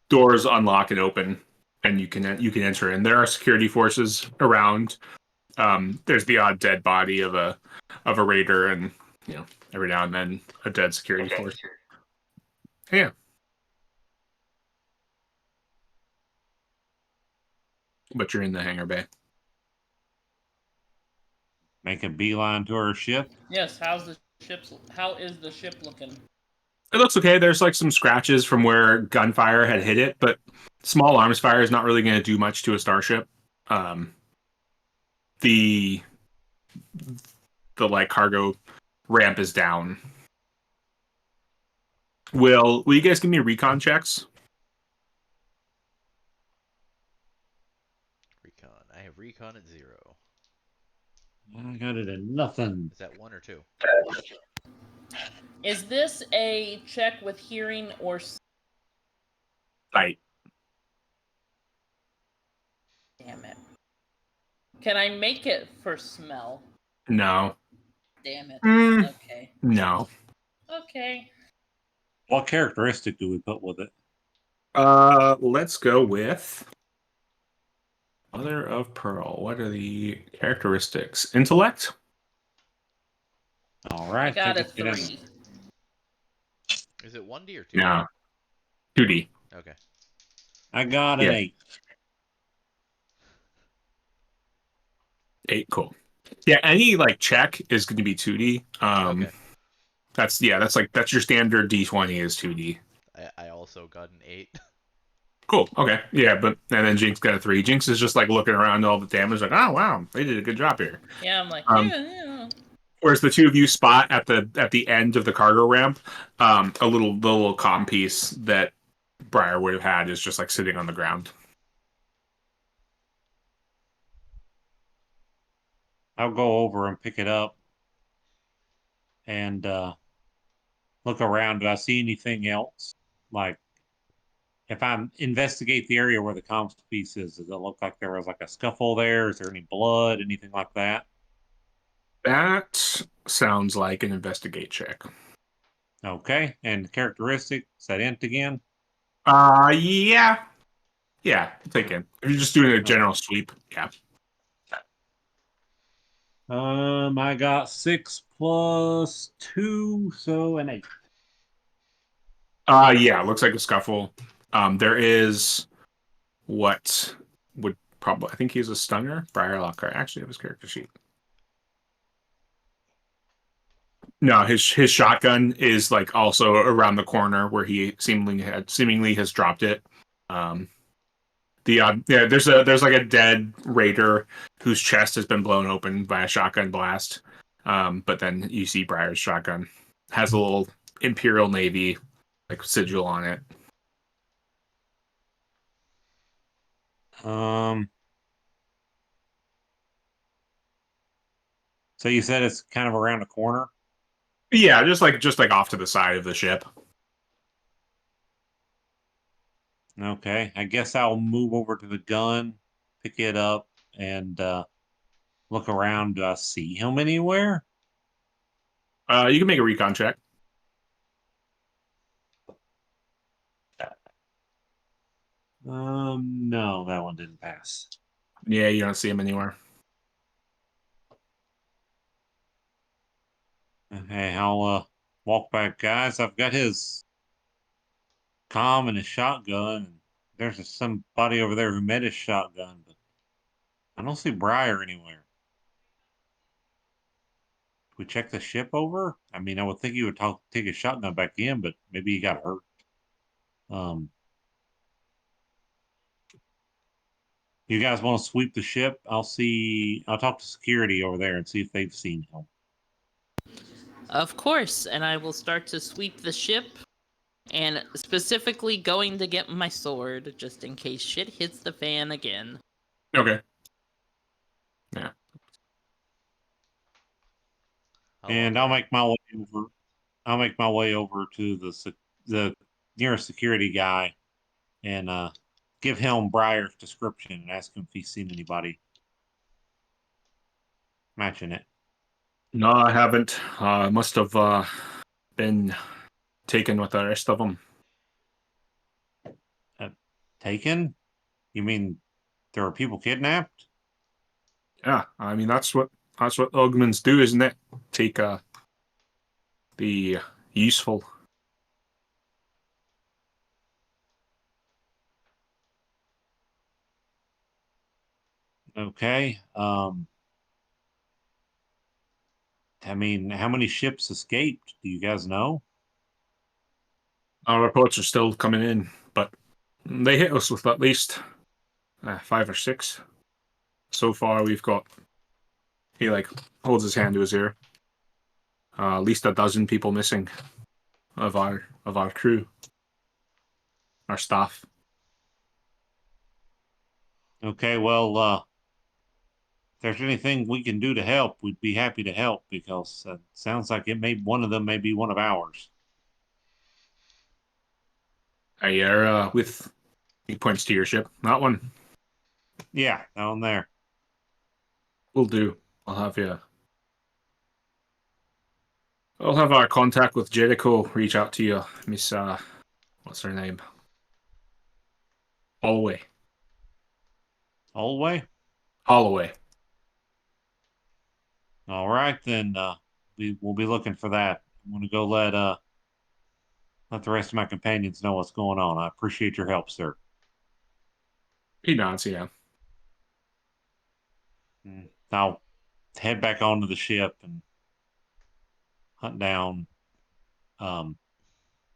S1: doors unlock and open, and you can enter in. There are security forces around. There's the odd dead body of a raider, and every now and then a dead security force. Yeah. But you're in the hangar bay.
S3: Make a beeline to our ship.
S4: Yes. How is the ship looking?
S1: It looks okay. There's like some scratches from where gunfire had hit it, but small arms fire is not really going to do much to a starship. The like cargo ramp is down. Will you guys give me recon checks?
S2: Recon. I have recon at 0.
S3: I got it at nothing.
S2: Is that 1 or 2?
S4: Is this a check with hearing or
S1: Sight.
S4: damn it? Can I make it for smell?
S1: No.
S4: Damn it.
S1: Mm,
S4: Okay.
S1: no.
S4: Okay.
S3: What characteristic do we put with it?
S1: Let's go with Mother of Pearl. What are the characteristics? Intellect?
S3: All
S4: I
S3: right.
S4: got a
S3: take it down.
S4: 3.
S2: Is it 1D or 2D?
S1: No. 2D.
S2: Okay.
S3: I got an
S1: Yeah.
S3: 8.
S1: 8, cool. Yeah, any like check is going to be 2D.
S2: Okay.
S1: That's your standard D20 is 2D.
S2: I also got an 8.
S1: Cool. Okay. Yeah, and then Jinx got a 3. Jinx is just like looking around all the damage, like, oh wow, they did a good job here.
S4: Yeah, I'm like, yeah.
S1: Whereas the two of you spot at the end of the cargo ramp, the little comm piece that Briar would have had is just like sitting on the ground.
S3: I'll go over and pick it up and look around. Do I see anything else? Like, if I investigate the area where the comms piece is, does it look like there was like a scuffle there? Is there any blood, anything like that?
S1: That sounds like an investigate check.
S3: Okay. And characteristic, is that int again?
S1: Yeah. Yeah, take it. If you're just doing a general sweep, yeah.
S3: I got 6 plus 2, so an 8.
S1: Yeah, looks like a scuffle. There is what would probably, I think he's a stunner. Briar Lockhart actually have his character sheet. No, his shotgun is like also around the corner where he seemingly has dropped it. There's like a dead raider whose chest has been blown open by a shotgun blast. But then you see Briar's shotgun has a little Imperial Navy like sigil on it.
S3: So you said it's kind of around the corner?
S1: Yeah, just like off to the side of the ship.
S3: Okay, I guess I'll move over to the gun, pick it up, and look around. Do I see him anywhere?
S1: You can make a recon check.
S3: No, that one didn't pass.
S1: Yeah, you don't see him anywhere.
S3: Okay, I'll walk back, guys. I've got his comm and his shotgun. There's somebody over there who met his shotgun, but I don't see Briar anywhere. We check the ship over? I mean, I would think he would take his shotgun back in, but maybe he got hurt. You guys want to sweep the ship? I'll talk to security over there and see if they've seen him.
S4: Of course, and I will start to sweep the ship, and specifically going to get my sword, just in case shit hits the fan again.
S1: Okay. Yeah.
S3: And I'll make my way over. I'll make my way over to the nearest security guy and give him Briar's description and ask him if he's seen anybody matching it.
S1: No, I haven't. Must have been taken with the rest of them.
S3: Taken? You mean there were people kidnapped?
S1: Yeah, I mean that's what Ugmans do, isn't it? Take the useful.
S3: Okay. I mean, how many ships escaped? Do you guys know?
S1: Our reports are still coming in, but they hit us with at least 5 or 6. So far, we've got. He like holds his hand to his ear. At least a dozen people missing of our crew, our staff.
S3: Okay, well, if there's anything we can do to help, we'd be happy to help because it sounds like one of them may be one of ours.
S1: I are with. He points to your ship. That one
S3: Yeah, down there.
S1: will do. I'll have you. I'll have our contact with Jericho reach out to you, Miss. What's her name? Holloway.
S3: Holloway?
S1: Holloway.
S3: All right, then we'll be looking for that. I'm gonna go let the rest of my companions know what's going on. I appreciate your help, sir.
S1: He nods. Yeah.
S3: I'll head back onto the ship and hunt down um,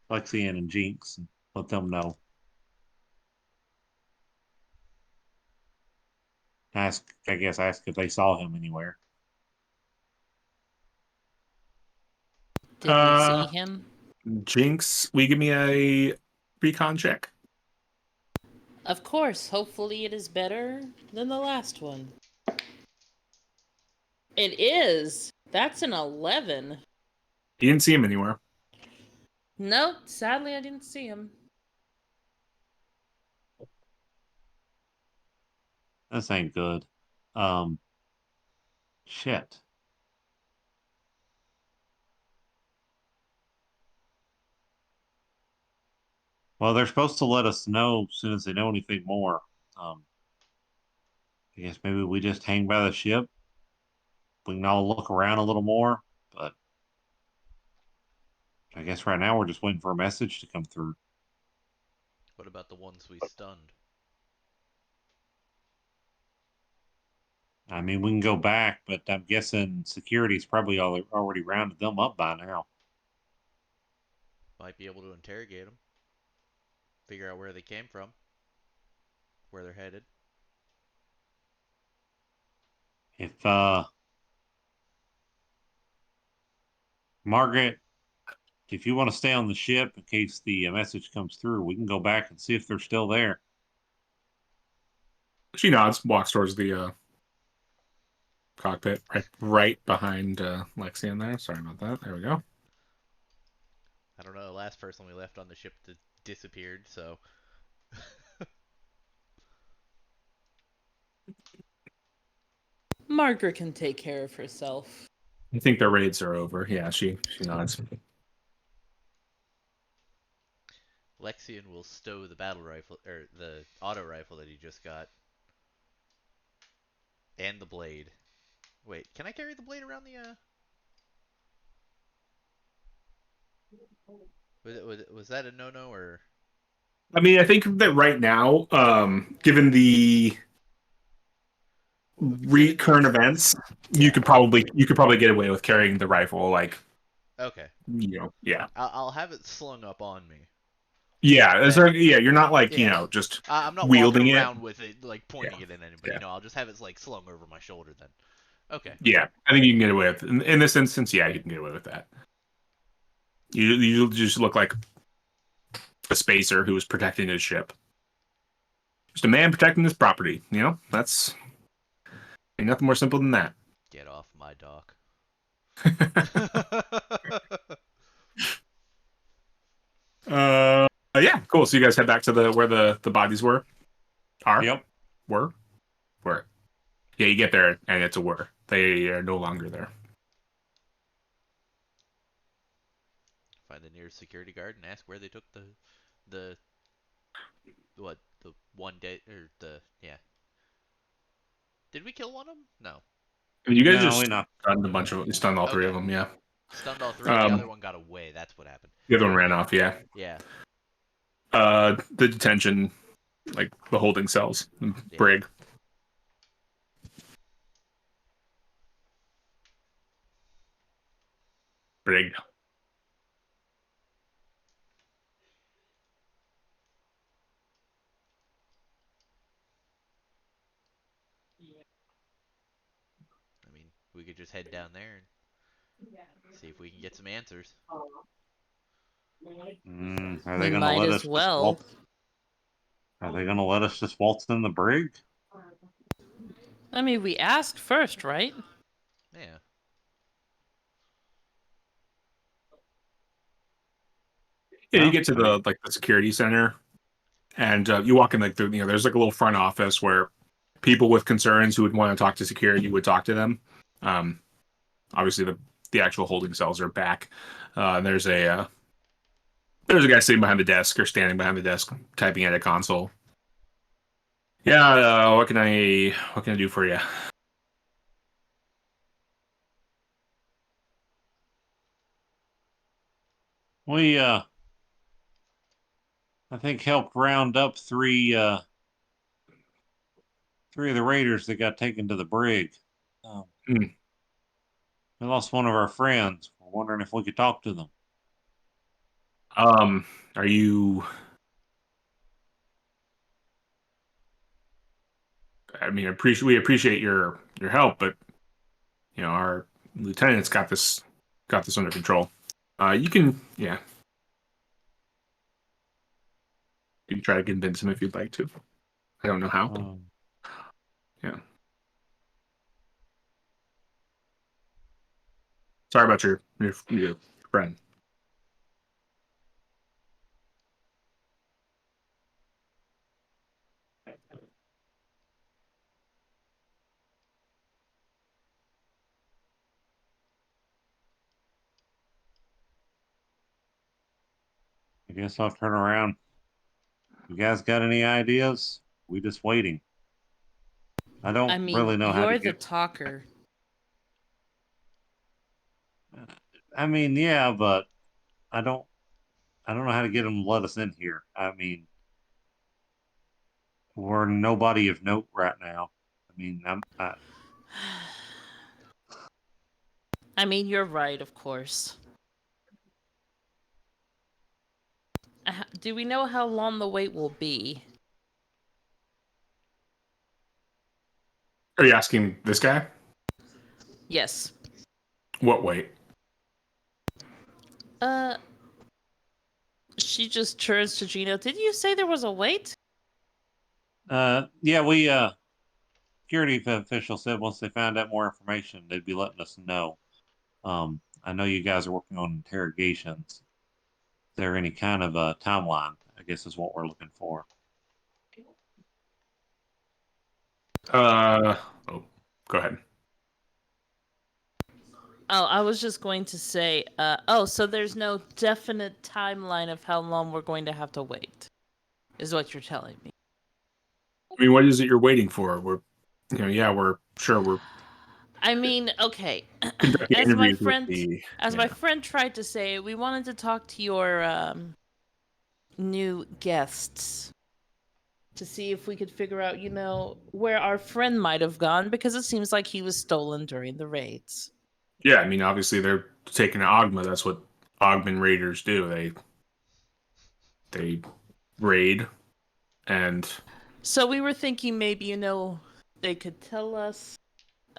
S3: Lexian and Jinx and let them know. I guess, ask if they saw him anywhere.
S4: Did we see him?
S1: Jinx, will you give me a recon check?
S4: Of course. Hopefully it is better than the last one. It is. That's an 11.
S1: You didn't see him anywhere.
S4: Nope, sadly I didn't see him.
S3: This ain't good. Shit. Well, they're supposed to let us know as soon as they know anything more. I guess maybe we just hang by the ship. We can all look around a little more, but I guess right now we're just waiting for a message to come through.
S2: What about the ones we stunned?
S3: I mean, we can go back, but I'm guessing security's probably already rounded them up by now.
S2: Might be able to interrogate them. Figure out where they came from. Where they're headed.
S3: If Margaret, if you want to stay on the ship in case the message comes through, we can go back and see if they're still there.
S1: She nods, walks towards the cockpit, right behind Lexi in there. Sorry about that. There we go.
S2: I don't know. The last person we left on the ship disappeared, so.
S4: Margaret can take care of herself.
S1: I think the raids are over. Yeah, she nods.
S2: Lexian will stow the battle rifle, or the auto rifle that he just got. And the blade. Wait, can I carry the blade around the, Was that a no-no, or?
S1: I mean, I think that right now, given the current events,
S2: Yeah.
S1: you could probably get away with carrying the rifle, like,
S2: Okay.
S1: Yeah.
S2: I'll have it slung up on me.
S1: Yeah, you're not like,
S2: Yeah.
S1: just
S2: I'm not
S1: wielding
S2: walking
S1: it.
S2: around with it, like, pointing it at anybody.
S1: Yeah.
S2: No, I'll just have it, like, slung over my shoulder then. Okay.
S1: Yeah, I think you can get away with in this instance. Yeah, you can get away with that. You just look like a spacer who was protecting his ship. Just a man protecting his property. That's ain't nothing more simple than that.
S2: Get off my dock.
S1: Yeah, cool. So you guys head back to where the bodies were.
S3: Yep.
S1: Were. Yeah, you get there and it's a were. They are no longer there.
S2: Find the nearest security guard and ask where they took the the one day, or yeah. Did we kill one of them? No.
S1: I mean, you guys
S3: No,
S1: just
S3: we're not.
S1: stunned a bunch of stunned all three
S2: Okay.
S1: of them. Yeah.
S2: Stunned all three. The other one got away. That's what happened.
S1: The other one ran off. Yeah.
S2: Yeah.
S1: The detention, like the holding cells. Brig. Brig.
S2: I mean, we could just head down there and see if we can get some answers.
S3: Are
S4: We
S3: they going to
S4: might
S3: let
S4: as
S3: us just
S4: well.
S3: waltz? Are they going to let us just waltz in the brig?
S4: I mean, we asked first, right?
S2: Yeah.
S1: Yeah, you
S3: Well,
S1: get to
S3: I mean,
S1: the security center, and you walk in there's like a little front office where people with concerns who would want to talk to security would talk to them. Obviously the actual holding cells are back. There's a guy sitting behind the desk or standing behind the desk typing at a console. Yeah, what can I do for you?
S3: we I think helped round up three of the raiders that got taken to the brig.
S1: Hmm.
S3: We lost one of our friends. We're wondering if we could talk to them.
S1: Are you? I mean, we appreciate your help, but our lieutenant's got this under control. You can you can try to convince him if you'd like to. I don't know how. Yeah. Sorry about your friend.
S3: I guess I'll turn around. You guys got any ideas? We just waiting. I don't
S4: I mean,
S3: really know how to
S4: you're the
S3: get.
S4: talker.
S3: I mean, yeah, but I don't. I don't know how to get them to let us in here. I mean, we're nobody of note right now. I mean,
S4: I mean, you're right, of course. Do we know how long the wait will be?
S1: Are you asking this guy?
S4: Yes.
S1: What wait?
S4: She just turns to Gino. Did you say there was a wait?
S3: yeah, we security official said once they found out more information, they'd be letting us know. I know you guys are working on interrogations. Is there any kind of a timeline? I guess is what we're looking for.
S1: Oh, go ahead.
S4: Oh, I was just going to say, so there's no definite timeline of how long we're going to have to wait, is what you're telling me.
S1: I mean, what is it you're waiting for? We're sure we're
S4: I mean, okay.
S1: conducting
S4: As my
S1: interviews with
S4: friend,
S1: the.
S4: my friend tried to say, we wanted to talk to your new guests to see if we could figure out, where our friend might have gone, because it seems like he was stolen during the raids.
S1: Yeah, I mean, obviously they're taking Ogma. That's what Ogman raiders do. They raid, and
S4: So we were thinking maybe, they could tell us.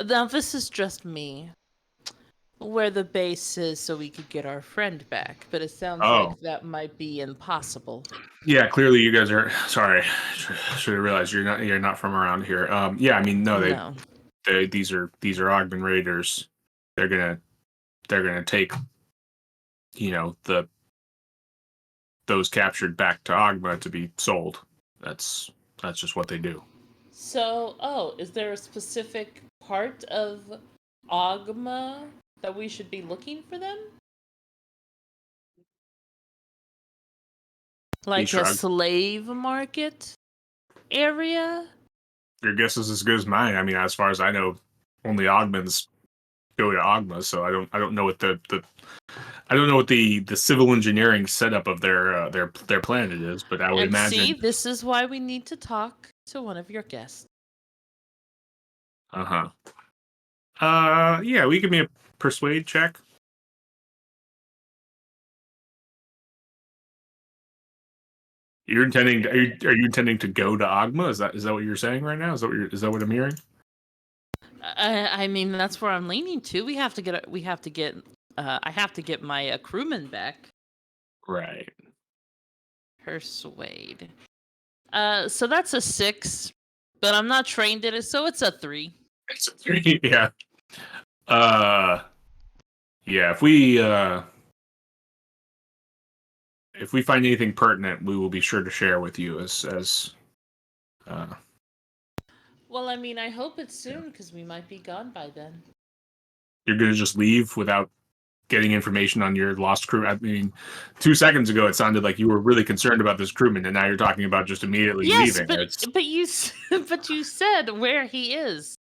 S4: Now, this is just me. Where the base is so we could get our friend back. But it sounds like that might be impossible.
S1: yeah, clearly you guys are sorry. Should have realized you're not from around here. Yeah, I mean, no, these are Ogman raiders. They're gonna take those captured back to Ogma to be sold. That's just what they do.
S4: So, is there a specific part of Ogma that we should be looking for them? Like a slave market area?
S1: Your guess is as good as mine. I mean, as far as I know, only Ogmans go to Ogma, so I don't know what I don't know what the civil engineering setup of their planet is, but I would
S4: And
S1: imagine.
S4: see, this is why we need to talk to one of your guests.
S1: Yeah, will you give me a persuade check? You're intending to, are you intending to go to Ogma? Is that what you're saying right now? Is that what I'm hearing?
S4: I mean, that's where I'm leaning to. I have to get my crewman back.
S1: Right.
S4: Persuade. So that's a 6, but I'm not trained in it, so it's a 3.
S1: It's a 3, yeah. Yeah, if we find anything pertinent, we will be sure to share with you as
S4: Well, I mean, I hope it's soon, because we might be gone by then.
S1: you're gonna just leave without getting information on your lost crew. I mean, 2 seconds ago it sounded like you were really concerned about this crewman, and now you're talking about just immediately
S4: Yes,
S1: leaving.
S4: but you but you said where he is,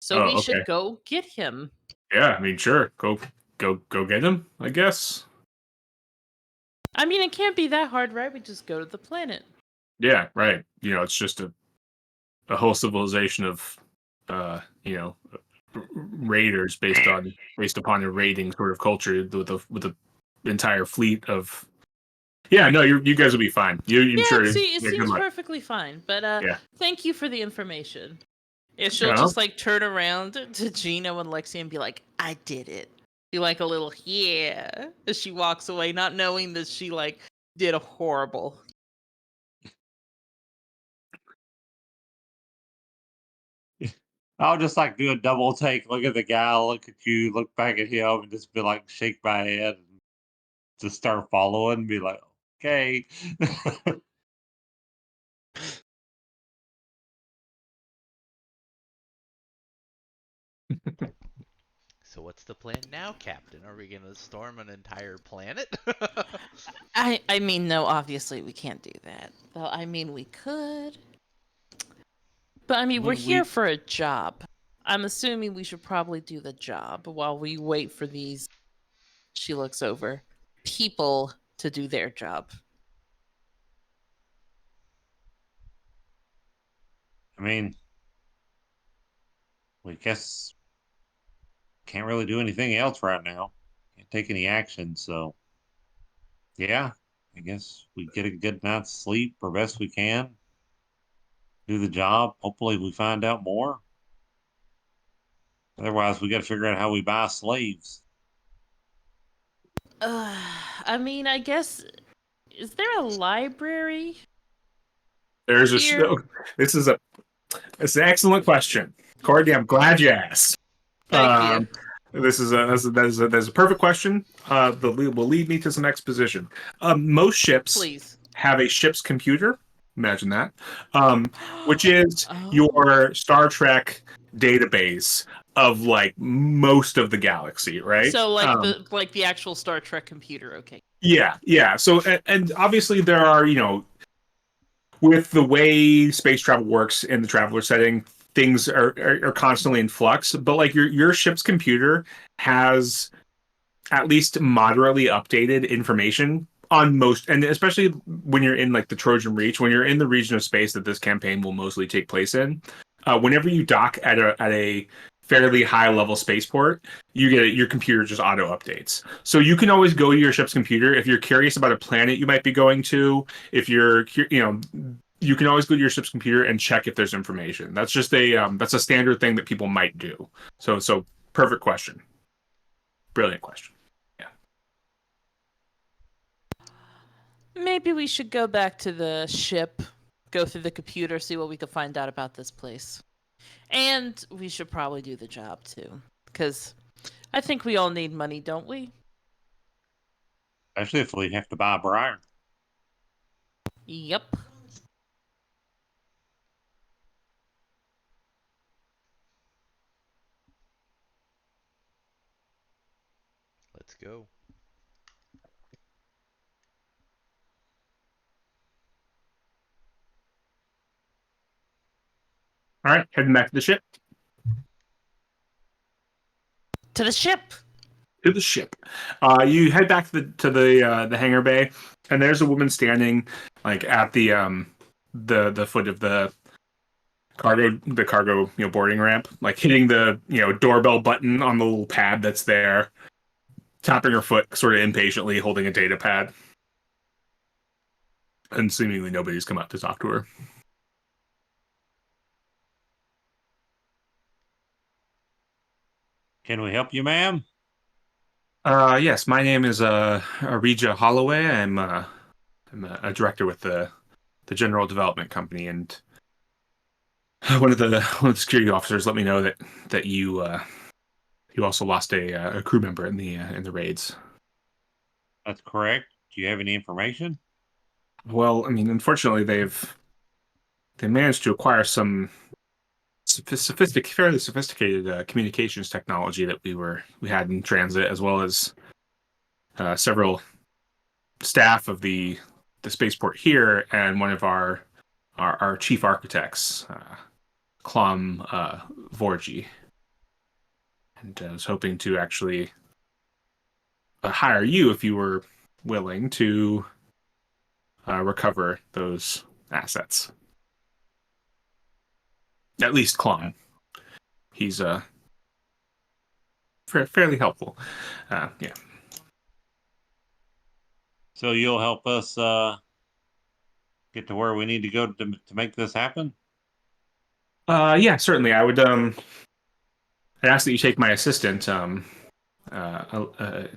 S4: so we
S1: Okay.
S4: should go get him.
S1: Yeah, I mean, sure. Go get him, I guess.
S4: I mean, it can't be that hard, right? We just go to the planet.
S1: Yeah, right. It's just a whole civilization of raiders based upon a raiding sort of culture with a entire fleet of. Yeah, no, you guys will be fine. I'm sure.
S4: See, it
S1: Yeah, good
S4: seems
S1: luck.
S4: perfectly fine. But
S1: Yeah.
S4: thank you for the information. If she'll
S1: Yeah.
S4: just like turn around to Gino and Lexi and be like, "I did it." Be like a little yeah as she walks away, not knowing that she like did a horrible.
S3: I'll just like do a double take, look at the guy, look at you, look back at him, and just be like, shake my head, and just start following, and be like, okay.
S2: So what's the plan now, Captain? Are we gonna storm an entire planet?
S4: I mean, no, obviously we can't do that. Though I mean, we could. But I mean, we're here for a job. I'm assuming we should probably do the job while we wait for these. She looks over people to do their job.
S3: I mean, we guess can't really do anything else right now. Can't take any action, so yeah, I guess we get a good night's sleep or best we can. Do the job. Hopefully, we find out more. Otherwise, we got to figure out how we buy slaves.
S4: I mean, I guess. Is there a library?
S1: There's
S4: Here.
S1: this is it's an excellent question, Cordy. I'm glad you asked.
S4: Thank you.
S1: That's a perfect question. That will lead me to some exposition. Most ships
S4: Please.
S1: have a ship's computer. Imagine that, which is
S4: Oh.
S1: your Star Trek database of like most of the galaxy, right?
S4: So like the actual Star Trek computer, okay.
S1: Yeah. So and obviously there are with the way space travel works in the traveler setting, things are constantly in flux. But like your ship's computer has at least moderately updated information on most, and especially when you're in like the Trojan Reach, when you're in the region of space that this campaign will mostly take place in. Whenever you dock at a fairly high level spaceport, you get your computer just auto updates. So you can always go to your ship's computer if you're curious about a planet you might be going to. If you're you can always go to your ship's computer and check if there's information. That's just that's a standard thing that people might do. So perfect question. Brilliant question. Yeah.
S4: Maybe we should go back to the ship, go through the computer, see what we can find out about this place. And we should probably do the job too. Because I think we all need money, don't we?
S3: Especially if we have to buy a briar.
S4: Yep.
S2: Let's go.
S1: All right, heading back to the ship.
S4: To the ship.
S1: To the ship. You head back to the hangar bay, and there's a woman standing like at the foot of the cargo boarding ramp, like hitting the doorbell button on the little pad that's there, tapping her foot sort of impatiently, holding a data pad, and seemingly nobody's come up to talk to her.
S3: Can we help you, ma'am?
S1: Yes, my name is Arija Holloway. I'm a director with the General Development Company, and one of the security officers let me know that you also lost a crew member in the raids.
S3: That's correct. Do you have any information?
S1: Well, I mean, unfortunately, they managed to acquire some fairly sophisticated communications technology that we had in transit, as well as several staff of the spaceport here, and one of our chief architects, Klom Vorji. And I was hoping to actually hire you if you were willing to recover those assets. At least Klom. He's fairly helpful. Yeah.
S3: So you'll help us get to where we need to go to make this happen?
S1: Yeah, certainly. I'd ask that you take my assistant to a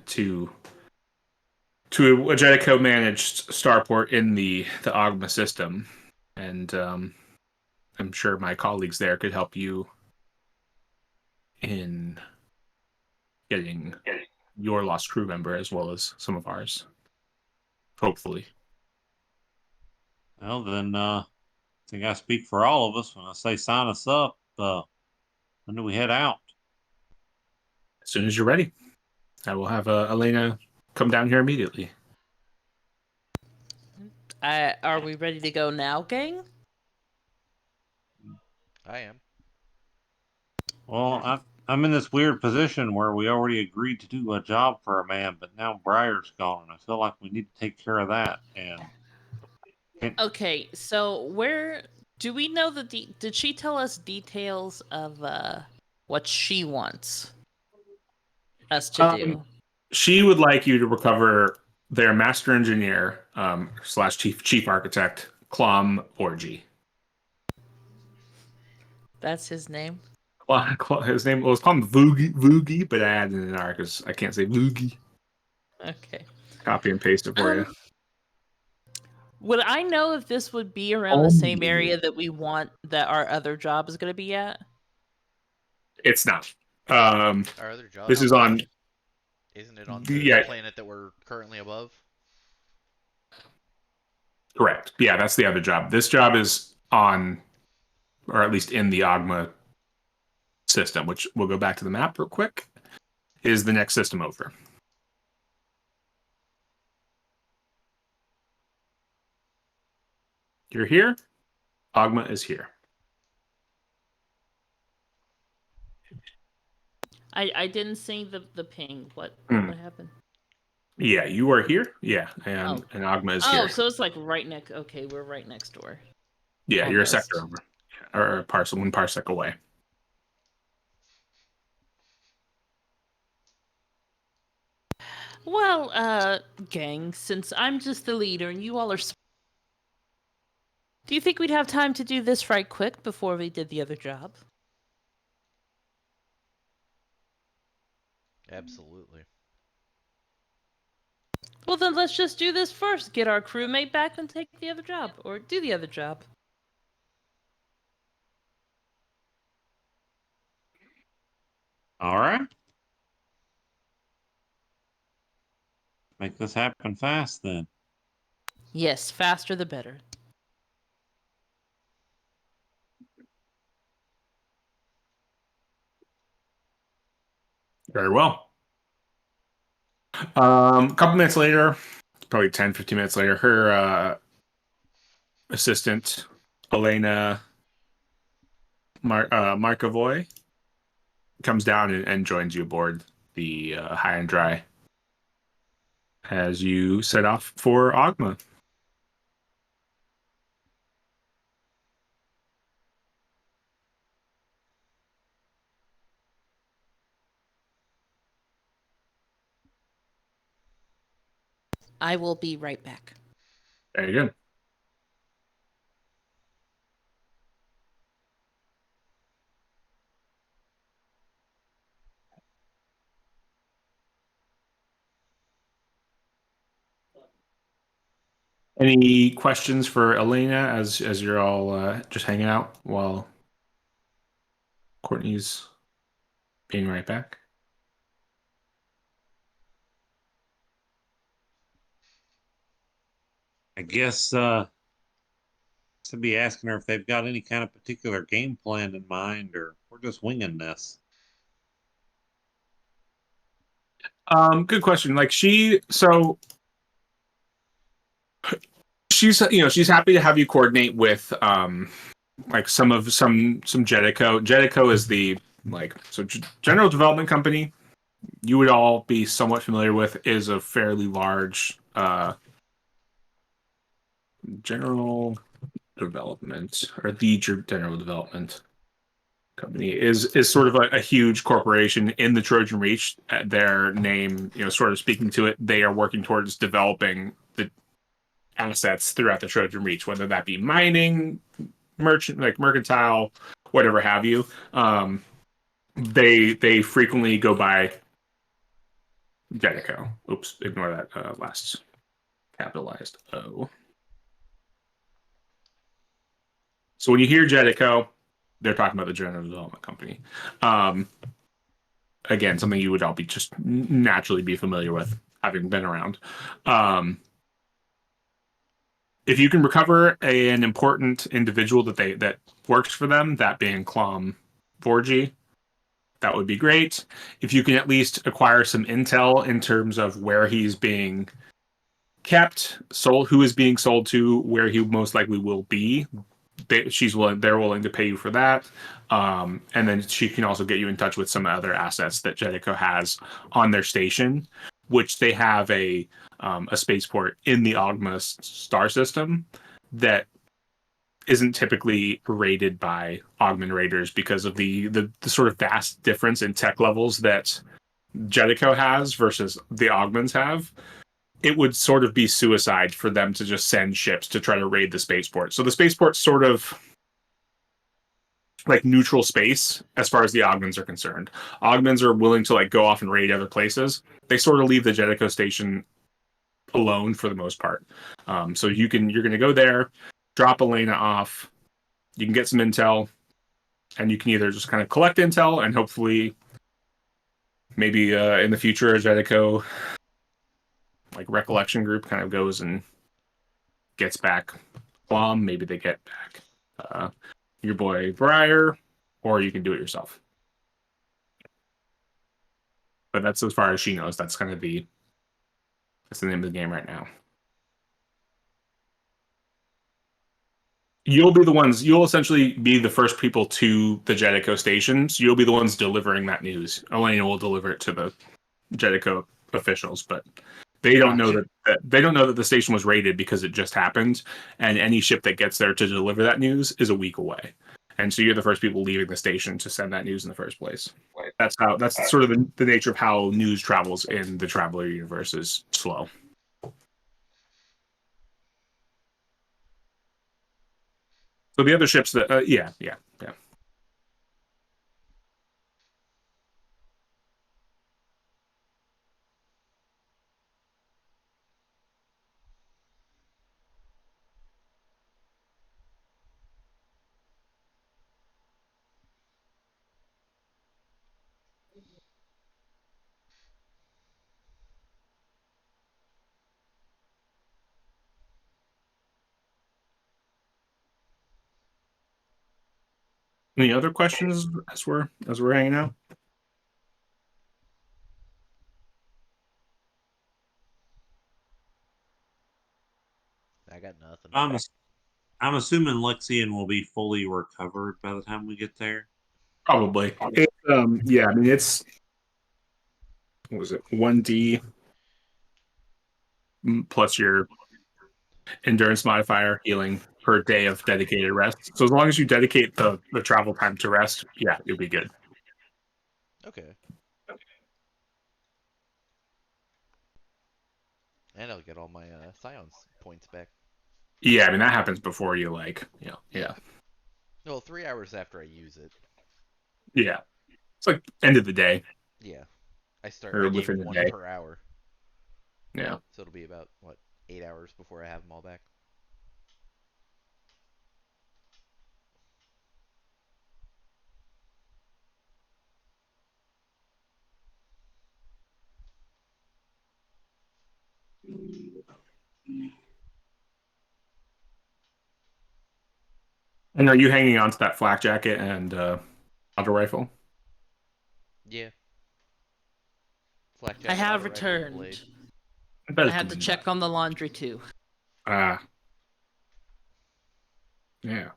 S1: Jedico managed starport in the Ogma system, and I'm sure my colleagues there could help you in getting your lost crew member as well as some of ours. Hopefully.
S3: Well, then I think I speak for all of us when I say sign us up. When do we head out?
S1: As soon as you're ready, I will have Elena come down here immediately.
S4: Are we ready to go now, gang?
S2: I am.
S3: Well, I'm in this weird position where we already agreed to do a job for a man, but now Briar's gone, and I feel like we need to take care of that. And
S4: Okay, so where do we know did she tell us details of what she wants us to do?
S1: She would like you to recover their master engineer slash chief architect, Klom Orgy.
S4: That's his name.
S1: His name was called Voogie, but I added an R because I can't say Voogie.
S4: Okay.
S1: Copy and paste it for you.
S4: Would I know if this would be around the same area that our other job is going to be at?
S1: It's not.
S2: Our other job.
S1: This is on.
S2: Isn't it on the
S1: Yeah,
S2: planet that we're currently above?
S1: correct. Yeah, that's the other job. This job is on, or at least in the Ogma system, which we'll go back to the map real quick, is the next system over. You're here. Ogma is here.
S4: I didn't see the ping. What happened?
S1: Yeah, you are here. Yeah, and Ogma is here.
S4: Oh, so it's like right next. Okay, we're right next door.
S1: Yeah, you're a
S4: Almost.
S1: sector over, or a parcel, 1 parsec away.
S4: Well, gang, since I'm just the leader and you all are, do you think we'd have time to do this right quick before we did the other job?
S2: Absolutely.
S4: Well, then let's just do this first. Get our crewmate back and take the other job, or do the other job.
S3: all right, make this happen fast then.
S4: Yes, faster the better.
S1: Very well. A couple minutes later, probably 10, 15 minutes later, her assistant, Elena Markovoy, comes down and joins you aboard the High and Dry as you set off for Ogma.
S4: I will be right back.
S1: Very good. Any questions for Elena as you're all just hanging out while Courtney's being right back?
S3: I guess to be asking her if they've got any kind of particular game plan in mind, or we're just winging this.
S1: Good question. Like she's she's happy to have you coordinate with like some Jedico. Jedico is the general development company you would all be somewhat familiar with, is a fairly large general development, or the general development company is sort of a huge corporation in the Trojan Reach. Their name, sort of speaking to it, they are working towards developing the assets throughout the Trojan Reach, whether that be mining, mercantile, whatever have you. They frequently go by Jedico. Oops, ignore that last capitalized O. So when you hear Jedico, they're talking about the General Development Company. Again, something you would all be just naturally be familiar with, having been around. If you can recover an important individual that works for them, that being Clom Forgy, that would be great. If you can at least acquire some intel in terms of where he's being kept, sold, who is being sold to, where he most likely will be, they're willing to pay you for that. And then she can also get you in touch with some other assets that Jedico has on their station, which they have a spaceport in the Ogma star system that isn't typically raided by Augman raiders because of the sort of vast difference in tech levels that Jedico has versus the Augmans have. It would sort of be suicide for them to just send ships to try to raid the spaceport. So the spaceport's sort of like neutral space as far as the Augmans are concerned. Augmans are willing to go off and raid other places. They sort of leave the Jedico station alone for the most part. So you're going to go there, drop Elena off. You can get some intel, and you can either just kind of collect intel and hopefully maybe in the future a Jedico recollection group kind of goes and gets back Plum. Maybe they get back your boy Briar, or you can do it yourself. But that's as far as she knows. That's kind of that's the name of the game right now. You'll essentially be the first people to the Jedico station. So you'll be the ones delivering that news. Elena will deliver it to the Jedico officials, but they don't know that they don't know that the station was raided because it just happened, and any ship that gets there to deliver that news is a week away. And so you're the first people leaving the station to send that news in the first place. That's sort of the nature of how news travels in the Traveler universe, is slow. So the other ships that yeah. Any other questions as we're hanging out?
S2: I got nothing.
S3: I'm assuming Lexian will be fully recovered by the time we get there.
S1: Probably. Yeah, I mean it's what was it? 1D plus your endurance modifier healing per day of dedicated rest. So as long as you dedicate the travel time to rest, yeah, you'll be good.
S2: Okay. And I'll get all my Scions points back.
S1: Yeah, I mean that happens before you yeah.
S2: Well, 3 hours after I use it.
S1: Yeah. It's like end of the day
S2: Yeah.
S1: or
S2: I gain
S1: within the
S2: one
S1: day.
S2: per hour.
S1: Yeah.
S2: So it'll be about, what, 8 hours before I have them all back.
S1: And are you hanging on to that flak jacket and auto rifle?
S2: Yeah. Flak
S4: I
S2: jacket,
S4: have
S2: auto rifle, and blade.
S4: returned.
S1: I bet
S4: I
S1: it's
S4: had to check on the laundry too.
S1: Ah, yeah.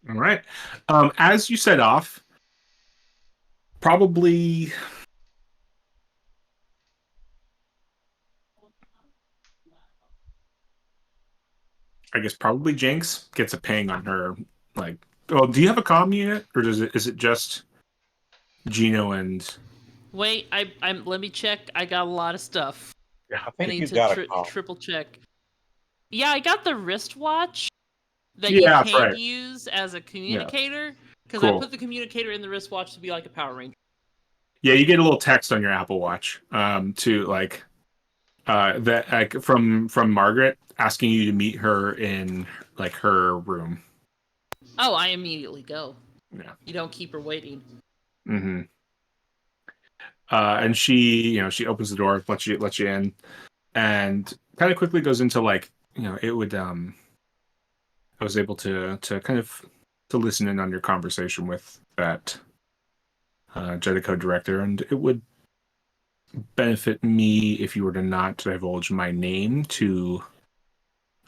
S1: All right. As you set off, probably I guess probably Jinx gets a ping on her. Like, oh, do you have a comm unit, or is it just Gino and?
S4: Wait, I'm. Let me check. I got a lot of stuff.
S3: I
S4: I
S3: think
S4: need
S3: you
S4: to
S3: got a call.
S4: triple check. Yeah, I got the wristwatch that you
S1: Yeah, that's
S4: can
S1: right.
S4: use as a
S1: Yeah,
S4: communicator. Because I
S1: cool.
S4: put the communicator in the wristwatch to be like a Power Ranger.
S1: Yeah, you get a little text on your Apple Watch, to like that like from Margaret asking you to meet her in like her room.
S4: Oh, I immediately go.
S1: Yeah.
S4: You don't keep her waiting.
S1: Mm-hmm. And she opens the door, lets you in, and kind of quickly goes into like it would I was able to kind of to listen in on your conversation with that Jedico director, and it would benefit me if you were to not divulge my name to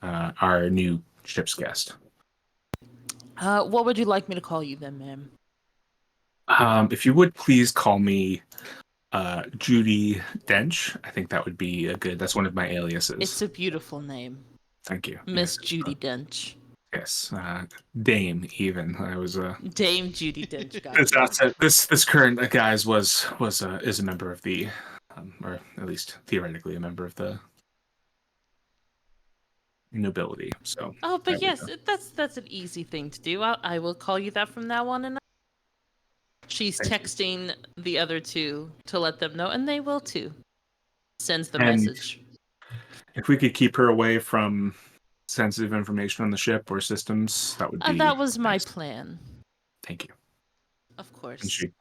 S1: our new ship's guest.
S4: What would you like me to call you then, ma'am?
S1: If you would please call me Judy Dench. I think that would be a good. That's one of my aliases.
S4: It's a beautiful name,
S1: Thank you,
S4: Miss Judy Dench.
S1: Yes, Dame. Even I was
S4: Dame Judy Dench.
S1: this
S4: Gotcha.
S1: asset. This current guy's is a member of the, or at least theoretically a member of the nobility. So.
S4: Oh, but
S1: there we
S4: yes,
S1: go.
S4: that's an easy thing to do. I will call you that from now on. And she's
S1: Thank you.
S4: texting the other two to let them know, and they will too. Sends the
S1: And
S4: message.
S1: if we could keep her away from sensitive information on the ship or systems, that would be.
S4: That was my
S1: nice.
S4: plan.
S1: Thank you.
S4: Of
S1: And
S4: course.
S1: she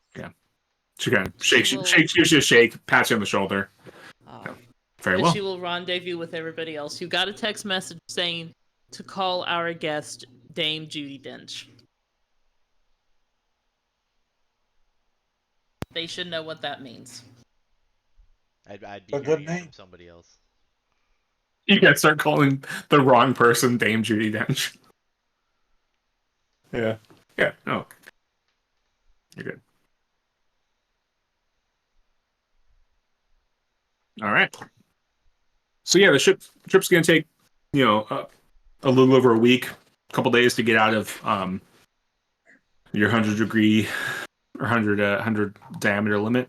S1: kind of
S4: She
S1: shakes,
S4: will-
S1: gives you a shake, pats you on the shoulder.
S4: Oh.
S1: Very
S4: And
S1: well.
S4: she will rendezvous with everybody else. You got a text message saying to call our guest Dame Judy Dench. They should know what that means.
S2: I'd be
S3: A good
S2: hearing it
S3: name.
S2: from somebody else.
S1: You guys start calling the wrong person Dame Judy Dench. Yeah. Yeah. No. You're good. All right. So yeah, the trip's gonna take a little over a week, a couple days to get out of your 100-degree or 100 diameter limit.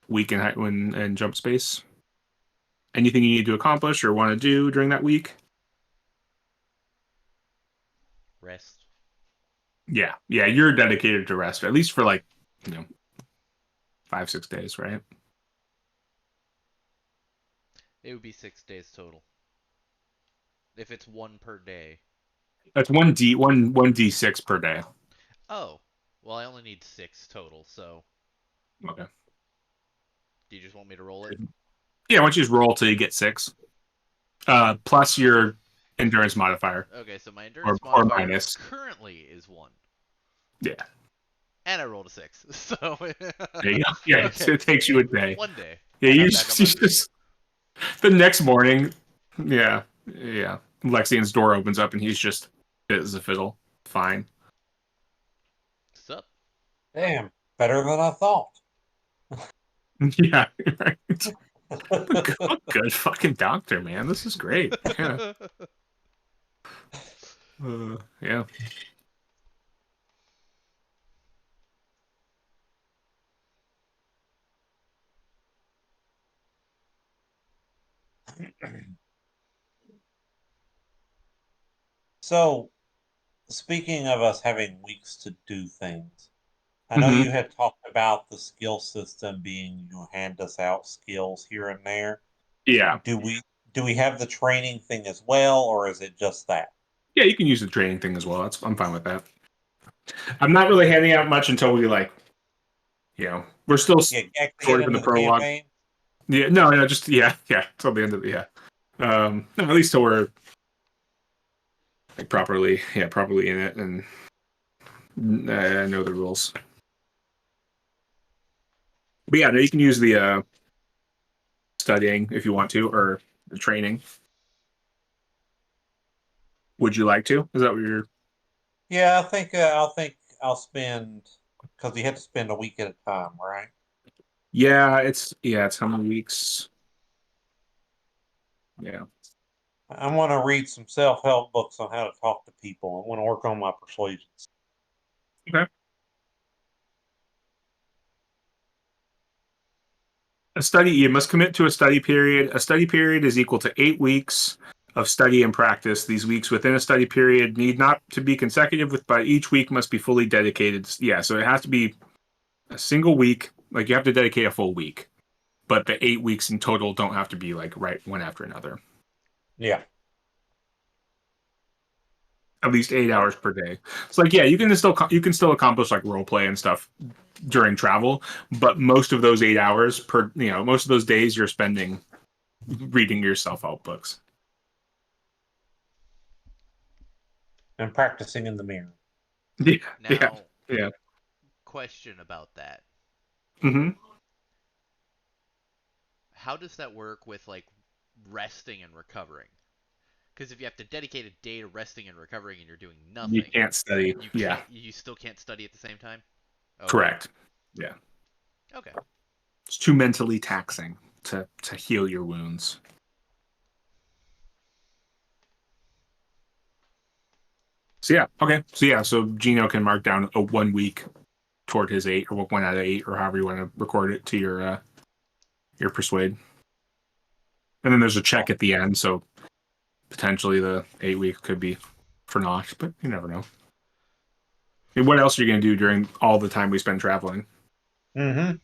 S1: Week in height and jump space. Anything you need to accomplish or want to do during that week?
S2: Rest.
S1: Yeah, you're dedicated to rest, at least for like 5-6 days, right?
S2: It would be 6 days total. If it's one per day.
S1: That's 1d6 per day.
S2: Oh. Well, I only need 6 total, so.
S1: Okay.
S2: Do you just want me to roll it?
S1: Yeah, why don't you just roll till you get 6? Plus your endurance modifier.
S2: Okay, so my endurance
S1: Or
S2: modifier
S1: minus.
S2: currently is 1.
S1: Yeah.
S2: And I rolled a 6. So.
S1: There you go. Yeah,
S2: Okay.
S1: it takes you a day.
S2: One day.
S1: Yeah,
S2: And
S1: you
S2: I'm back on my feet.
S1: just the next morning. Yeah. Lexian's door opens up and he's just fit as a fiddle. Fine.
S2: What's up?
S3: Damn, better than I thought.
S1: Yeah, right. Good fucking doctor, man. This is great. Yeah. Yeah.
S3: So, speaking of us having weeks to do things, I know
S1: Mhm.
S3: you had talked about the skill system being you hand us out skills here and there.
S1: Yeah.
S3: Do we have the training thing as well, or is it just that?
S1: Yeah, you can use the training thing as well. I'm fine with that. I'm not really handing out much until we we're still
S3: Yeah, actually
S1: sort
S3: get
S1: of in the
S3: into the
S1: prologue.
S3: campaign.
S1: Yeah, no, just yeah, till the end of the no, at least till we're like properly in it and I know the rules. But yeah, no, you can use the studying if you want to, or the training. Would you like to? Is that what you're?
S3: Yeah, I think I'll spend because you have to spend a week at a time, right?
S1: It's how many weeks? Yeah.
S3: I want to read some self-help books on how to talk to people. I want to work on my persuasion.
S1: Okay. A study, you must commit to a study period. A study period is equal to 8 weeks of study and practice. These weeks within a study period need not to be consecutive but each week must be fully dedicated. Yeah, so it has to be a single week. Like you have to dedicate a full week, but the 8 weeks in total don't have to be like right one after another.
S3: Yeah.
S1: At least 8 hours per day. It's like, yeah, you can still accomplish like role play and stuff during travel, but most of those 8 hours most of those days you're spending reading your self-help books.
S3: And practicing in the mirror.
S1: Yeah,
S2: Now,
S1: yeah.
S2: question about that.
S1: Mm-hmm.
S2: How does that work with like resting and recovering? Because if you have to dedicate a day to resting and recovering and you're doing
S1: You
S2: nothing,
S1: can't study. Yeah,
S2: you still can't study at the same time? Okay.
S1: correct. Yeah,
S2: Okay.
S1: it's too mentally taxing to heal your wounds. So yeah, okay. So Gino can mark down a 1 week toward his 8, or 1 out of 8, or however you want to record it to your persuade. And then there's a check at the end, so potentially the 8 week could be for naught, but you never know. I mean, what else are you going to do during all the time we spend traveling?
S3: Mm-hmm.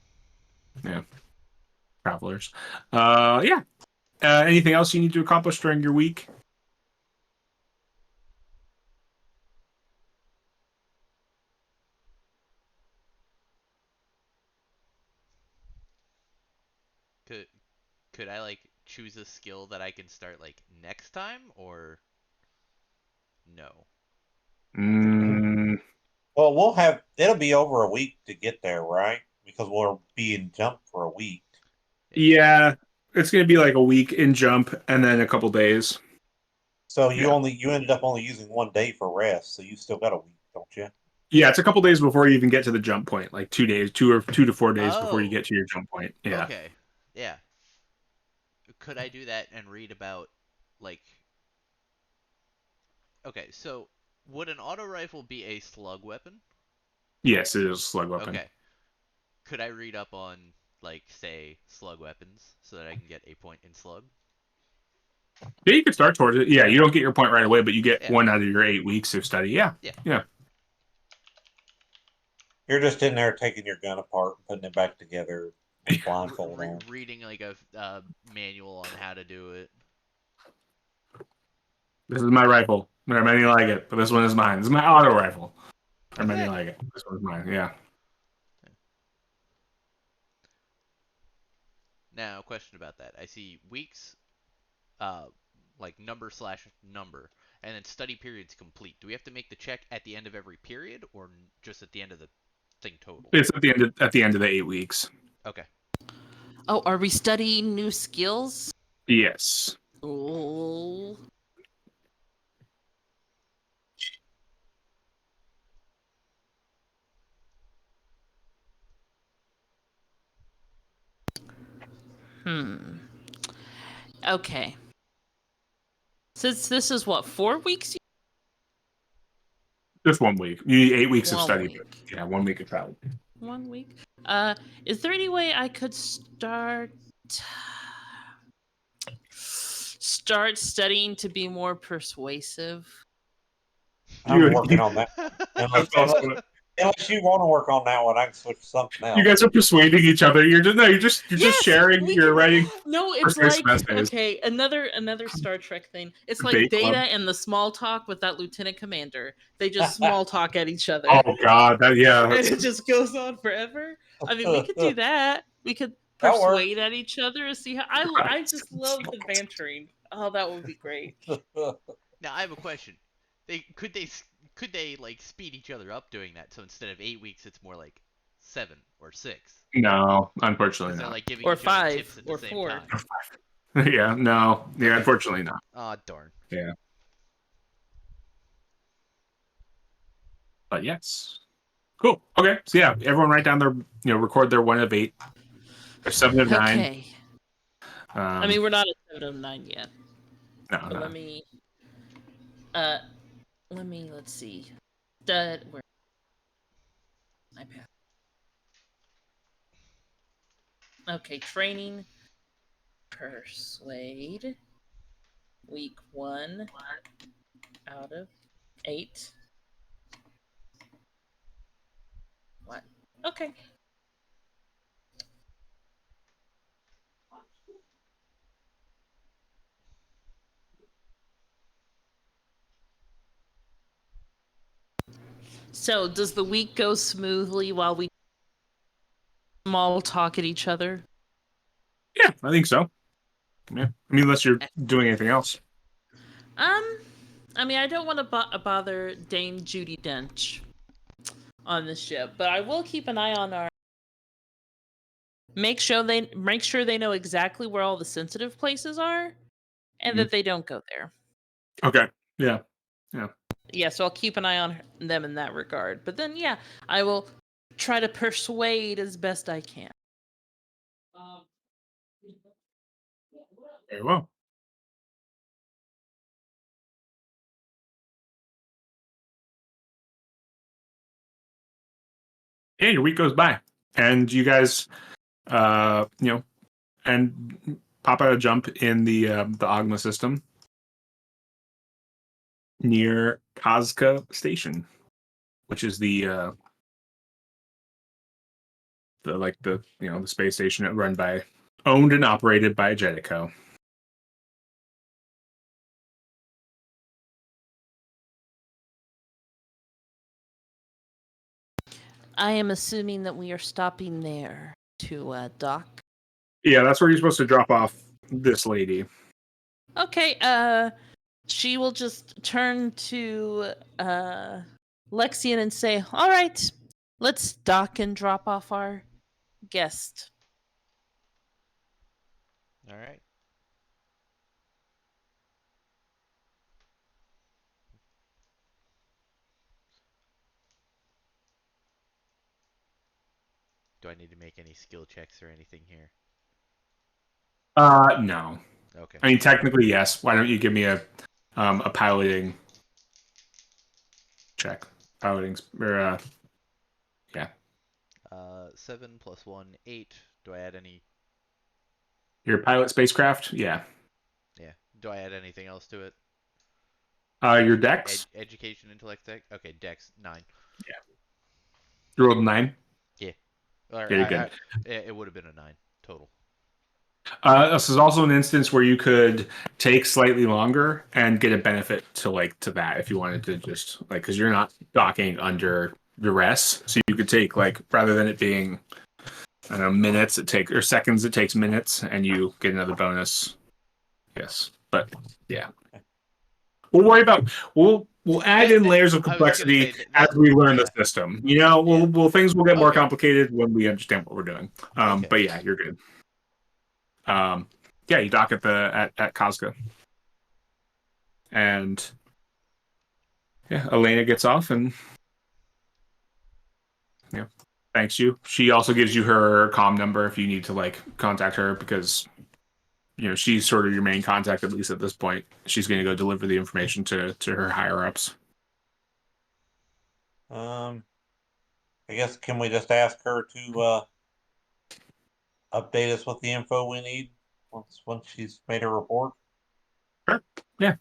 S1: Yeah, travelers. Yeah. Anything else you need to accomplish during your week?
S2: Could could I like choose a skill that I can start like next time or no?
S1: Mm,
S3: Well, it'll be over a week to get there, right? Because we'll be in jump for a week.
S1: yeah, it's going to be like a week in jump and then a couple days.
S3: So
S1: Yeah.
S3: you ended up only using 1 day for rest, so you still got a week, don't you?
S1: Yeah, it's a couple days before you even get to the jump point, like 2 days, 2 to 4 days before you
S2: Oh,
S1: get to your jump point. Yeah.
S2: okay. Yeah. Could I do that and read about like okay, so would an auto rifle be a slug weapon?
S1: Yes, it is a slug weapon.
S2: Okay. Could I read up on like say slug weapons so that I can get a point in slug?
S1: Yeah, you could start towards it. Yeah, you don't get your point right away, but you get
S2: Yeah.
S1: 1 out of your 8 weeks of study. Yeah.
S2: Yeah.
S1: Yeah.
S3: You're just in there taking your gun apart and putting it back together with blindfold on.
S2: Reading like a manual on how to do it.
S1: This is my rifle. There are many like it, but this one is mine. This is my auto rifle. There are many
S2: Okay.
S1: like it. This one's mine. Yeah.
S2: Now, question about that. I see weeks, like number/number, and then study periods complete. Do we have to make the check at the end of every period, or just at the end of the thing total?
S1: It's at the end of the 8 weeks.
S2: Okay.
S4: Oh, are we studying new skills?
S1: Yes.
S4: Oh. Okay. Since this is what, 4 weeks?
S1: Just 1 week. You need 8 weeks of
S4: 1
S1: study,
S4: week.
S1: but yeah, 1 week of travel.
S4: 1 week. Is there any way I could start studying to be more persuasive?
S3: I'm
S1: You,
S3: working on that.
S1: that's also,
S3: Unless you want to work on that one, I can switch to something else.
S1: you guys are persuading each other. You're just
S4: Yes,
S1: sharing.
S4: we
S1: You're
S4: can-
S1: writing
S4: No, it's
S1: persuasive
S4: like
S1: essays.
S4: okay, another Star Trek thing. It's like
S1: Debate
S4: Data
S1: club.
S4: and the small talk with that Lieutenant Commander. They just small talk at each other.
S1: Oh God,
S4: And it just goes on forever. I mean, we could do that. We could
S3: That works.
S4: persuade at each other and see how. I just love the bantering. Oh, that would be great.
S2: Now I have a question. Could they like speed each other up doing that? So instead of 8 weeks, it's more like 7 or 6.
S1: No, unfortunately
S2: Because they're
S1: not.
S2: like giving
S4: Or
S2: each other
S4: 5
S2: tips at the
S4: or
S2: same
S4: 4.
S2: time.
S1: Yeah, no, yeah,
S2: Okay.
S1: unfortunately not.
S2: Ah, darn.
S1: Yeah, but yes, cool. Okay, so yeah, everyone write down their, record their 1 of 8, or 7 of 9.
S4: Okay. I mean, we're not at 7 of 9 yet.
S1: No,
S4: But
S1: no.
S4: let's see. Where my path. Okay, training, persuade, week 1 out of 8. What? Okay. So, does the week go smoothly while we small talk at each other?
S1: Yeah, I think so. Yeah, I mean, unless you're doing anything else.
S4: I mean, I don't want to bother Dame Judi Dench on the ship, but I will keep an eye on our. Make sure they know exactly where all the sensitive places are, and that they don't go there.
S1: Okay. Yeah.
S4: Yeah, so I'll keep an eye on them in that regard. But then, yeah, I will try to persuade as best I can.
S1: Very well. Yeah, your week goes by, and you guys, and pop out a jump in the Ogma system near Kazka Station, which is the the space station owned and operated by Jedico.
S4: I am assuming that we are stopping there to dock.
S1: Yeah, that's where you're supposed to drop off this lady.
S4: Okay, she will just turn to Lexian and say, "All right, let's dock and drop off our guest."
S2: All right. Do I need to make any skill checks or anything here?
S1: No.
S2: Okay.
S1: I mean, technically, yes. Why don't you give me a piloting check? Piloting, or yeah.
S2: 7 + 1, 8. Do I add any?
S1: Your pilot spacecraft, yeah.
S2: Yeah. Do I add anything else to it?
S1: Your dex.
S2: Education, intellect, tech. Okay, dex 9.
S1: Yeah. You rolled 9.
S2: Yeah. Or
S1: Yeah, you're good.
S2: It would have been a 9 total.
S1: This is also an instance where you could take slightly longer and get a benefit to that if you wanted to just because you're not docking under duress, so you could take rather than it being I don't know minutes or seconds, it takes minutes, and you get another bonus. Yes, but yeah, we'll add in layers of complexity as we learn the system. Things will get more complicated when we understand what we're doing. But yeah, you're good. Yeah, you dock at Kazka, and yeah, Elena gets off, and yeah, thanks you. She also gives you her comm number if you need to like contact her because she's sort of your main contact at least at this point. She's going to go deliver the information to her higher ups.
S3: I guess can we just ask her to update us with the info we need once she's made her report?
S1: Sure. Yeah.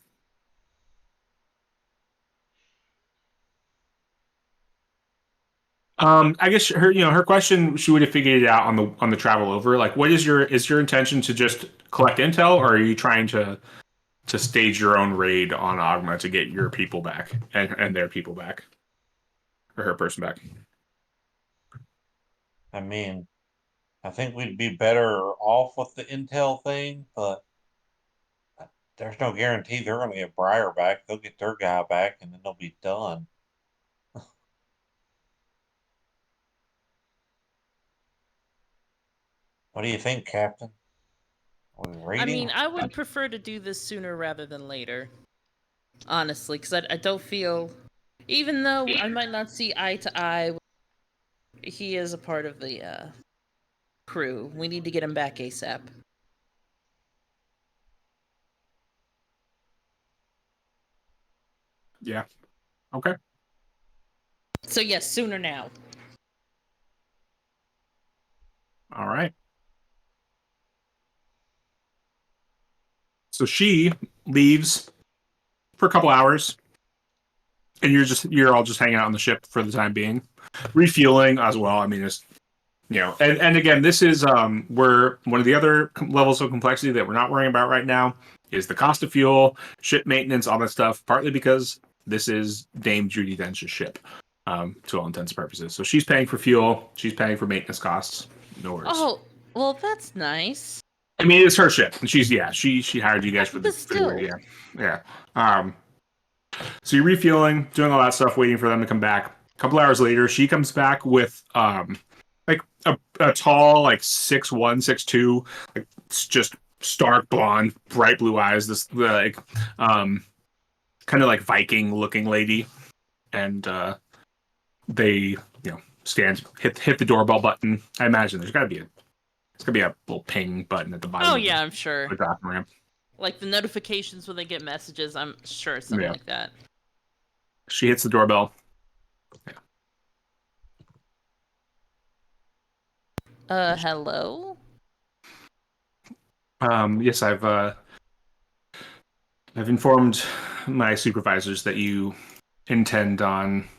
S1: I guess her question, she would have figured it out on the travel over. Like, what is your intention to just collect intel, or are you trying to stage your own raid on Ogma to get your people back and their people back, or her person back?
S3: I mean, I think we'd be better off with the intel thing, but there's no guarantee they're going to get Briar back. They'll get their guy back, and then they'll be done. What do you think, Captain? Are we
S4: I
S3: raiding?
S4: mean, I would prefer to do this sooner rather than later. Honestly, because I don't feel, even though I might not see eye to eye, he is a part of the crew. We need to get him back ASAP.
S1: Yeah. Okay.
S4: So yes, sooner now.
S1: All right. So she leaves for a couple hours, and you're all just hanging out on the ship for the time being, refueling as well. I mean, it's and again, this is where one of the other levels of complexity that we're not worrying about right now is the cost of fuel, ship maintenance, all that stuff. Partly because this is Dame Judi Dench's ship, to all intents and purposes. So she's paying for fuel, she's paying for maintenance costs. No worries.
S4: Oh, well, that's nice.
S1: I mean, it's her ship, and she hired you guys for the
S4: But still.
S1: yeah. So you're refueling, doing all that stuff, waiting for them to come back. A couple hours later, she comes back with like a tall, like 6'1", 6'2", like just stark blonde, bright blue eyes. This like kind of like Viking looking lady, and they stand hit the doorbell button. I imagine there's gonna be a little ping button at the bottom.
S4: Oh yeah, I'm sure.
S1: The drop ramp.
S4: Like the notifications when they get messages, I'm sure something like that.
S1: She hits the doorbell.
S4: Hello?
S1: Yes, I've informed my supervisors that you intend on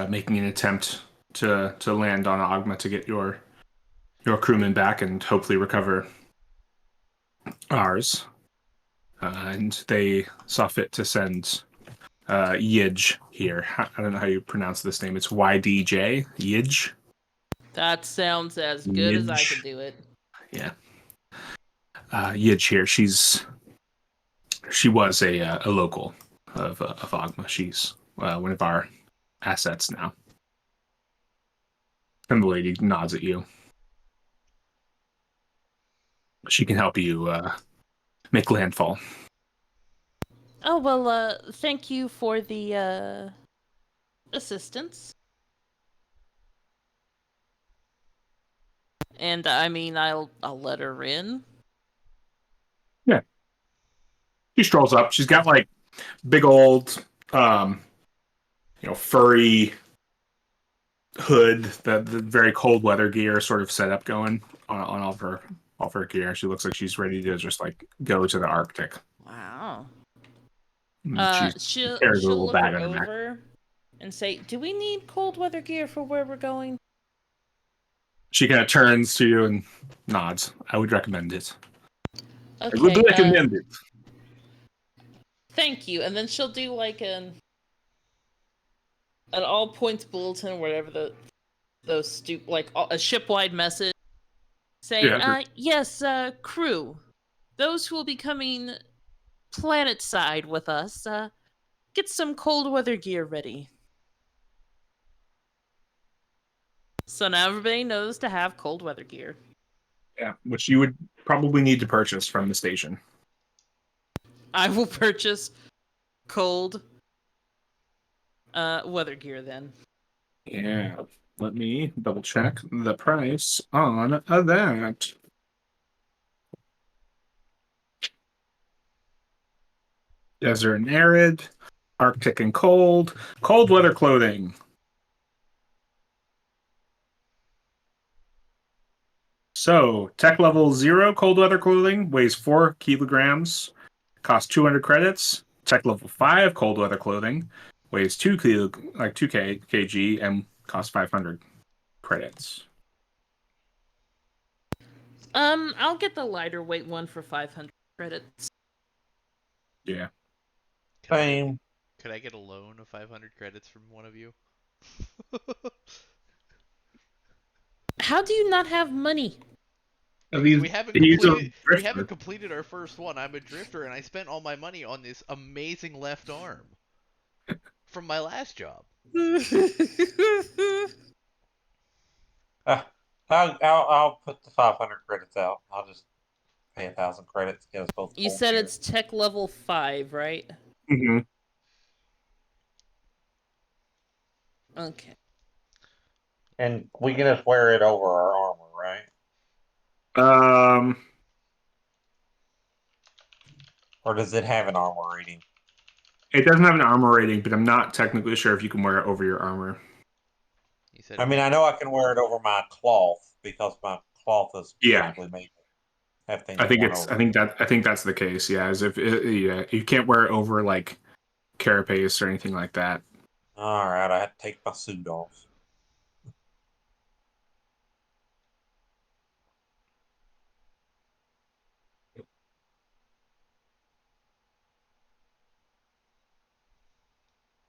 S1: making an attempt to land on Ogma to get your crewmen back and hopefully recover ours. And they saw fit to send Yidge here. I don't know how you pronounce this name. It's YDJ. Yidge.
S4: That sounds as good as I could do it.
S1: Yeah. Yidge here. She was a local of Ogma. She's one of our assets now. And the lady nods at you. She can help you make landfall.
S4: Oh, well, thank you for the assistance. And I mean, I'll let her in.
S1: Yeah. She strolls up. She's got like big old furry hood, the very cold weather gear sort of setup going on all of her gear. She looks like she's ready to just like go to the Arctic.
S4: Wow.
S1: She'll
S4: She'll look her over and say, "Do we need cold weather gear for where we're going?"
S1: She kind of turns to you and nods. I would recommend it.
S4: Okay.
S1: I would recommend it.
S4: Thank you. And then she'll do like an all points bulletin or whatever those like a ship-wide message. Say, yes, crew, those who will be coming planet side with us, get some cold weather gear ready. So now everybody knows to have cold weather gear.
S1: Yeah, which you would probably need to purchase from the station.
S4: I will purchase cold weather gear then.
S1: Yeah. Let me double check the price on that. Desert and arid, Arctic and cold, cold weather clothing. So, tech level 0 cold weather clothing weighs 4 kilograms, costs 200 credits. Tech level 5 cold weather clothing weighs 2 kg and costs 500 credits.
S4: I'll get the lighter weight one for 500 credits.
S1: Yeah.
S2: Can I,
S3: Same.
S2: could I get a loan of 500 credits from one of you?
S4: How do you not have money?
S2: Because we haven't
S1: He's a
S2: completed our first one. I'm a drifter, and I spent all my money on this amazing left arm from my last job.
S3: Uh, I'll put the 500 credits out. I'll just pay 1,000 credits. Get us both.
S4: You said it's tech level 5, right?
S1: Mm-hmm.
S4: Okay.
S3: And we can just wear it over our armor, right? Or does it have an armor rating?
S1: It doesn't have an armor rating, but I'm not technically sure if you can wear it over your armor.
S2: He said,
S3: I mean, I know I can wear it over my cloth because my cloth is specifically made to have things worn over.
S1: I think that's the case. Yeah, as if you can't wear it over like carapace or anything like that.
S3: All right, I had to take my suit off.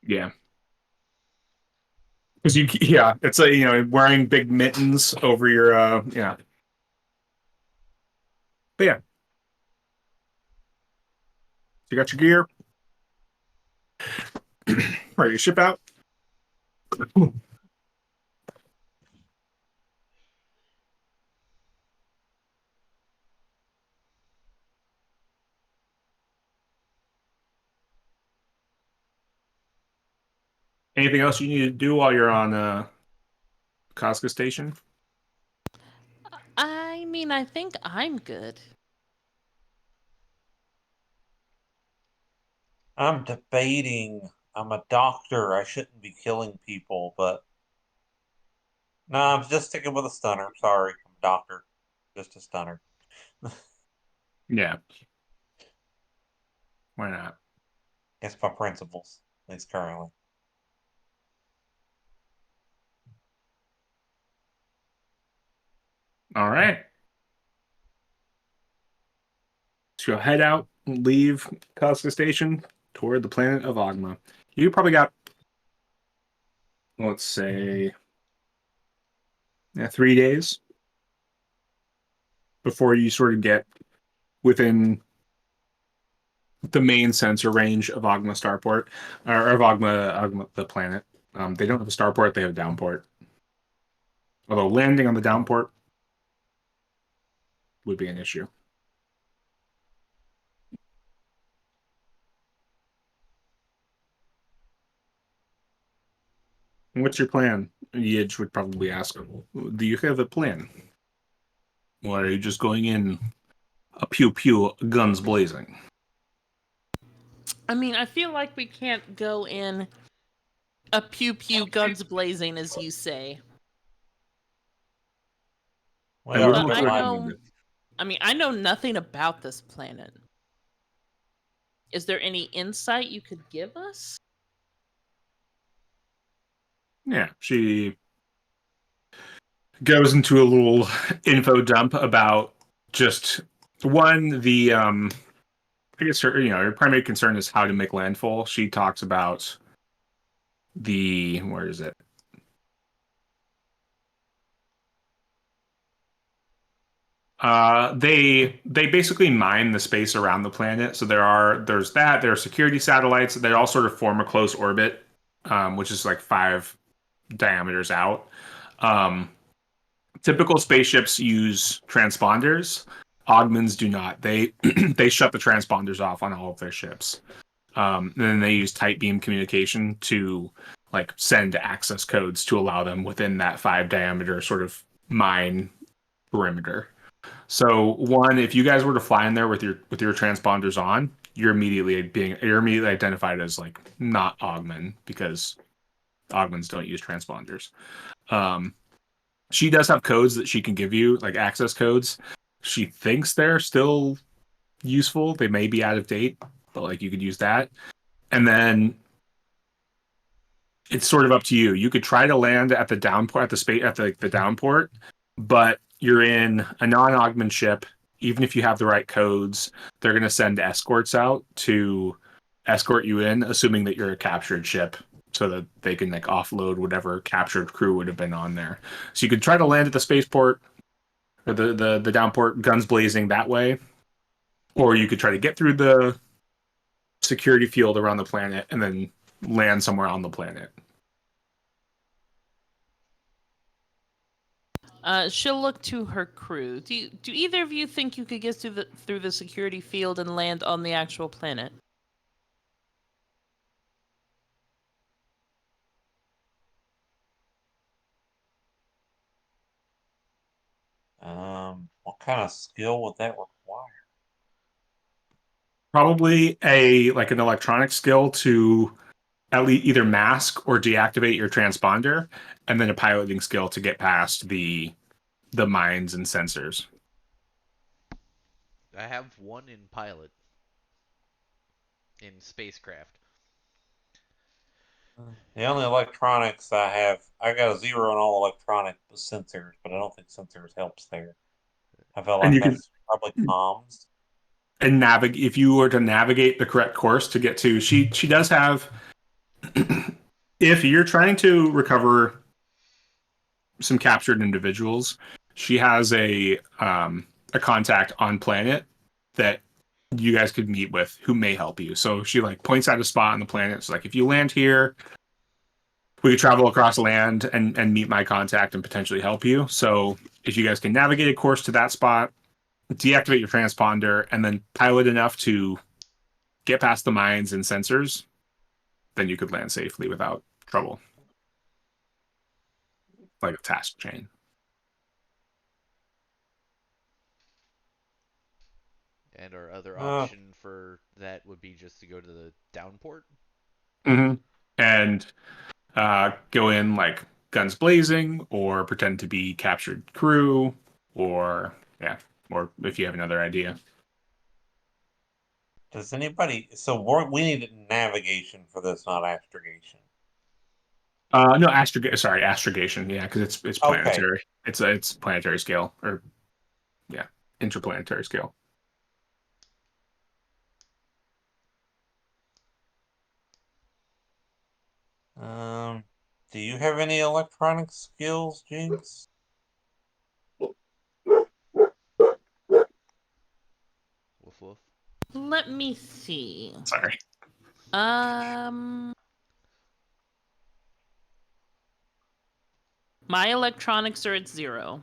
S1: Yeah. Because it's wearing big mittens over your yeah. But yeah, you got your gear. Ready to ship out. Anything else you need to do while you're on Casca Station?
S4: I mean, I think I'm good.
S3: I'm debating. I'm a doctor. I shouldn't be killing people, but no, I'm just sticking with a stunner. Sorry, I'm a doctor. Just a stunner.
S1: Yeah. Why not?
S3: It's my principles, at least currently.
S1: All right. So you'll head out, leave Casca Station toward the planet of Ogma. You probably got, let's say, 3 days before you sort of get within the main sensor range of Ogma Starport, or of Ogma the planet. They don't have a starport; they have a downport. Although landing on the downport would be an issue. What's your plan? Yidge would probably ask. Do you have a plan? Or are you just going in a pew pew, guns blazing?
S4: I mean, I feel like we can't go in a pew pew guns blazing, as you say.
S3: We
S1: And we're
S3: are
S4: But I
S3: divided.
S4: know, I know nothing about this planet. Is there any insight you could give us?
S1: Yeah, she goes into a little info dump about just the I guess her primary concern is how to make landfall. She talks about where is it? They basically mine the space around the planet. So there are security satellites. They all sort of form a close orbit, which is like 5 diameters out. Typical spaceships use transponders. Augments do not. They they shut the transponders off on all of their ships. And then they use tight beam communication to like send access codes to allow them within that 5 diameter sort of mine perimeter. So one, if you guys were to fly in there with your transponders on, you're immediately identified as like not Augmen because Augmens don't use transponders. She does have codes that she can give you, like access codes. She thinks they're still useful. They may be out of date, but like you could use that. And then it's sort of up to you. You could try to land at the downport at the space at the downport, but you're in a non-augment ship. Even if you have the right codes, they're going to send escorts out to escort you in, assuming that you're a captured ship, so that they can like offload whatever captured crew would have been on there. So you could try to land at the spaceport or the downport, guns blazing that way, or you could try to get through the security field around the planet and then land somewhere on the planet.
S4: She'll look to her crew. Do either of you think you could get through the security field and land on the actual planet?
S3: What kind of skill would that require?
S1: Probably an electronic skill to at least either mask or deactivate your transponder, and then a piloting skill to get past the mines and sensors.
S2: I have one in pilot. In spacecraft.
S3: The only electronics I got a 0 in all electronic sensors, but I don't think sensors helps there. I feel
S1: And
S3: like
S1: you can
S3: that's probably comms.
S1: and navigate if you were to navigate the correct course to get to. She does have. If you're trying to recover some captured individuals, she has a contact on planet that you guys could meet with who may help you. So she like points out a spot on the planet. It's like, if you land here, we could travel across land and meet my contact and potentially help you. So if you guys can navigate a course to that spot, deactivate your transponder, and then pilot enough to get past the mines and sensors, then you could land safely without trouble. Like a task chain.
S2: And our other option for that would be just to go to the downport.
S1: Mm-hmm. And go in like guns blazing, or pretend to be captured crew, or if you have another idea.
S3: Does anybody? So we need navigation for this, not astrogation.
S1: No, astrogation. Yeah, because it's planetary.
S3: Okay.
S1: It's planetary scale, or interplanetary scale.
S3: Do you have any electronic skills, Jinx?
S2: Woof woof.
S4: Let me see.
S1: Sorry.
S4: My electronics are at 0.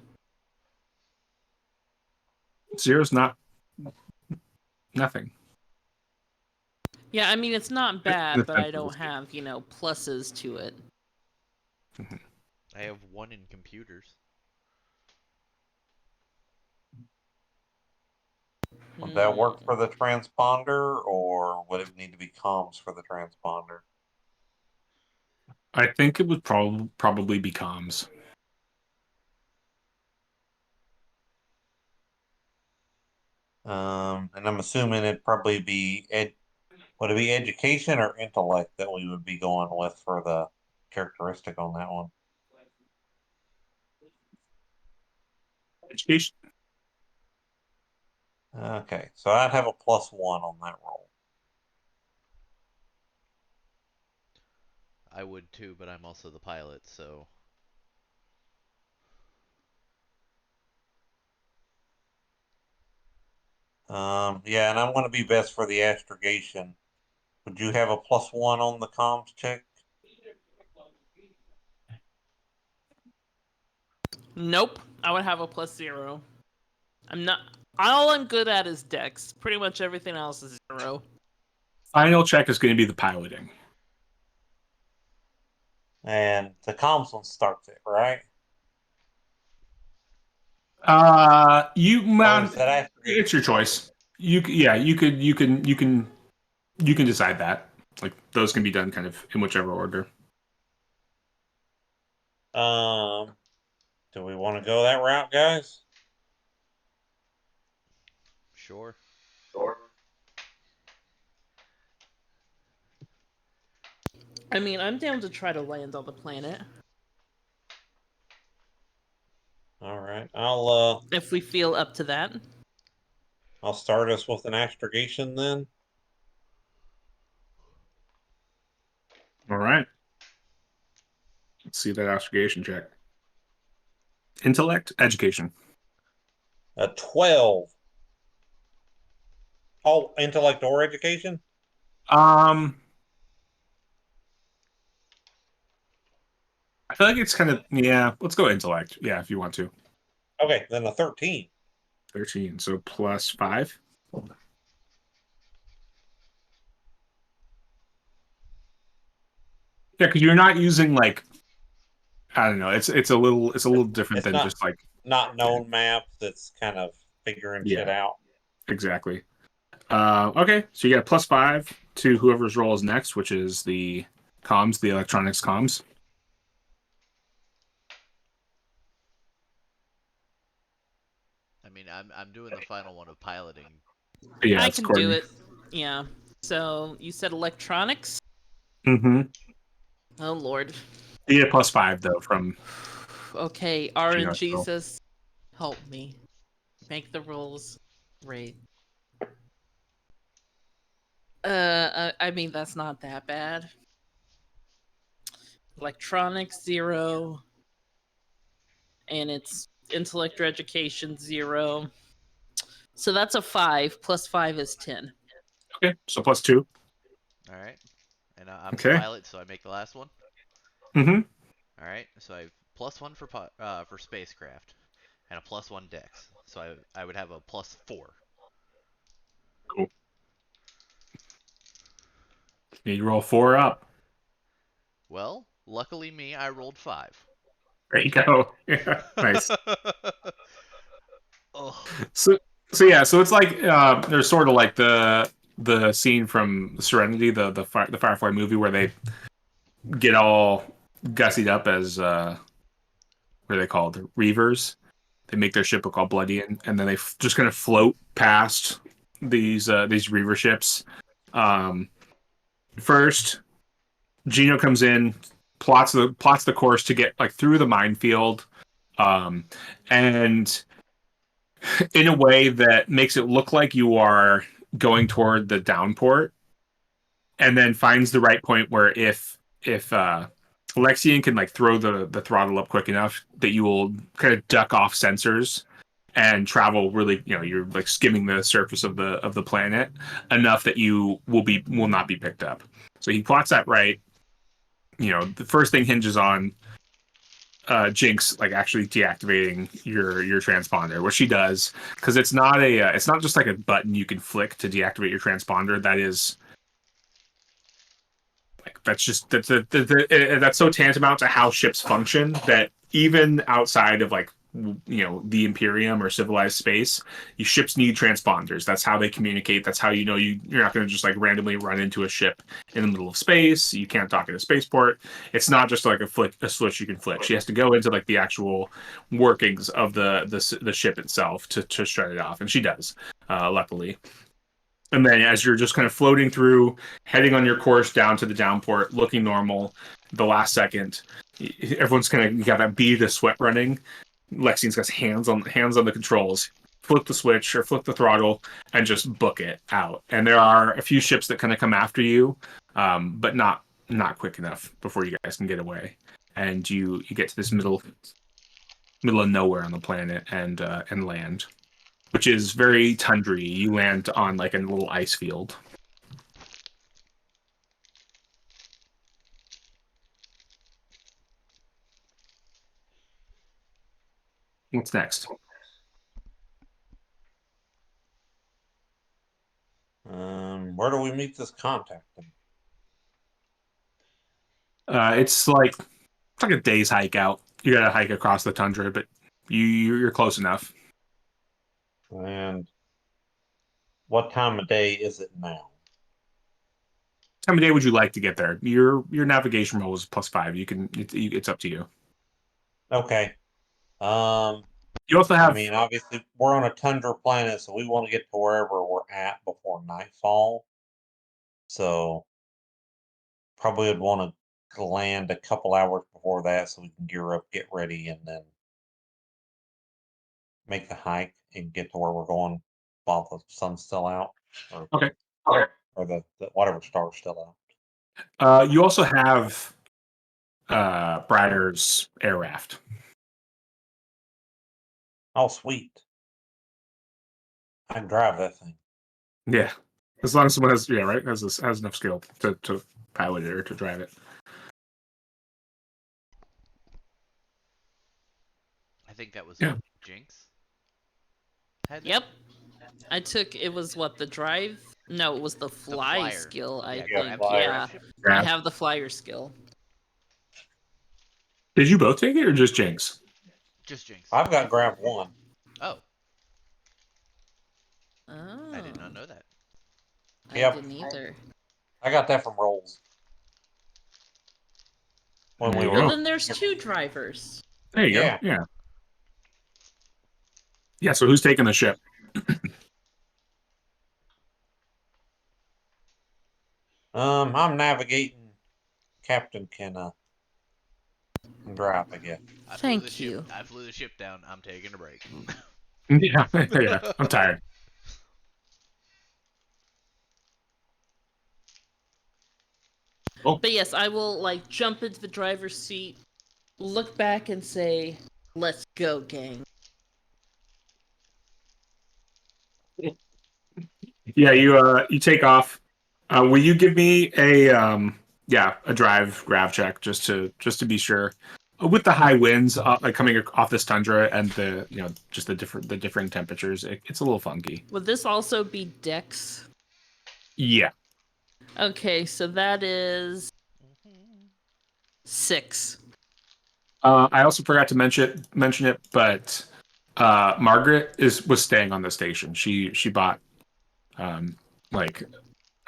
S1: Zero's not nothing.
S4: Yeah, I mean, it's not bad, but I don't have, pluses to it.
S2: I have one in computers.
S3: Would that work for the transponder, or would it need to be comms for the transponder?
S1: I think it would probably be comms.
S3: And I'm assuming it'd probably be would it be education or intellect that we would be going with for the characteristic on that one?
S1: Education.
S3: Okay, so I'd have a +1 on that roll.
S2: I would too, but I'm also the pilot, so.
S3: Yeah, and I want to be best for the astrogation. Would you have a +1 on the comms check?
S4: Nope, I would have a +0. I'm not. All I'm good at is Dex. Pretty much everything else is 0.
S1: Final check is going to be the piloting.
S3: And the comms one starts it, right?
S1: You
S3: Or
S1: man,
S3: is that after we
S1: it's your choice. You can decide that. Like those can be done kind of in whichever order.
S3: Do we want to go that route, guys?
S2: Sure.
S4: I mean, I'm down to try to land on the planet
S3: All right. I'll
S4: if we feel up to that.
S3: I'll start us with an astrogation then.
S1: All right. Let's see that astrogation check. Intellect, education.
S3: A 12. Oh, intellect or education?
S1: Um, I feel like it's kind of yeah. Let's go intellect. Yeah, if you want to.
S3: Okay, then a 13.
S1: 13. So plus 5. Yeah, because you're not using like I don't know. It's a little different
S3: It's
S1: than just like
S3: not known map that's kind of figuring shit
S1: yeah,
S3: out.
S1: exactly. Okay, so you got plus 5 to whoever's roll is next, which is the comms, the electronics comms.
S2: I mean, I'm doing the final one of piloting.
S1: Yeah,
S4: I
S1: it's
S4: can do
S1: Courtney.
S4: it. Yeah. So you said electronics?
S1: Mm-hmm.
S4: Oh Lord.
S1: You get plus 5 though from
S4: Okay,
S1: Gino. So.
S4: RNGesus, help me. Make the rules great. I mean that's not that bad. Electronics 0, and it's intellect or education 0. So that's a 5. Plus 5 is 10.
S1: Okay, so plus 2.
S2: All right. And I'm the
S1: Okay.
S2: pilot, so I make the last one.
S1: Mm-hmm.
S2: All right. So I have +1 for spacecraft, and a +1 dex. So I would have a +4.
S1: Cool. You roll 4 up.
S2: Well, luckily me, I rolled 5.
S1: There you go. Yeah, nice.
S2: Oh.
S1: So yeah, so it's like there's sort of like the scene from Serenity, the Firefly movie where they get all gussied up as what are they called? Reavers. They make their ship look all bloody, and then they just kind of float past these Reaver ships. Um, First, Gino comes in, plots the course to get like through the minefield, um, and in a way that makes it look like you are going toward the downport, and then finds the right point where if Alexian can like throw the throttle up quick enough that you will kind of duck off sensors and travel really, you're like skimming the surface of the planet enough that you will not be picked up. So he plots that right. The first thing hinges on Jinx like actually deactivating your transponder, which she does because it's not just like a button you can flick to deactivate your transponder. That is like that's so tantamount to how ships function that even outside of like the Imperium or civilized space, you ships need transponders. That's how they communicate. That's how you're not going to just like randomly run into a ship in the middle of space. You can't dock at a spaceport. It's not just like a switch you can flick. She has to go into like the actual workings of the ship itself to shut it off, and she does, luckily. And then as you're just kind of floating through, heading on your course down to the downport, looking normal, the last second, everyone's kind of got that bead of sweat running. Lexian's got hands on the controls. Flip the switch or flip the throttle and just book it out. And there are a few ships that kind of come after you, but not quick enough before you guys can get away. And you get to this middle of nowhere on the planet and land, which is very tundry. You land on like a little ice field. What's next?
S3: Where do we meet this contact?
S1: It's like it's like a day's hike out. You got to hike across the tundra, but you're close enough.
S3: And what time of day is it now?
S1: Time of day would you like to get there? Your navigation roll is +5. You can it's up to you.
S3: Okay.
S1: You also
S3: I
S1: have
S3: mean, obviously, we're on a tundra planet, so we want to get to wherever we're at before nightfall. So, probably would want to land a couple hours before that so we can gear up, get ready, and then make the hike and get to where we're going while the sun's still out, or
S1: okay.
S3: or the whatever star's still
S1: You also have Briar's air raft.
S3: out. Oh, sweet! I can drive that thing.
S1: Yeah, as long as someone has right has enough skill to pilot it or to drive it.
S2: I think that was
S1: Yeah.
S2: Jinx. Had that?
S4: Yep. I took it was what the drive? No, it was the fly
S2: flyer.
S4: skill. I
S2: Yeah,
S3: Yeah,
S4: think.
S3: flyer.
S4: Yeah, I
S1: Grav.
S4: have the flyer skill.
S1: Did you both take it or just Jinx?
S2: Just Jinx.
S3: I've got grab one.
S2: Oh,
S4: Oh,
S2: I did not know that.
S4: I
S3: Yep.
S4: didn't either.
S3: I got that from rolls. When
S1: There
S3: we
S1: you
S3: were.
S1: go.
S4: Well, then there's 2 drivers.
S1: There you
S3: Yeah.
S1: go. Yeah. Yeah. So who's taking the ship?
S3: I'm navigating. Captain can drive, I guess.
S4: Thank you.
S2: I flew the ship down. I'm taking a break.
S1: Yeah. Yeah. I'm tired. Oh,
S4: But yes, I will like jump into the driver's seat, look back, and say, "Let's go, gang."
S1: yeah. You take off. Will you give me a drive grav check just to be sure? With the high winds like coming off this tundra and the just the differing temperatures, it's a little funky.
S4: Would this also be Dex?
S1: Yeah.
S4: Okay, so that is 6.
S1: I also forgot to mention it, but Margaret was staying on the station. She bought like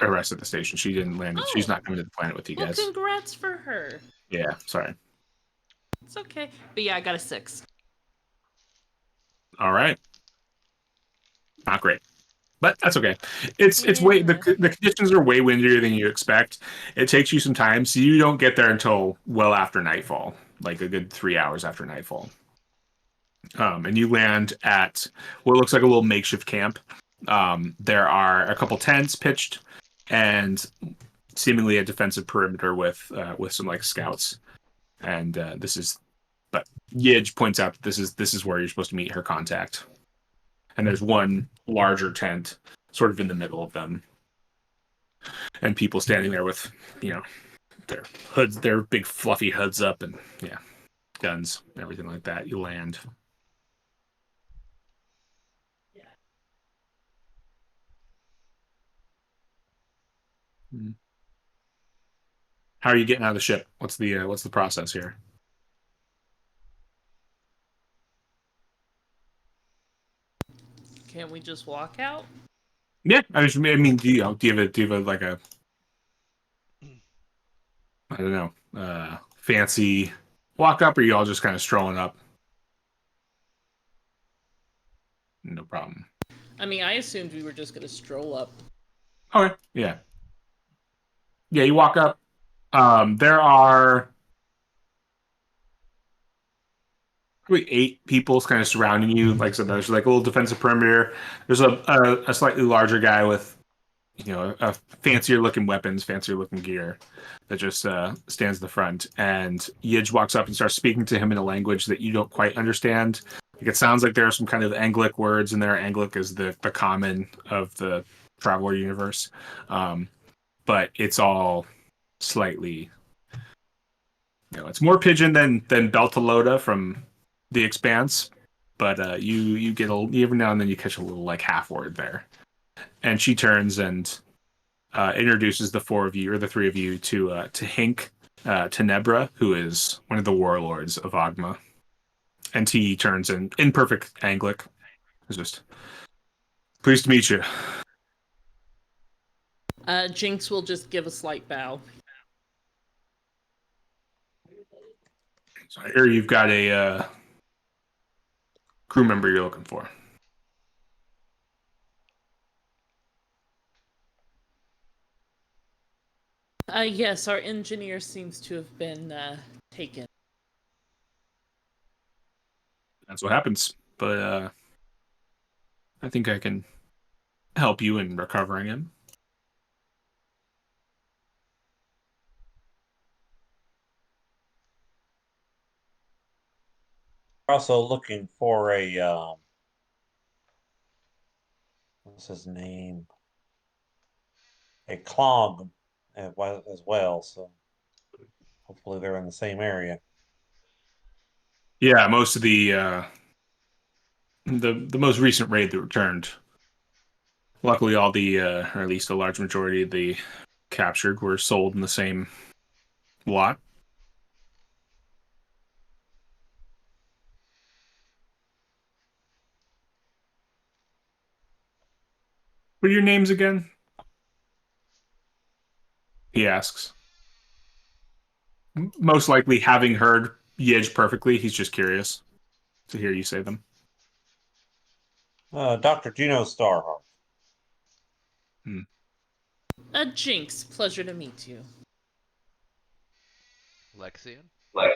S1: a rest at the station. She didn't land. She's
S4: Oh.
S1: not coming to the planet with you
S4: Well,
S1: guys.
S4: congrats for her.
S1: Yeah, sorry.
S4: It's okay. But yeah, I got a 6.
S1: All right, not great, but that's okay. It's way the conditions are way windier than you expect. It takes you some time, so you don't get there until well after nightfall, like a good 3 hours after nightfall. And you land at what looks like a little makeshift camp. There are a couple tents pitched, and seemingly a defensive perimeter with some like scouts. And but Yidge points out that this is where you're supposed to meet her contact. And there's one larger tent, sort of in the middle of them, and people standing there with their hoods, their big fluffy hoods up, and guns, everything like that. You land. How are you getting out of the ship? What's the process here?
S4: Can't we just walk out?
S1: Yeah, I mean, do you have a like a I don't know fancy walk up, or you all just kind of strolling up? No problem.
S4: I mean, I assumed we were just gonna stroll up.
S1: Okay, yeah. You walk up. There are probably 8 people kind of surrounding you. Like I said, there's like a little defensive perimeter. There's a slightly larger guy with a fancier looking weapons, fancier looking gear that just stands in the front. And Yidge walks up and starts speaking to him in a language that you don't quite understand. Like it sounds like there are some kind of Anglic words in there. Anglic is the common of the Traveler universe, but it's all slightly. It's more pigeon than Beltalowda from the Expanse, but you get every now and then you catch a little like half word there. And she turns and introduces the 4 of you or the 3 of you to Hink, Tenebra, who is one of the warlords of Ogma. And he turns in perfect Anglic. It's just pleased to meet you.
S4: Jinx will just give a slight bow.
S1: So I hear you've got a crew member you're looking for.
S4: Yes, our engineer seems to have been taken.
S1: That's what happens. But I think I can help you in recovering him.
S3: We're also looking for a what's his name? A clog as well. So hopefully they're in the same area.
S1: Yeah, most of the most recent raid that returned. Luckily, all the or at least a large majority of the captured were sold in the same lot. What are your names again? He asks. Most likely, having heard Yidge perfectly, he's just curious to hear you say them.
S3: Dr. Juno Starheart.
S4: Jinx, pleasure to meet you.
S2: Lexian?
S1: Where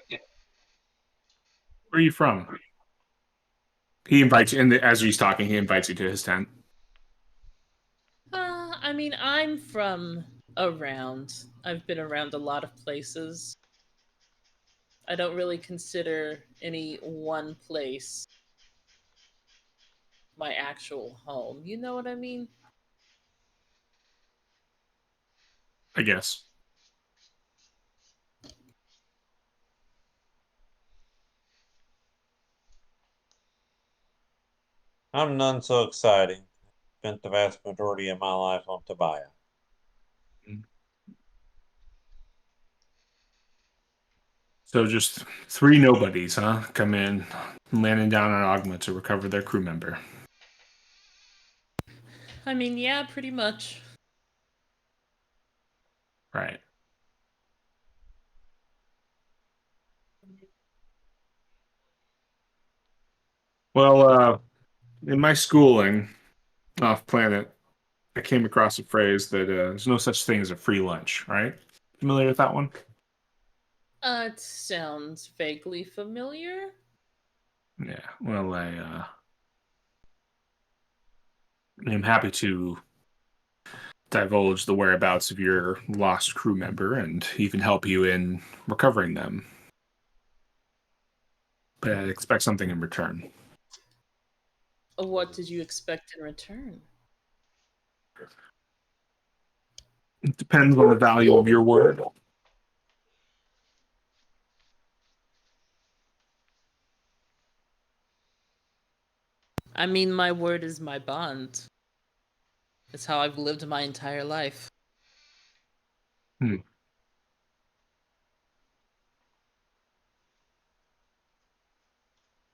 S1: are you from? He invites you, and as he's talking, he invites you to his tent.
S4: I mean, I'm from around. I've been around a lot of places. I don't really consider any one place my actual home. You know what I mean?
S1: I guess.
S3: I'm none so exciting. Spent the vast majority of my life on Tobiah.
S1: So just three nobodies, huh? Come in, landing down on Ogma to recover their crew member.
S4: I mean, yeah, pretty much.
S1: Right. Well, in my schooling off planet, I came across a phrase that there's no such thing as a free lunch, right? Familiar with that one?
S4: It sounds vaguely familiar.
S1: Yeah. Well, I'm happy to divulge the whereabouts of your lost crew member and even help you in recovering them. But I expect something in return.
S4: What did you expect in return?
S1: It depends on the value of your word.
S4: I mean, my word is my bond. It's how I've lived my entire life.
S1: Hmm.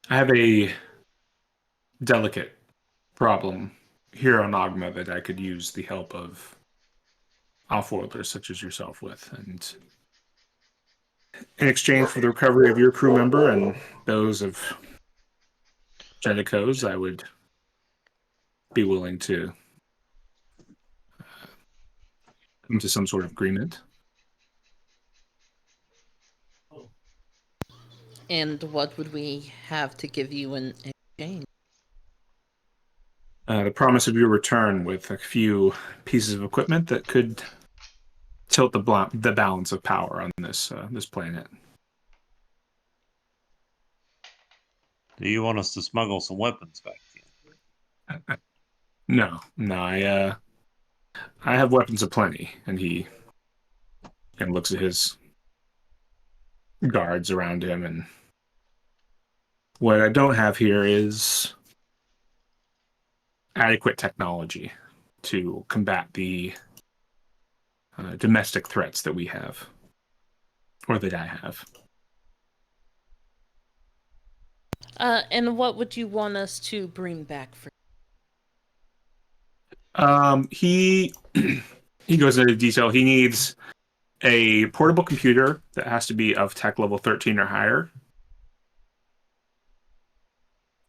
S1: I have a delicate problem here on Ogma that I could use the help of off-worlders such as yourself with. And in exchange for the recovery of your crew member and those of Jedico's, I would be willing to come to some sort of agreement.
S4: And what would we have to give you in exchange?
S1: The promise of your return with a few pieces of equipment that could tilt the balance of power on this planet.
S3: Do you want us to smuggle some weapons back in?
S1: No, I have weapons aplenty, and he and looks at his guards around him, and what I don't have here is adequate technology to combat the domestic threats that we have. or that I have.
S4: And what would you want us to bring back for?
S1: He he goes into detail. He needs a portable computer that has to be of tech level 13 or higher.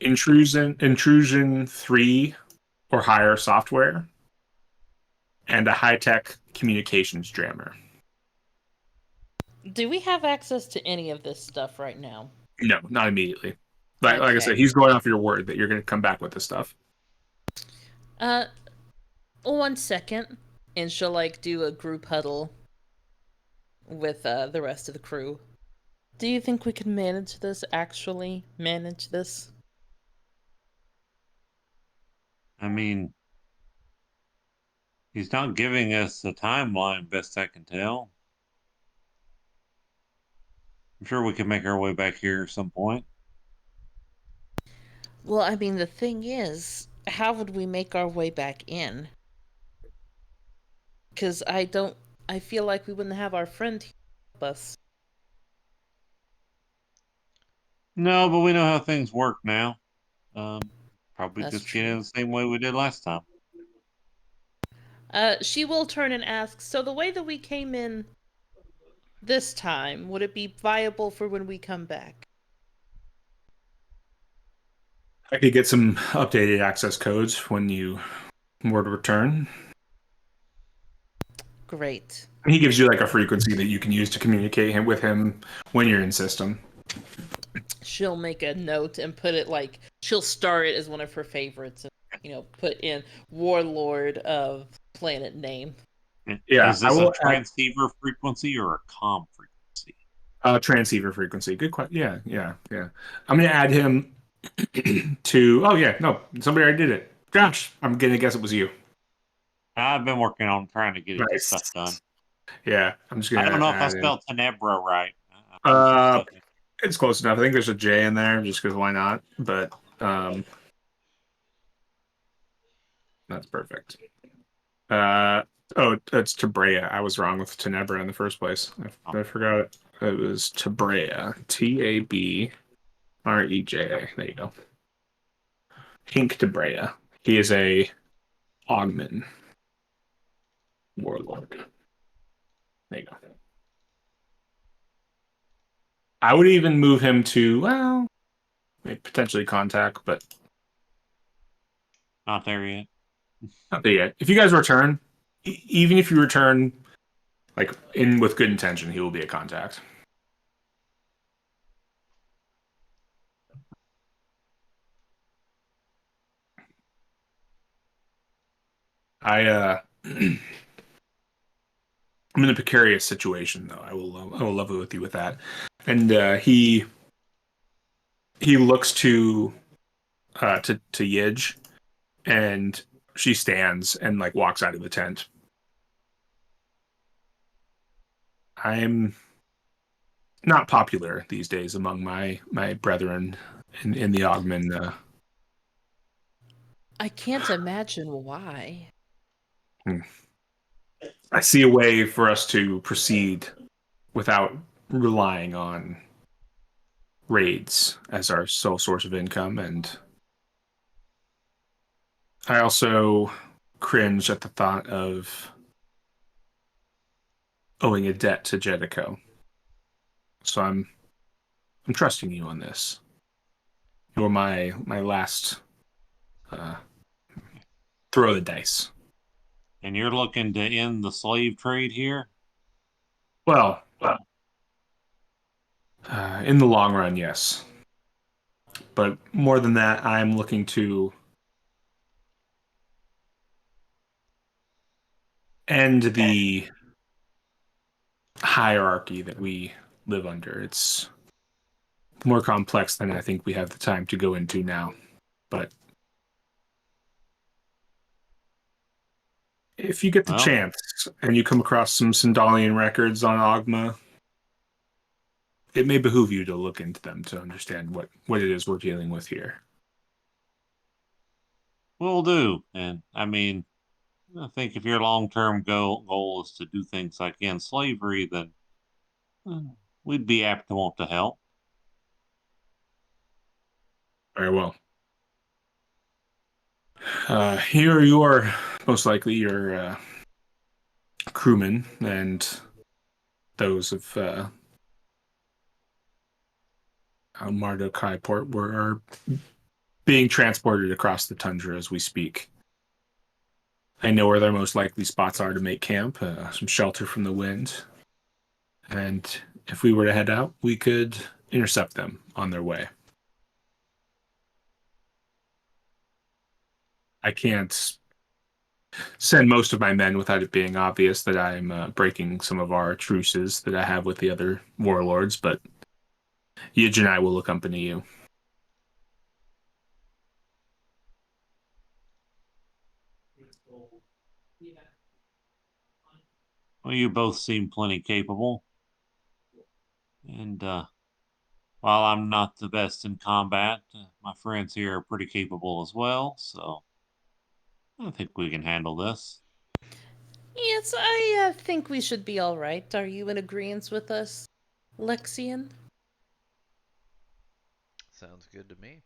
S1: Intrusion 3 or higher software, and a high-tech communications jammer.
S4: Do we have access to any of this stuff right now?
S1: No, not immediately. Like I said,
S4: Okay.
S1: he's going off your word that you're going to come back with this stuff.
S4: 1 second, and she'll like do a group huddle with the rest of the crew. Do you think we can manage this? Actually, manage this?
S3: I mean, he's not giving us a timeline, best I can tell. I'm sure we can make our way back here at some point.
S4: Well, I mean, the thing is, how would we make our way back in? Because I feel like we wouldn't have our friend here help us.
S3: No, but we know how things work now. Probably
S4: That's
S3: just get in
S4: true.
S3: the same way we did last time.
S4: She will turn and ask, so the way that we came in this time, would it be viable for when we come back?
S1: I could get some updated access codes when you were to return.
S4: Great.
S1: He gives you like a frequency that you can use to communicate with him when you're in system.
S4: She'll make a note and put it like, she'll star it as one of her favorites and, put in Warlord of Planet Name.
S1: Yeah,
S3: Is
S1: I
S3: this a
S1: will add
S3: transceiver frequency or a comm frequency?
S1: transceiver frequency. Good question. Yeah. I'm going to add him to. Oh yeah, no, somebody already did it. Gosh, I'm gonna guess it was you.
S3: I've been working on trying to get his stuff
S1: Nice.
S3: done.
S1: Yeah, I'm just
S3: I
S1: gonna
S3: don't know if I
S1: add in.
S3: spelled Tenebra right. I was just studying.
S1: It's close enough. I think there's a J in there, just because why not? But that's perfect. Oh, it's Tabrea. I was wrong with Tenebra in the first place. I forgot it. It was Tabrea. Tabreja. There you go. Hink Tabrea. He is a Augman warlord. There you go. I would even move him to, well, maybe potentially contact, but
S3: Not there yet.
S1: not there yet. If you guys return, even if you return like in with good intention, he will be a contact. I'm in a precarious situation though. I will level with you with that. And he looks to Yidge, and she stands and like walks out of the tent. I'm not popular these days among my brethren in the Augman.
S4: I can't imagine why.
S1: I see a way for us to proceed without relying on raids as our sole source of income, and I also cringe at the thought of owing a debt to Jedico. So I'm trusting you on this. You're my last throw of the dice.
S3: And you're looking to end the slave trade here?
S1: Well, in the long run, yes. But more than that, I'm looking to end the hierarchy that we live under. It's more complex than I think we have the time to go into now. But if you get the
S3: Well,
S1: chance and you come across some Sindalian records on Ogma, it may behoove you to look into them to understand what it is we're dealing with here.
S3: we'll do. And I mean, I think if your long-term goal is to do things like end slavery, then we'd be apt to want to help.
S1: Very well. Here you are, most likely your crewmen and those of Mardokai Port are being transported across the tundra as we speak. I know where their most likely spots are to make camp, some shelter from the wind. And if we were to head out, we could intercept them on their way. I can't send most of my men without it being obvious that I'm breaking some of our truces that I have with the other warlords, but Yij and I will accompany you.
S3: Well, you both seem plenty capable. And while I'm not the best in combat, my friends here are pretty capable as well, so I think we can handle this.
S4: Yes, I think we should be all right. Are you in agreement with us, Lexian?
S2: Sounds good to me.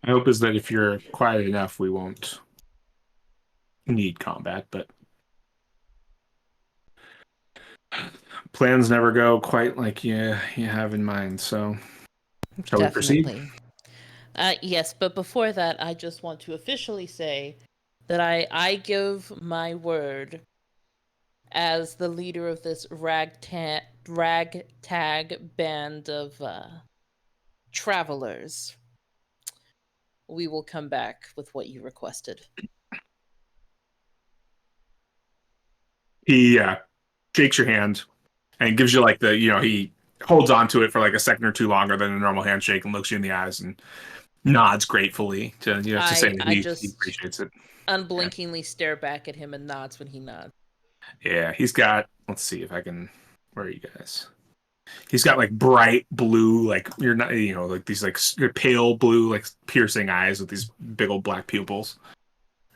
S1: I hope is that if you're quiet enough, we won't need combat, but plans never go quite like you have in mind, so shall we proceed?
S4: Definitely. Yes, but before that, I just want to officially say that I give my word as the leader of this ragtag band of travelers. We will come back with what you requested.
S1: He shakes your hand and gives you like he holds on to it for like a second or two longer than a normal handshake and looks you in the eyes and nods gratefully to to say that
S4: I
S1: he
S4: just
S1: appreciates it.
S4: unblinkingly stare back at him and nods when he nods.
S1: Yeah, he's got. Let's see if I can. Where are you guys? He's got like bright blue, like you're not, like these like pale blue, like piercing eyes with these big old black pupils.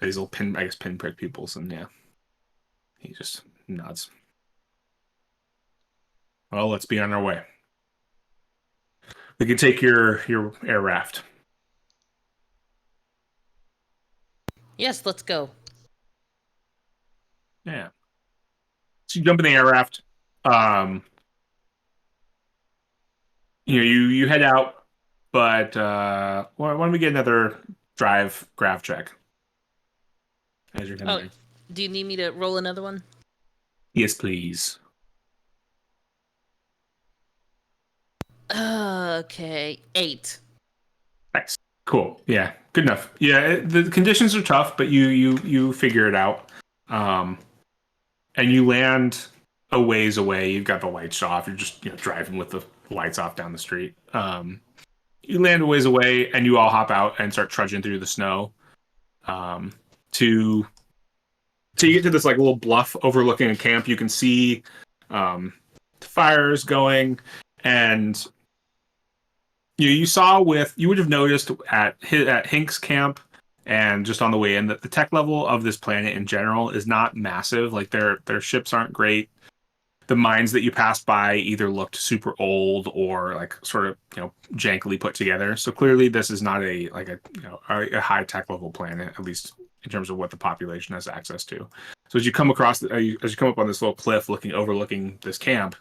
S1: These little pinprick pupils, and yeah, he just nods. Well, let's be on our way. We can take your air raft.
S4: Yes, let's go.
S1: Yeah. So you jump in the air raft. Um, you head out, but why don't we get another grav check as you're coming
S4: Oh,
S1: in?
S4: do you need me to roll another one?
S1: Yes, please.
S4: Okay, 8.
S1: Nice. Cool. Yeah. Good enough. Yeah. The conditions are tough, but you figure it out. And you land a ways away. You've got the lights off. You're just driving with the lights off down the street. You land a ways away, and you all hop out and start trudging through the snow. To So you get to this like little bluff overlooking a camp. You can see the fires going, and you would have noticed at Hink's camp and just on the way in that the tech level of this planet in general is not massive. Like their ships aren't great. The mines that you passed by either looked super old or like sort of jankily put together. So clearly this is not a high tech level planet, at least in terms of what the population has access to. So as you come up on this little cliff overlooking this camp,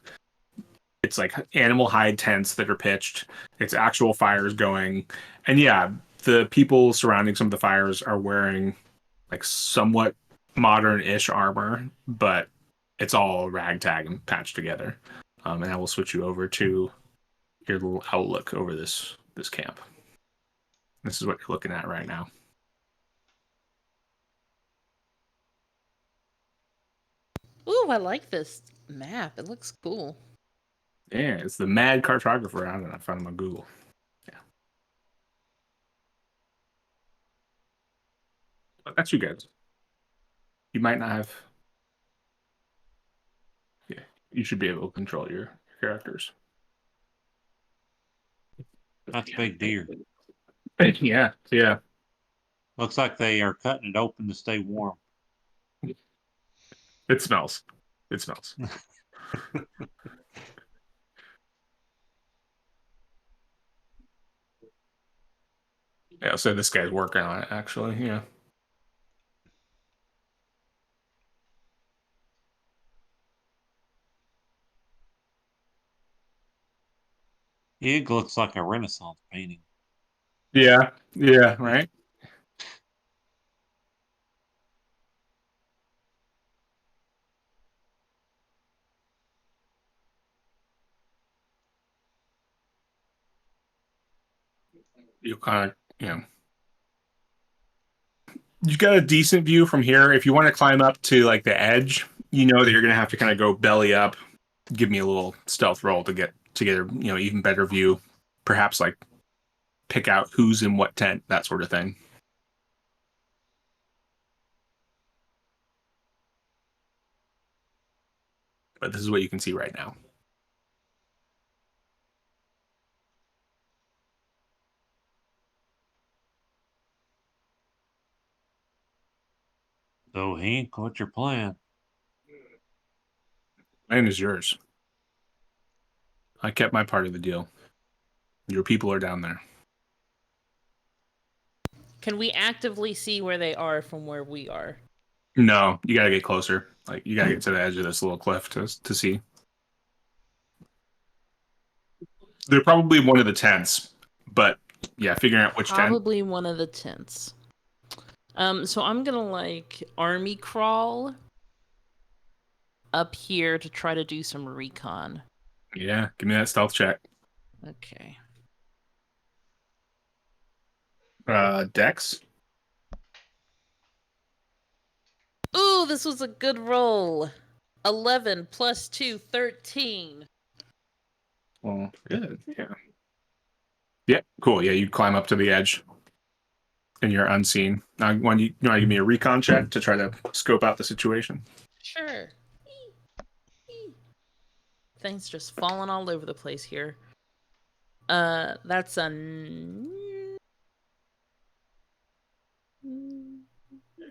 S1: it's like animal hide tents that are pitched. It's actual fires going, and yeah, the people surrounding some of the fires are wearing like somewhat modern-ish armor, but it's all ragtag and patched together. And I will switch you over to your little outlook over this camp. This is what you're looking at right now.
S4: Ooh, I like this map. It looks cool.
S1: Yeah, it's the Mad Cartographer. I don't know. I found him on Google. Yeah, but that's you guys. You might not have. Yeah, you should be able to control your characters.
S3: That's big deer.
S1: Yeah, yeah.
S3: Looks like they are cutting it open to stay warm.
S1: It smells. It smells. Yeah, so this guy's working on it, actually. Yeah.
S3: It looks like a Renaissance painting.
S1: Yeah. Yeah. Right. You kind of, you got a decent view from here. If you want to climb up to like the edge, you know that you're gonna have to kind of go belly up. Give me a little stealth roll to get even better view. Perhaps like pick out who's in what tent, that sort of thing. But this is what you can see right now.
S3: So, Hank, what's your plan?
S1: Land is yours. I kept my part of the deal. Your people are down there.
S4: Can we actively see where they are from where we are?
S1: No, you gotta get closer. Like you gotta get to the edge of this little cliff to see. They're probably one of the tents, but yeah, figuring out which tent.
S4: Probably one of the tents. So I'm gonna like army crawl up here to try to do some recon.
S1: Yeah, give me that stealth check.
S4: Okay.
S1: Dex.
S4: Ooh, this was a good roll. 11 plus 2, 13.
S1: Well, good. Yeah. Yeah, cool. Yeah, you climb up to the edge and you're unseen. Now, when you want to give me a recon check to try to scope out the situation?
S4: Sure. Things just falling all over the place here. That's a 9.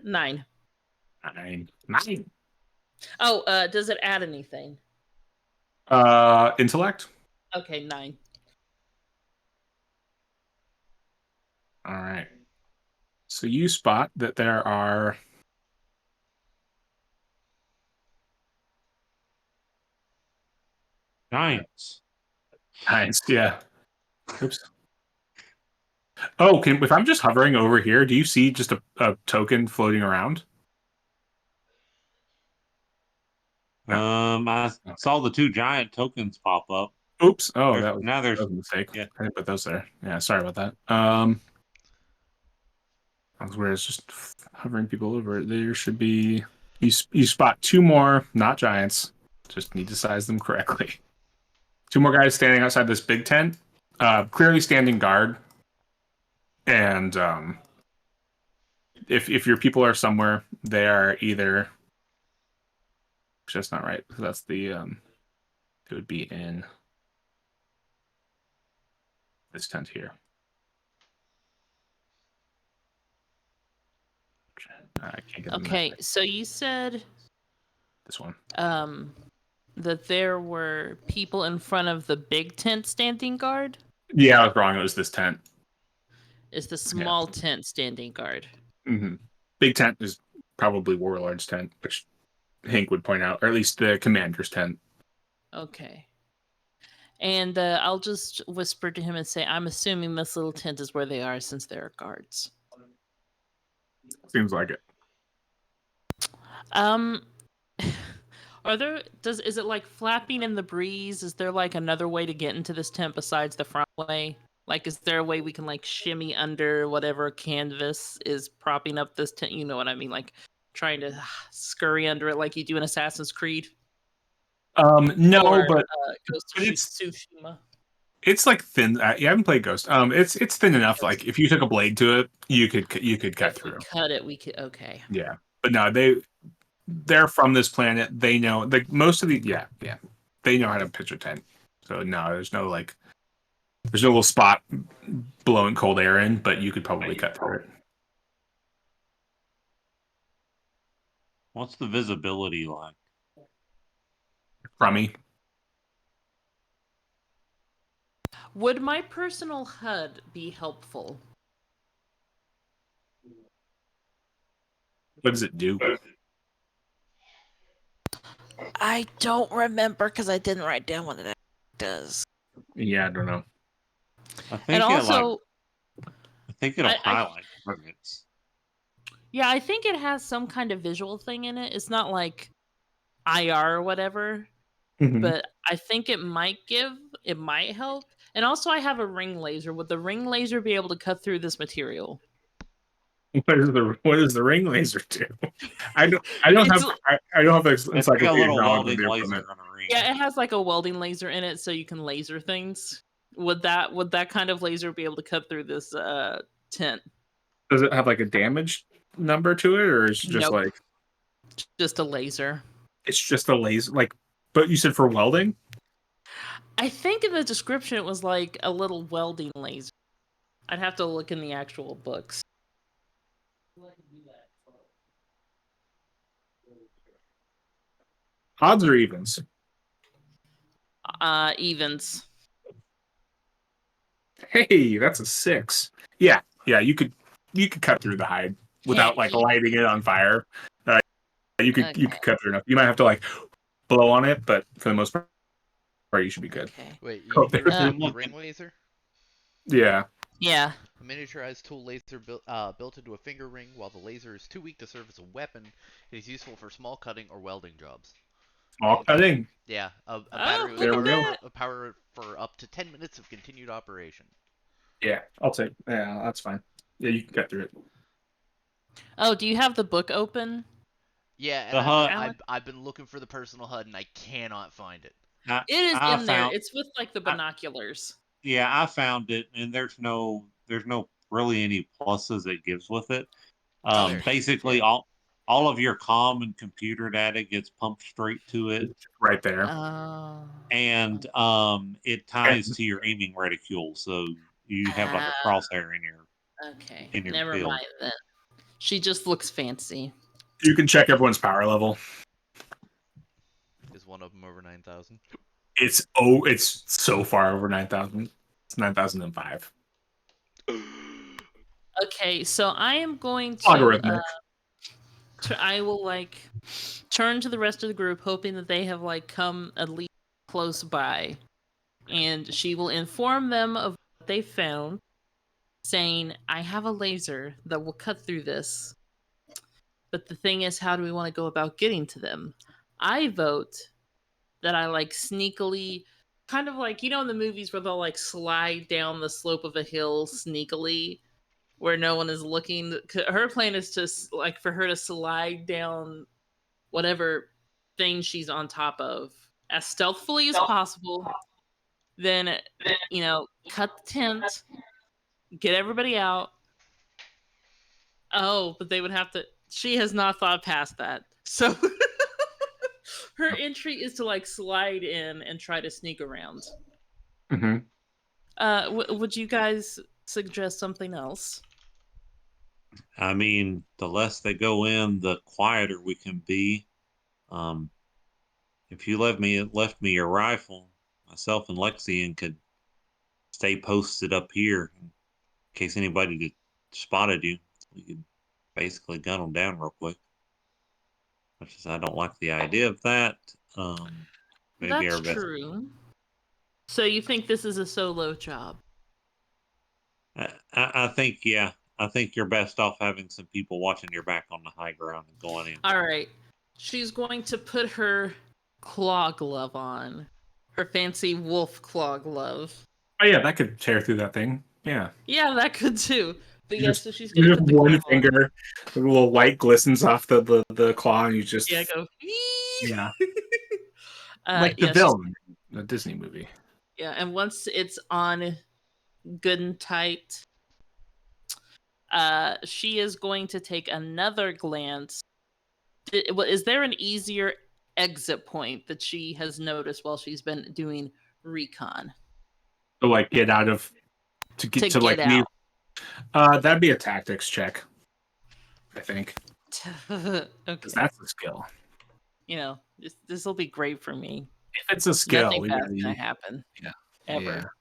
S1: 9.
S4: Oh, does it add anything?
S1: Intellect.
S4: Okay, 9.
S1: All right. So you spot that there are
S3: Giants.
S1: giants. Yeah. Oops. Oh, if I'm just hovering over here, do you see just a token floating around?
S3: I saw the 2 giant tokens pop up.
S1: Oops. Oh,
S3: There's,
S1: that was,
S3: now
S1: that
S3: there's
S1: was a mistake.
S3: yeah.
S1: I didn't put those there. Yeah, sorry about that. That's where it's just hovering people over it. There should be you spot 2 more, not giants. Just need to size them correctly. 2 more guys standing outside this big tent, clearly standing guard. And if your people are somewhere, they are either. That's not right. That's the it would be in this tent here. I can't get them
S4: Okay, so you said
S1: this one.
S4: that there were people in front of the big tent standing guard?
S1: Yeah, I was wrong. It was this tent.
S4: Is the small tent standing guard?
S1: Mm-hmm. Big tent is probably Warlord's tent, which Hank would point out, or at least the commander's tent.
S4: Okay. And I'll just whisper to him and say, I'm assuming this little tent is where they are since there are guards.
S1: Seems like it.
S4: Is it like flapping in the breeze? Is there like another way to get into this tent besides the front way? Like, is there a way we can like shimmy under whatever canvas is propping up this tent? You know what I mean? Like trying to scurry under it like you do in Assassin's Creed?
S1: No,
S4: Or,
S1: but
S4: Ghost
S1: but
S4: of
S1: it's
S4: Tsushima.
S1: it's like thin. You haven't played Ghost. It's thin enough. Like if you took a blade to it, you could cut
S4: If
S1: through.
S4: we cut it, we could. Okay.
S1: Yeah, but no, they're from this planet. They know like most of the they know how to pitch a tent. So no, there's no little spot blowing cold air in, but you could probably cut through it.
S3: What's the visibility like?
S1: Crummy.
S4: Would my personal HUD be helpful?
S1: What does it do?
S5: I don't remember because I didn't write down what it does.
S1: Yeah, I don't know.
S3: I think
S4: And also,
S3: I think it'll
S4: I-
S3: highlight targets.
S4: yeah, I think it has some kind of visual thing in it. It's not like IR or whatever,
S1: Mhm.
S4: but I think it might help. And also, I have a ring laser. Would the ring laser be able to cut through this material?
S1: What does the ring laser do? I don't
S4: It's-
S1: have
S3: It's like a
S1: encyclopedic
S3: little
S1: knowledge of
S3: welding
S1: the
S3: laser
S1: equipment.
S3: on a ring.
S4: Yeah, it has like a welding laser in it, so you can laser things. Would that kind of laser be able to cut through this tent?
S1: Does it have like a damage number to it, or is it just
S4: Nope.
S1: like
S4: Just a laser.
S1: it's just a laser? Like, but you said for welding.
S4: I think in the description it was like a little welding laser. I'd have to look in the actual books.
S1: Odds or evens?
S4: Evens.
S1: Hey, that's a 6. Yeah, you could cut through the hide without
S4: Heck
S1: like
S4: yeah.
S1: lighting it on fire. You could
S4: Okay.
S1: cut through enough. You might have to like blow on it, but for the most part, you should be good.
S4: Okay.
S2: Wait,
S1: Oh,
S2: you
S1: there's
S2: recommend
S3: the
S2: the ring laser?
S1: Yeah.
S4: Yeah.
S2: A miniaturized tool laser built into a finger ring. While the laser is too weak to serve as a weapon, it is useful for small cutting or welding jobs.
S1: Small cutting.
S2: Yeah, a
S4: Oh,
S2: battery with
S1: there we go.
S2: power for up to 10 minutes of continued operation.
S1: Yeah, I'll take. Yeah, that's fine. Yeah, you can cut through it.
S4: Oh, do you have the book open?
S2: Yeah,
S3: The
S2: and
S4: HUD-
S2: I've been looking for the personal HUD and I cannot find it.
S4: It is
S3: I
S4: in there.
S3: found,
S4: It's with like the binoculars.
S3: yeah, I found it, and there's no really any pluses it gives with it.
S2: Oh, there it is.
S3: Basically,
S2: Yeah.
S3: all of your comm and computer data gets pumped straight to it,
S1: It's right there.
S4: Oh.
S3: and it ties to your aiming reticule, so you have like a crosshair in your
S4: Okay.
S3: in your
S4: Never
S3: field.
S4: mind then. She just looks fancy.
S1: You can check everyone's power level.
S2: Is one of them over 9,000?
S1: It's so far over 9,000. It's 9,005.
S4: Okay, so I am going to.
S1: Logarithmic.
S4: I will like turn to the rest of the group, hoping that they have like come at least close by, and she will inform them of what they found, saying, "I have a laser that will cut through this. But the thing is, how do we want to go about getting to them?" I vote that I like sneakily, kind of like in the movies where they'll like slide down the slope of a hill sneakily, where no one is looking. Her plan is to like for her to slide down whatever thing she's on top of as stealthily as possible. Then cut the tent, get everybody out. Oh, but they would have to. She has not thought past that, so. Her entry is to like slide in and try to sneak around.
S1: Mm-hmm.
S4: Would you guys suggest something else?
S3: I mean, the less they go in, the quieter we can be. If you left me your rifle, myself and Lexian could stay posted up here in case anybody spotted you. We could basically gun them down real quick. Much as I don't like the idea of that. Maybe
S4: That's
S3: our best.
S4: true. So you think this is a solo job?
S3: I think, yeah. I think you're best off having some people watching your back on the high ground and going in.
S4: All right. She's going to put her claw glove on. Her fancy wolf claw glove.
S1: Oh yeah, that could tear through that thing. Yeah.
S4: Yeah, that could too. But
S1: You
S4: yeah,
S1: just-
S4: so she's
S1: You
S4: gonna
S1: just
S4: put the
S1: one
S4: glove on.
S1: finger, a little light glistens off the claw, and you just
S4: Yeah, go.
S1: yeah,
S4: Uh,
S1: like the
S4: yeah, she's-
S1: villain, in the Disney movie.
S4: Yeah, and once it's on good and tight, she is going to take another glance. Is there an easier exit point that she has noticed while she's been doing recon?
S1: To like get out of to get
S4: To
S1: like
S4: get
S1: leave.
S4: out.
S1: That'd be a tactics check, I think.
S4: Okay.
S1: Because that's a skill.
S4: You know, this will be great for me.
S1: If it's a skill,
S4: Nothing
S1: we
S4: bad's
S1: gotta
S4: gonna
S1: use.
S4: happen.
S1: Yeah.
S4: Ever.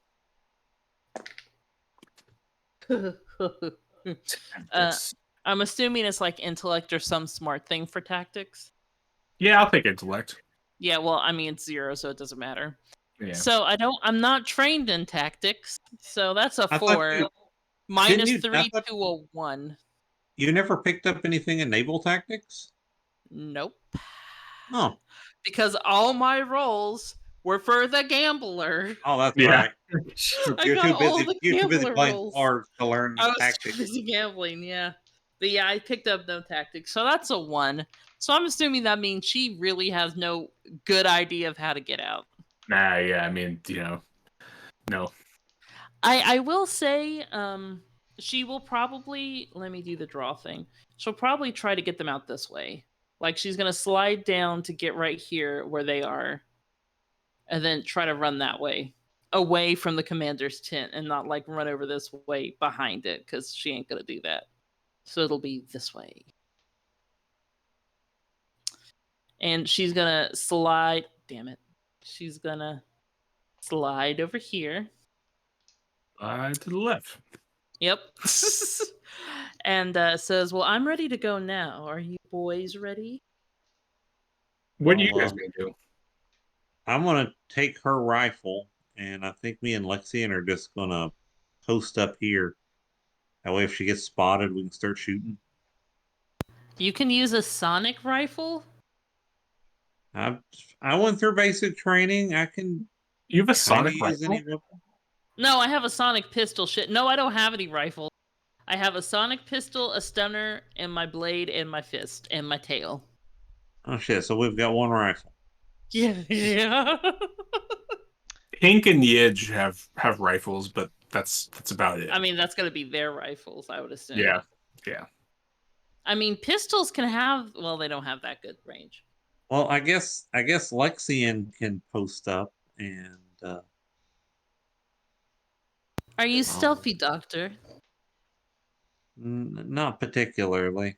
S1: Tactics.
S4: I'm assuming it's like intellect or some smart thing for tactics.
S1: Yeah, I'll take intellect.
S4: Yeah, well, I mean it's 0, so it doesn't matter.
S1: Yeah.
S4: So I'm not trained in tactics, so that's a
S3: I thought
S4: 4.
S3: you
S4: Minus
S3: didn't you. I
S4: 3
S3: thought
S4: to a 1.
S3: you never picked up anything in naval tactics.
S4: Nope.
S3: Oh,
S4: Because all my rolls were for the gambler.
S3: oh, that's
S1: Yeah.
S3: right.
S4: I
S3: You're
S4: got
S3: too
S4: all
S3: busy.
S4: the
S3: You're too busy
S4: gambler
S3: playing
S4: rolls.
S3: cards to learn
S4: I was
S3: tactics.
S4: too busy gambling, yeah. But yeah, I picked up no tactics, so that's a 1. So I'm assuming that means she really has no good idea of how to get out.
S1: Nah, yeah, I mean, no.
S4: I will say, she will probably, let me do the draw thing. She'll probably try to get them out this way. Like she's gonna slide down to get right here where they are, and then try to run that way, away from the commander's tent, and not like run over this way behind it, because she ain't gonna do that. So it'll be this way. And she's gonna slide, damn it. She's gonna slide over here.
S1: To the left.
S4: Yep. And says, well, I'm ready to go now. Are you boys ready?
S1: What do you
S3: Well,
S1: guys gonna do?
S3: I'm gonna take her rifle, and I think me and Lexian are just gonna post up here. That way, if she gets spotted, we can start shooting.
S4: You can use a sonic rifle?
S3: I went through basic training. I can
S1: You have a
S3: kind of
S1: sonic
S3: use
S1: rifle?
S3: any weapon.
S4: No, I have a sonic pistol. Shit. No, I don't have any rifles. I have a sonic pistol, a stunner, and my blade, and my fist, and my tail.
S3: Oh shit! So we've got one rifle.
S4: Yeah. Yeah.
S1: Pink and Yidge have rifles, but that's about it.
S4: I mean, that's going to be their rifles, I would assume.
S1: Yeah.
S4: I mean, pistols can have, well, they don't have that good range.
S3: Well, I guess Lexian can post up and.
S4: Are you stealthy, Doctor?
S3: Not particularly.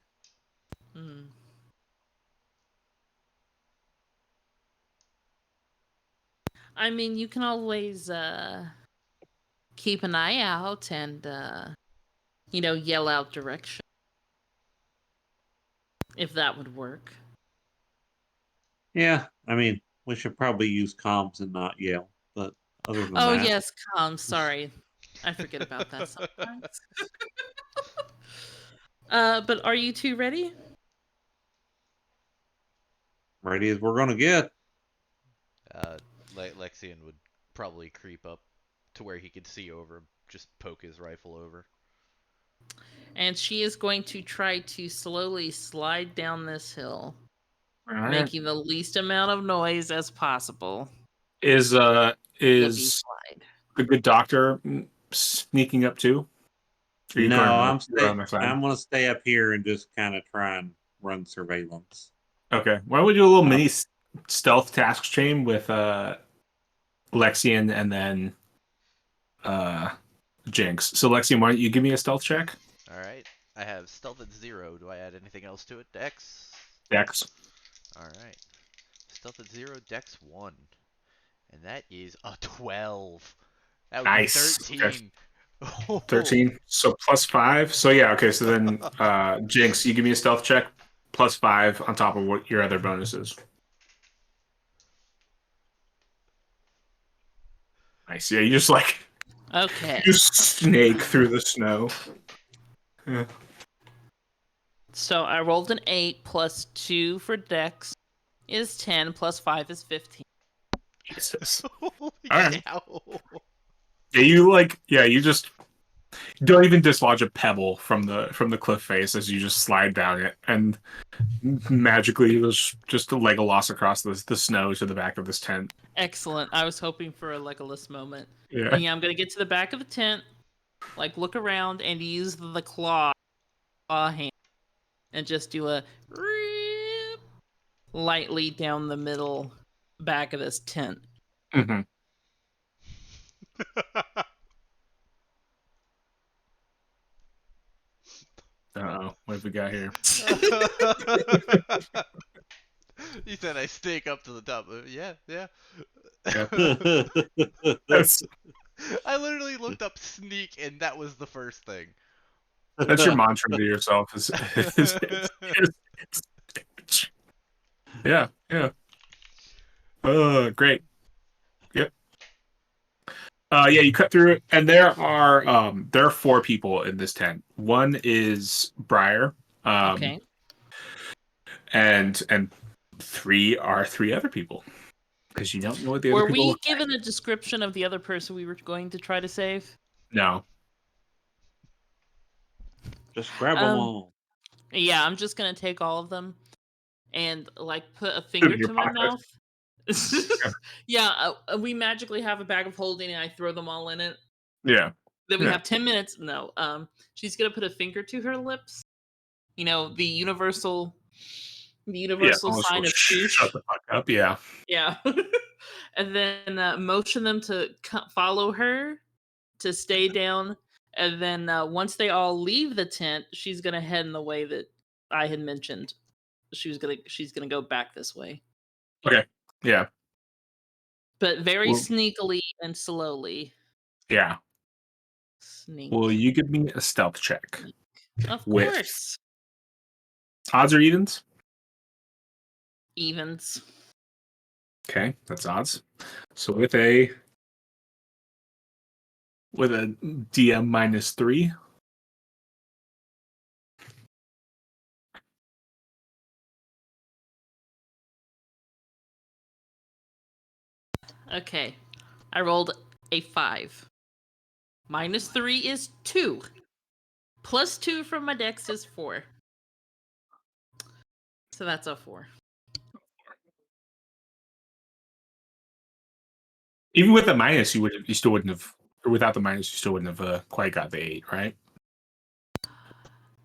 S4: Hmm. I mean, you can always keep an eye out and, yell out direction. If that would work.
S3: Yeah, I mean, we should probably use comms and not yell. But other than
S4: Oh,
S3: that,
S4: yes, comms. Sorry. I forget about that sometimes. But are you two ready?
S3: ready as we're gonna get.
S2: Lexian would probably creep up to where he could see over, just poke his rifle over.
S4: And she is going to try to slowly slide down this hill,
S1: All right.
S4: making the least amount of noise as possible.
S1: Is
S4: Flippy slide.
S1: the good doctor sneaking up too? Or you
S3: No,
S1: going
S3: I'm
S1: on the side?
S3: I'm gonna stay up here and just kind of try and run surveillance.
S1: Okay. Why don't we do a little mini stealth task chain with Lexian and then Jinx. So Lexian, why don't you give me a stealth check?
S2: All right. I have stealth at 0. Do I add anything else to it? Dex.
S1: Dex.
S2: All right. Stealth at 0, Dex 1, and that is a 12. That would
S1: Nice.
S2: be 13.
S1: Okay. 13. So +5. So yeah. Okay. So then Jinx, you give me a stealth check +5 on top of what your other bonuses. Nice. Yeah. You just like
S4: Okay.
S1: you snake through the snow. Yeah.
S4: So I rolled an 8 plus 2 for Dex is 10 plus 5 is 15.
S1: Jesus.
S2: Holy
S1: right.
S2: cow.
S1: Yeah, you just don't even dislodge a pebble from the cliff face as you just slide down it, and magically there's just a Legolas across the snow to the back of this tent.
S4: Excellent. I was hoping for a Legolas moment.
S1: Yeah.
S4: And yeah, I'm gonna get to the back of the tent, like look around and use the claw hand and just do a rip lightly down the middle back of this tent.
S1: Mm-hmm. Uh-oh. What have we got here?
S2: He said I stake up to the top. Yeah.
S1: Yeah. That's
S2: I literally looked up sneak, and that was the first thing.
S1: your mantra to yourself. Yeah. Great. Yep. Yeah, you cut through it, and there are 4 people in this tent. One is Briar,
S4: Okay.
S1: and 3 are 3 other people because you don't know what the other
S4: Were
S1: people
S4: we
S1: look like.
S4: given a description of the other person we were going to try to save?
S1: No.
S3: Just grab them
S4: Um,
S3: all.
S4: Yeah, I'm just gonna take all of them and like put a
S1: Put 'em
S4: finger
S1: in your
S4: to my
S1: pocket.
S4: mouth. Yeah, we magically have a bag of holding and I throw them all in it.
S1: Yeah.
S4: Then we
S1: Yeah.
S4: have 10 minutes. No, she's gonna put a finger to her lips. You know, the universal
S1: Yeah. Almost
S4: sign of
S1: shut
S4: shoosh.
S1: the fuck up. Yeah.
S4: Yeah. And then motion them to follow her to stay down. And then once they all leave the tent, she's gonna head in the way that I had mentioned. She's gonna go back this way,
S1: Okay. Yeah.
S4: but very
S1: Well,
S4: sneakily and slowly.
S1: yeah.
S4: Sneak,
S1: Will you give me a stealth check
S4: of
S1: with
S4: course.
S1: odds or evens?
S4: Evens.
S1: Okay, that's odds. So with a DM -3.
S4: Okay, I rolled a 5. -3 is 2. +2 from my dex is 4. So that's a 4.
S1: Even with the minus, you still wouldn't have, or without the minus, you still wouldn't have quite got the 8, right?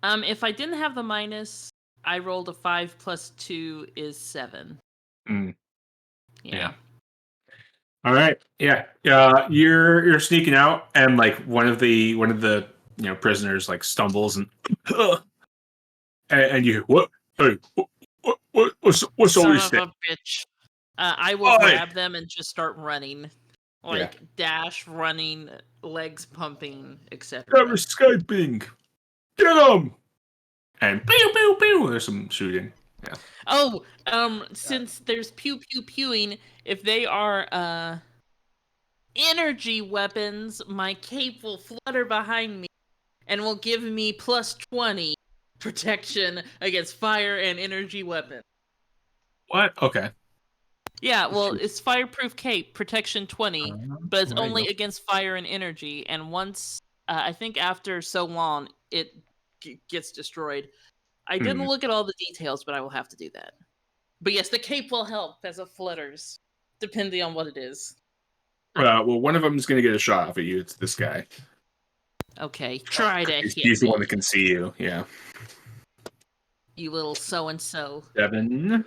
S4: If I didn't have the minus, I rolled a 5 plus 2 is 7.
S1: Mm,
S4: Yeah.
S1: yeah. All right. Yeah. You're sneaking out, and like one of the prisoners like stumbles and and you what? Hey, what's all
S4: Son
S1: this
S4: of
S1: thing?
S4: a bitch. I will
S1: Oi!
S4: grab them and just start running. Like dash, running, legs pumping, etc.
S1: They're escaping. Get them! And pew pew pew. There's some shooting. Yeah.
S4: Oh, since there's pew pew pewing, if they are energy weapons, my cape will flutter behind me and will give me +20 protection against fire and energy weapons.
S1: What? Okay.
S4: Yeah, well, it's fireproof cape, protection 20, but it's
S1: There you
S4: only
S1: go.
S4: against fire and energy. And once, I think after so long, it gets destroyed. I didn't look at all the details, but I will have to do that. But yes, the cape will help as it flutters, depending on what it is.
S1: Well, one of them is going to get a shot off at you. It's this guy.
S4: Okay, try to hit
S1: He's the
S4: me,
S1: one that can see you. Yeah.
S4: you little so-and-so.
S1: 7.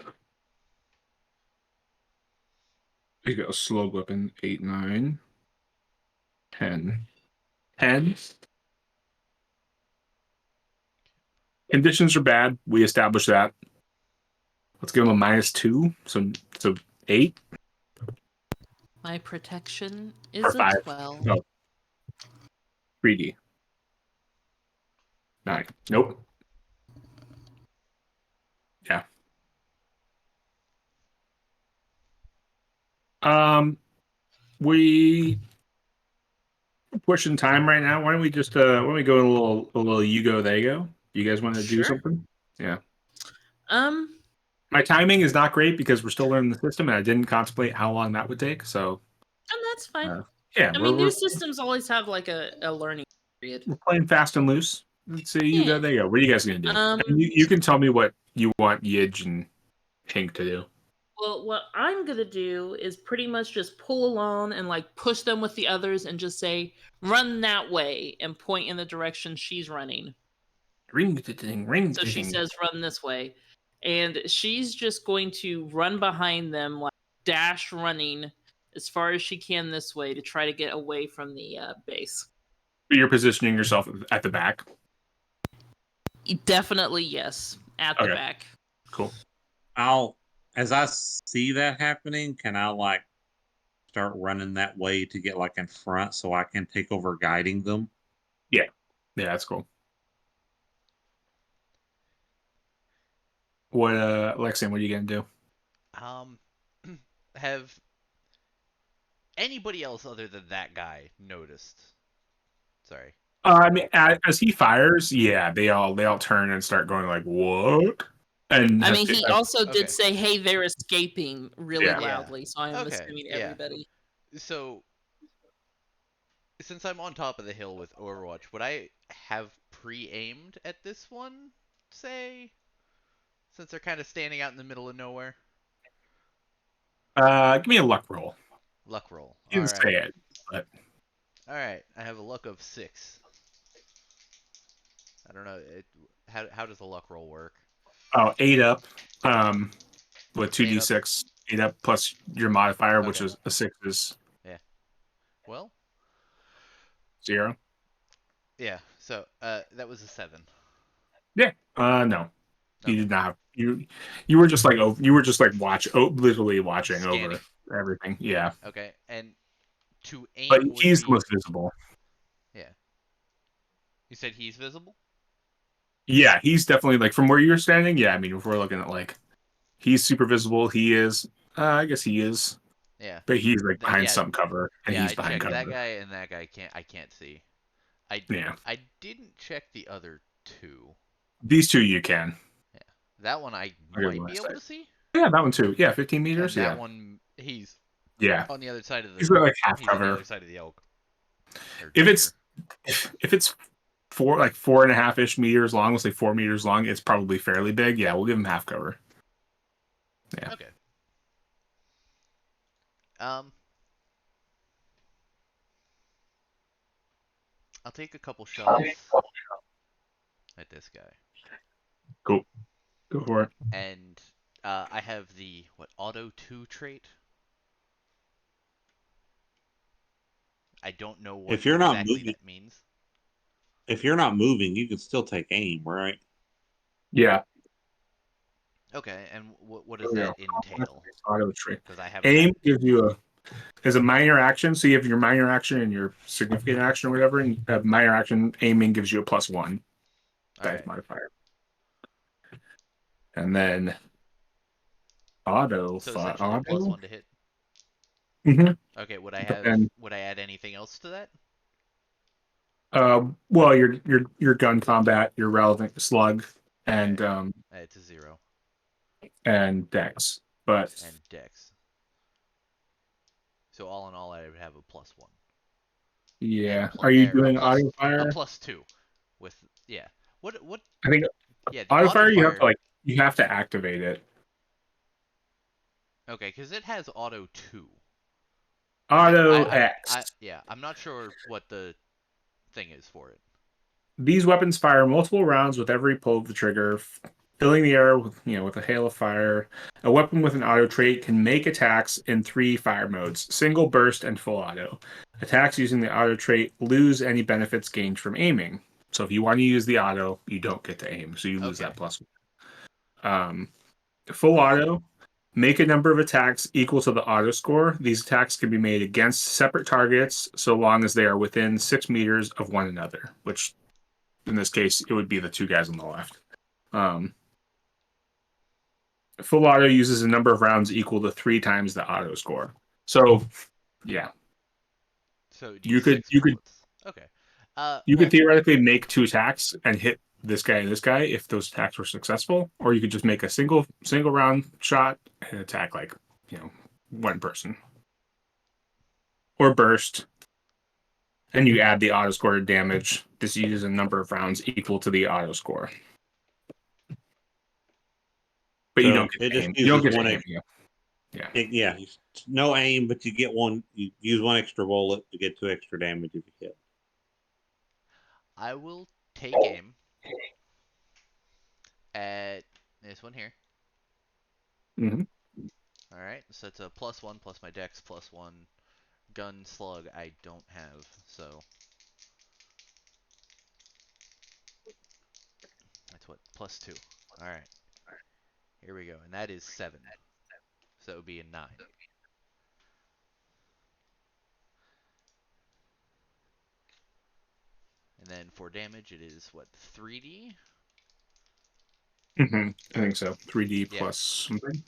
S1: You go slow weapon. 8, 9, 10. 10. Conditions are bad. We established that. Let's give him a -2. So 8
S4: My protection
S1: or
S4: is a
S1: 5.
S4: 12.
S1: No. 3D. 9. Nope. Yeah. We pushing time right now. Why don't we just why don't we go a little you go, they go? You guys want to do
S4: Sure.
S1: something? Yeah.
S4: Um,
S1: My timing is not great because we're still learning the system and I didn't contemplate how long that would take. So
S4: and that's fine.
S1: yeah,
S4: I mean, new systems always have like a learning period.
S1: we're playing fast and loose. Let's see, you go,
S4: Yeah.
S1: they go. What are you guys gonna do? And you can tell me what you want Yidge and Pink to do.
S4: Well, what I'm gonna do is pretty much just pull along and like push them with the others and just say, "Run that way," and point in the direction she's running.
S1: Ring the thing, ring
S4: So
S1: the
S4: she
S1: thing.
S4: says, "Run this way," and she's just going to run behind them, like dash running as far as she can this way to try to get away from the base.
S1: You're positioning yourself at the back.
S4: Definitely yes. At the
S1: Okay.
S4: back.
S1: Cool.
S3: As I see that happening, can I like start running that way to get like in front so I can take over guiding them?
S1: Yeah, that's cool. What, Lexian, what are you gonna do?
S2: Um, have anybody else other than that guy noticed? Sorry.
S1: I mean, as he fires, yeah, they all turn and start going like, "What?" And
S4: I mean, he also
S2: Okay.
S4: did say, "Hey, they're escaping" really
S1: Yeah.
S4: loudly, so I'm
S2: Okay,
S4: assuming
S2: yeah.
S4: everybody.
S2: So, since I'm on top of the hill with Overwatch, would I have pre-aimed at this one, say? Since they're kind of standing out in the middle of nowhere?
S1: Give me a luck roll.
S2: Luck roll.
S1: He didn't say it, but
S2: Alright, I have a luck of 6. I don't know, how does the luck roll work?
S1: 8 up, with
S2: 8 up?
S1: 2d6, 8 up plus your modifier, which
S2: Okay.
S1: is a 6 is
S2: Yeah. Well,
S1: 0.
S2: yeah, so, that was a 7.
S1: Yeah. No. You
S2: Okay.
S1: did not have you were just like you were just like literally watching
S2: Scanning.
S1: over everything. Yeah.
S2: Okay, and to
S1: But
S2: aim would
S1: he's the
S2: be...
S1: most visible.
S2: Yeah. You said he's visible?
S1: Yeah, he's definitely like from where you're standing. Yeah, I mean, if we're looking at like he's super visible, he is. I guess he is,
S2: Yeah.
S1: but he's like behind
S2: Yeah,
S1: some cover, and
S2: yeah,
S1: he's
S2: I
S1: behind
S2: checked. That
S1: cover.
S2: guy and that guy I can't see. I
S1: Yeah,
S2: I didn't check the other two.
S1: these two you can.
S2: Yeah. That one I
S1: I'll give him
S2: might
S1: a
S2: be able
S1: sec.
S2: to see.
S1: Yeah, that one too. Yeah, 15
S2: And
S1: meters.
S2: that
S1: Yeah,
S2: one he's
S1: yeah.
S2: on the other side of
S1: He's got like half
S2: he's on the
S1: cover.
S2: other side of the elk or
S1: If
S2: deer.
S1: it's if it's 4.5-ish meters long, let's say 4 meters long, it's probably fairly big. Yeah, we'll give him half cover. Yeah.
S2: Okay. Um I'll take a couple shots at this guy.
S1: Cool. Go for it.
S2: And I have the auto 2 trait. I don't know what
S3: If you're not
S2: exactly
S3: moving,
S2: that means.
S3: if you're not moving, you can still take aim, right?
S1: Yeah.
S2: Okay, and what does
S1: There we
S2: that
S1: go.
S2: entail?
S1: Auto trick.
S2: Because I haven't
S1: Aim
S2: had...
S1: gives you a minor action. So you have your minor action and your significant action or whatever. And minor action aiming gives you a +1
S2: All
S1: dice
S2: right.
S1: modifier. And then auto.
S2: So essentially a
S1: Auto.
S2: +1 to hit.
S1: Mm-hmm.
S2: Okay,
S1: And
S2: would I add anything else to that?
S1: well, your gun combat, your relevant slug, and
S2: Okay. Add to 0.
S1: dex. But
S2: And dex. So all in all, I would have a +1 and
S1: yeah, are you doing auto
S2: a
S1: fire?
S2: +2 with... Yeah. What?
S1: I think
S2: Yeah, the
S1: auto
S2: auto
S1: fire
S2: fire.
S1: you have to activate it.
S2: Okay, because it has auto 2.
S1: Auto
S2: I
S1: X.
S2: yeah, I'm not sure what the thing is for it.
S1: These weapons fire multiple rounds with every pull of the trigger, filling the air with a hail of fire. A weapon with an auto trait can make attacks in 3 fire modes: single, burst, and full auto. Attacks using the auto trait lose any benefits gained from aiming. So if you want to use the auto, you don't get to aim, so you lose
S2: Okay.
S1: that +1. Full auto. Make a number of attacks equal to the auto score. These attacks can be made against separate targets so long as they are within 6 meters of one another, which in this case, it would be the two guys on the left. Um, Full auto uses a number of rounds equal to 3 times the auto score. So, yeah,
S2: So
S1: you could
S2: d6 bullets. Okay.
S1: you could
S2: Well,
S1: theoretically make 2 attacks and hit this guy and this guy if those attacks were successful, or you could just make a single round shot and attack like one person or burst, and you add the auto score damage. This uses a number of rounds equal to the auto score, but you don't
S3: So
S1: get
S3: it
S1: to
S3: just
S1: aim. You don't
S3: uses
S1: get to
S3: one.
S1: aim. Yeah.
S3: Yeah, no aim, but you get one. You use one extra bullet to get 2 extra damage if you hit.
S2: I will take aim at this one here.
S1: Mm-hmm.
S2: All right. So it's a +1 plus my dex +1. Gun slug I don't have, so plus 2. All right. Here we go. And that is 7. So it would be a 9. And then for damage, it is what, 3d?
S1: I think so. 3D
S2: Yeah.
S1: plus something.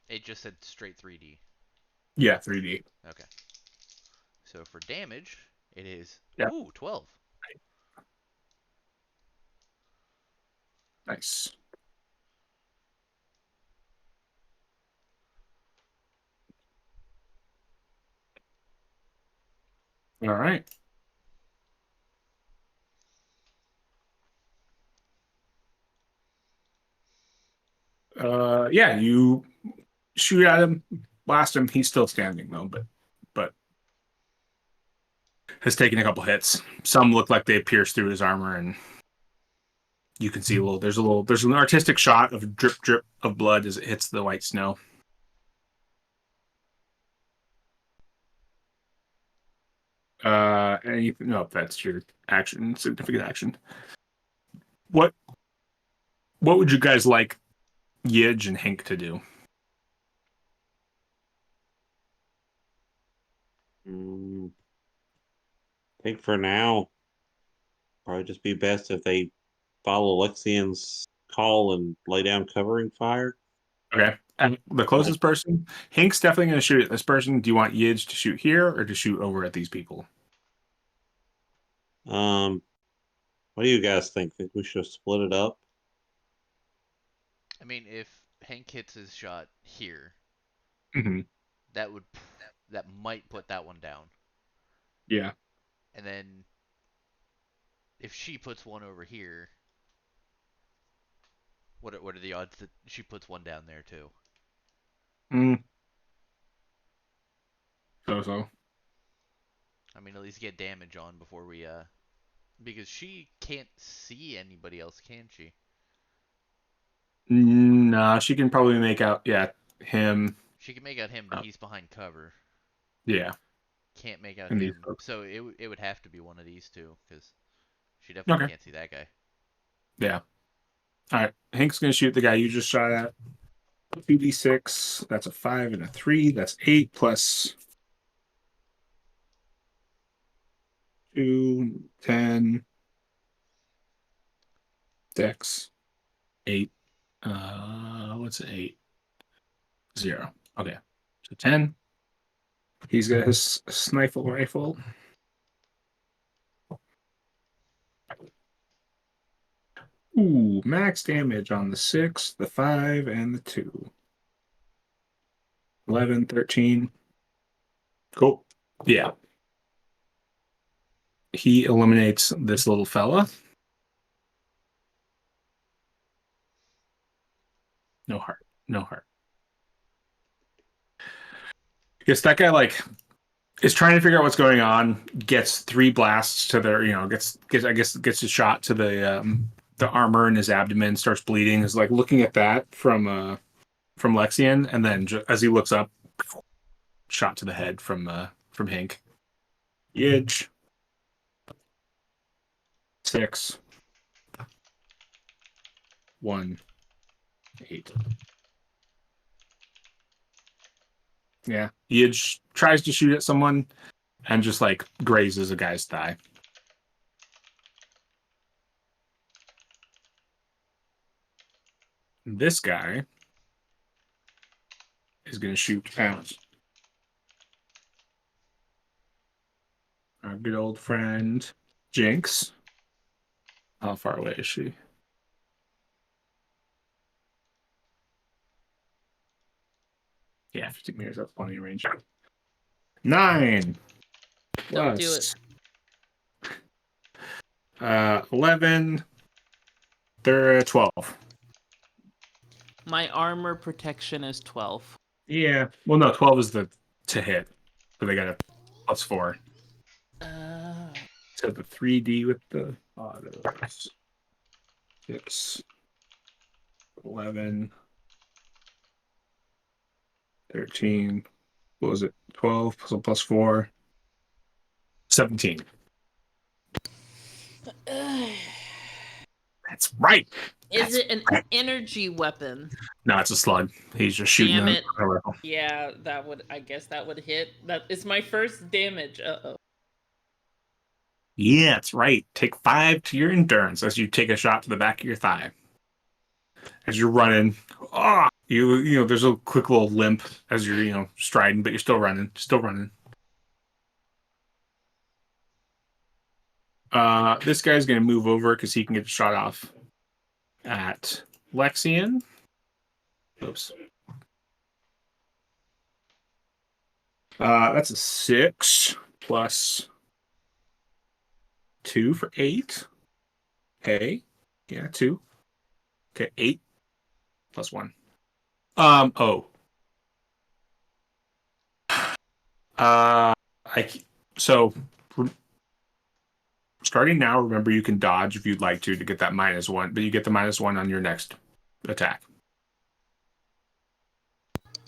S2: It just said straight 3d.
S1: Yeah, 3D.
S2: Okay. So for damage, it is
S1: Yeah.
S2: 12.
S1: Nice. All right. Yeah, you shoot at him, blast him. He's still standing though, but has taken a couple hits. Some look like they pierced through his armor, and you can see there's an artistic shot of drip drip of blood as it hits the white snow. Anything? No, that's your action, significant action. What would you guys like Yidge and Hink to do?
S3: I think for now, probably just be best if they follow Lexian's call and lay down covering fire.
S1: Okay. And the closest person, Hink's definitely going to shoot at this person. Do you want Yidge to shoot here or to shoot over at these people?
S3: What do you guys think? Think we should split it up?
S2: I mean, if Hank hits his shot here,
S1: Mm-hmm.
S2: that might put that one down.
S1: Yeah.
S2: And then if she puts one over here, what are the odds that she puts one down there too?
S1: So.
S2: I mean, at least get damage on before we because she can't see anybody else, can she?
S1: Nah, she can probably make out. Yeah, him.
S2: She can make out him, but he's behind cover.
S1: Yeah.
S2: Can't make out
S1: And these
S2: him.
S1: folks.
S2: So it would have to be one of these two because she definitely can't see that guy.
S1: Yeah. All right. Hank's gonna shoot the guy you just shot at. 2d6. That's a 5 and a 3. That's 8 plus 2, 10, 6, 8. What's 8? 0. Okay. So 10. He's got his sniper rifle. Ooh, max damage on the 6, the 5, and the 2. 11, 13. Cool. Yeah. He eliminates this little fella. No heart. No heart. Guess that guy is trying to figure out what's going on. Gets 3 blasts to their, gets a shot to the armor in his abdomen. Starts bleeding. Is like looking at that from Lexian, and then as he looks up, shot to the head from Hank. Yidge. 6. 1. 8. Yeah. Yidge tries to shoot at someone and just grazes a guy's thigh. This guy is going to shoot at our good old friend Jinx. How far away is she? Yeah, 15 meters. That's plenty of range. 9
S4: Don't do it.
S1: plus 11. They're 12.
S4: My armor protection is 12.
S1: Yeah. Well, no, 12 is the to hit. So they got a +4. So the 3D with the autos. 6, 11, 13. What was it? 12 plus +4. 17. That's right.
S4: Is it an energy weapon?
S1: No, it's a slug. He's just shooting
S4: Damn it.
S1: a rifle.
S4: Yeah, that would. I guess that would hit. That is my first damage. Uh-oh.
S1: Yeah, that's right. Take 5 to your endurance as you take a shot to the back of your thigh. As you're running, you know, there's a quick little limp as you're, striding, but you're still running, This guy's gonna move over because he can get a shot off at Lexian. Oops. That's a 6 plus 2 for 8. Okay. Yeah, 2. Okay, 8 plus 1. Oh. So starting now, remember you can dodge if you'd like to get that -1, but you get the -1 on your next attack.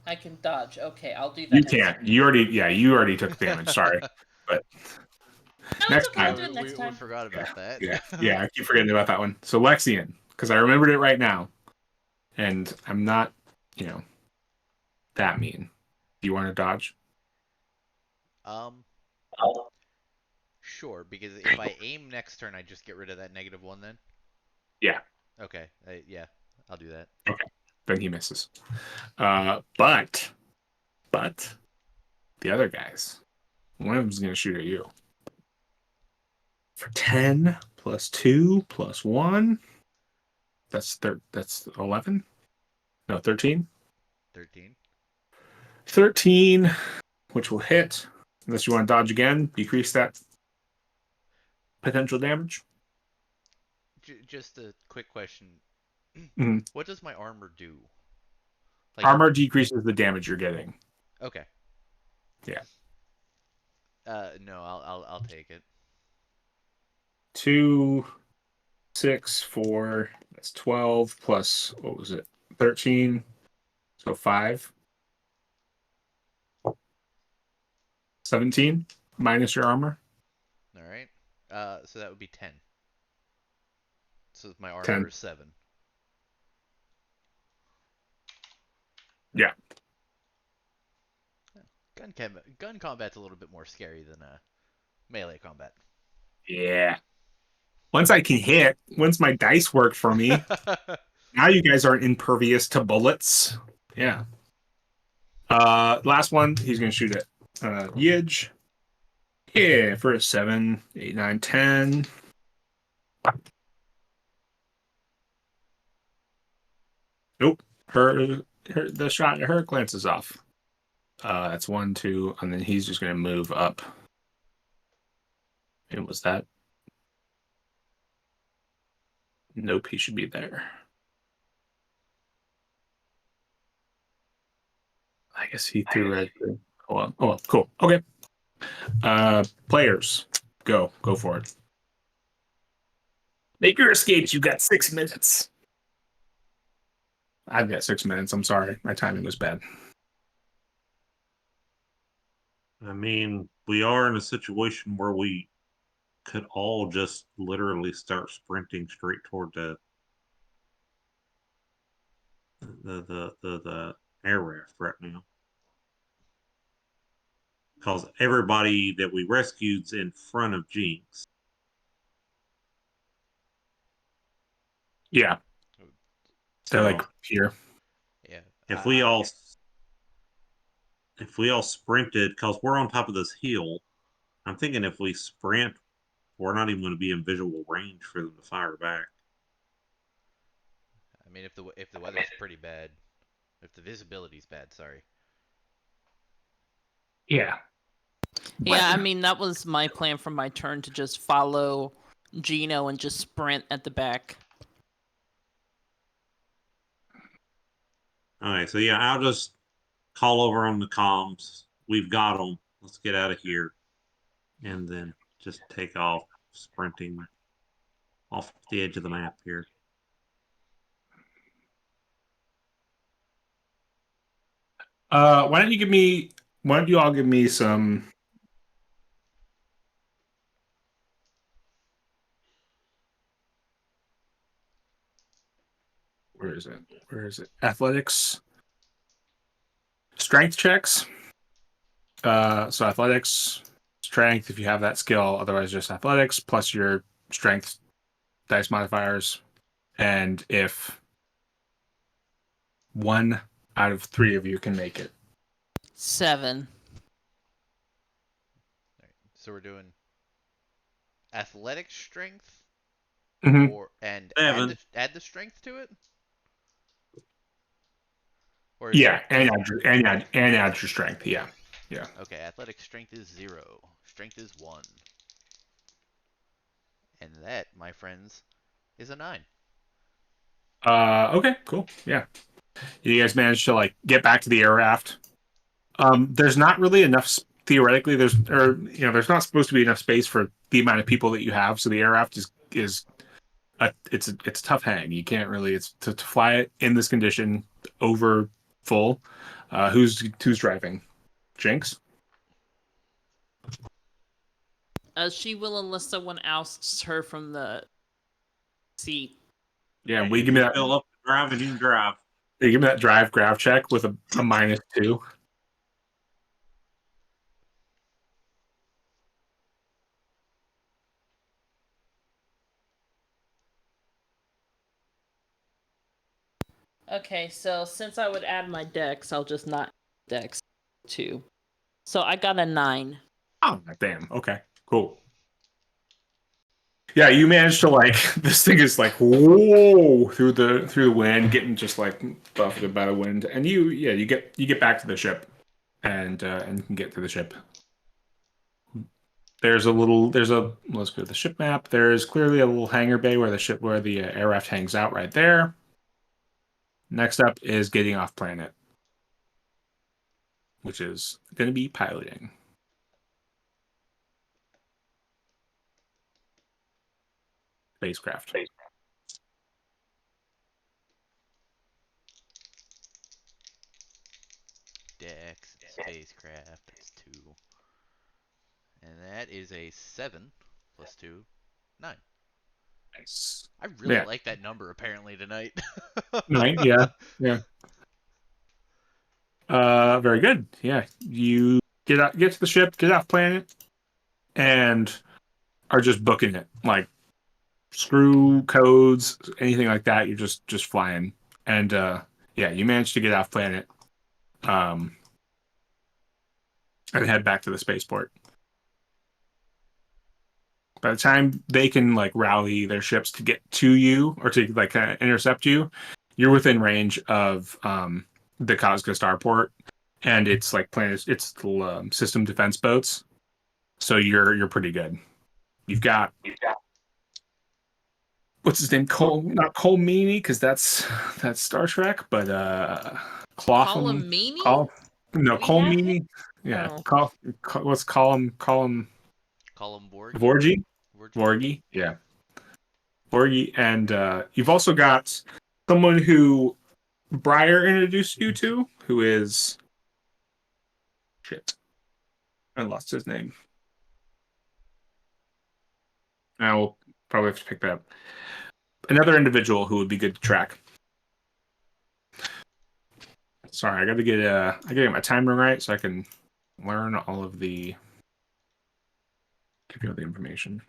S4: I can dodge. Okay, I'll do that.
S1: You
S4: next
S1: can't.
S4: time.
S1: You already took damage. Sorry, but
S4: No,
S1: next
S4: it's okay. I'll
S1: time.
S4: do it next
S2: We
S4: time.
S2: forgot about that.
S1: Yeah, I keep forgetting about that one. So Lexian, because I remembered it right now, and I'm not, that mean. Do you want to dodge?
S2: Sure. Because if I aim next turn, I just get rid of that -1 then.
S1: Yeah.
S2: Okay. Yeah, I'll do that.
S1: Okay. Then he misses. But the other guys, one of them's going to shoot at you for 10 plus 2 plus 1. That's 11. No, 13.
S2: 13.
S1: 13, which will hit. Unless you want to dodge again, decrease that potential damage.
S2: Just a quick question.
S1: Mhm.
S2: What does my armor do? Like,
S1: Armor decreases the damage you're getting.
S2: okay.
S1: Yeah.
S2: No, I'll take it.
S1: 2, 6, 4. That's 12 plus, what was it? 13. So 5. 17 minus your armor.
S2: All right. So that would be 10. So my armor
S1: 10.
S2: is 7.
S1: Yeah.
S2: Gun combat's a little bit more scary than melee combat.
S1: Yeah. Once I can hit, once my dice work for me, now you guys aren't impervious to bullets. Yeah. Last one, he's gonna shoot at Yidge. Yeah, for a 7, 8, 9, 10. Nope. The shot at her glances off. That's 1, 2, and then he's just gonna move up. And was that? Nope, he should be there. I guess he threw it. Oh well, cool. Okay. Players, go for it. Make your escapes. You got 6 minutes. I've got 6 minutes. I'm sorry, my timing was bad.
S3: I mean, we are in a situation where we could all just literally start sprinting straight toward the air raft right now. Because everybody that we rescued's in front of Jinx.
S1: Yeah, they're like here.
S2: Yeah.
S3: If we all sprinted, because we're on top of this hill, I'm thinking if we sprint, we're not even going to be in visual range for them to fire back.
S2: I mean, if the weather's pretty bad, if the visibility's bad, sorry.
S1: Yeah.
S4: Yeah, I mean that was my plan for my turn to just follow Gino and just sprint at the back.
S3: All right, so yeah, I'll just call over on the comms. We've got them. Let's get out of here, and then just take off, sprinting off the edge of the map here.
S1: Why don't you all give me some Where is it? Athletics, strength checks. So athletics, strength if you have that skill. Otherwise, just athletics plus your strength dice modifiers. And if 1 out of 3 of you can make it.
S5: 7.
S2: Alright, so we're doing athletic strength,
S1: Mhm.
S2: or and
S3: Seven.
S2: add the strength to it, or is
S1: Yeah,
S2: it
S1: and
S2: just
S1: add your strength. Yeah.
S2: okay? Athletic strength is 0. Strength is 1, and that, my friends, is a 9.
S1: Okay, cool. Yeah. You guys managed to like get back to the air raft. There's not really enough theoretically. There's not supposed to be enough space for the amount of people that you have. So the air raft is it's a tough hang. You can't really it's to fly it in this condition over full. Who's driving? Jinx.
S4: She will unless someone ousts her from the seat.
S1: Yeah,
S3: If
S1: give me
S3: you
S1: that.
S3: fill up the drive and you can drive.
S1: Yeah, give me that drive grab check with a -2.
S4: Okay, so since I would add my dex, I'll just not dex 2. So I got a 9.
S1: Oh damn. Okay. Cool. Yeah, you managed to like this thing is like whoa through the wind, getting just like buffeted by the wind, and you get back to the ship, and you can get to the ship. Let's go to the ship map. There's clearly a little hangar bay where the air raft hangs out right there. Next up is getting off planet, which is going to be piloting spacecraft.
S2: Dex and spacecraft. That's 2, and that is a 7 plus 2, 9.
S1: Nice.
S2: I really
S1: Yeah.
S2: like that number apparently tonight.
S1: 9. Yeah. Yeah. Very good. Yeah. You get to the ship, get off planet, and are just booking it. Like screw codes, anything like that. You're just flying. And yeah, you managed to get off planet. And head back to the spaceport. By the time they can like rally their ships to get to you or to like intercept you, you're within range of the Kazga starport, and it's like system defense boats. So you're pretty good. You've got what's his name? Not Cole Meany, because that's Star Trek, but Clotham.
S4: Colomini?
S1: No,
S4: We
S1: Cole
S4: have
S1: Meany.
S4: him?
S1: Yeah,
S4: Oh.
S1: let's call him
S2: Columborgi?
S1: Vorgy.
S2: Vorgi?
S1: Vorgy. Yeah. Vorgy, and you've also got someone who Breyer introduced you to, who is shit. I lost his name. I will probably have to pick that up. Another individual who would be good to track. Sorry, I gotta get my timing right so I can learn all of the give you all the information.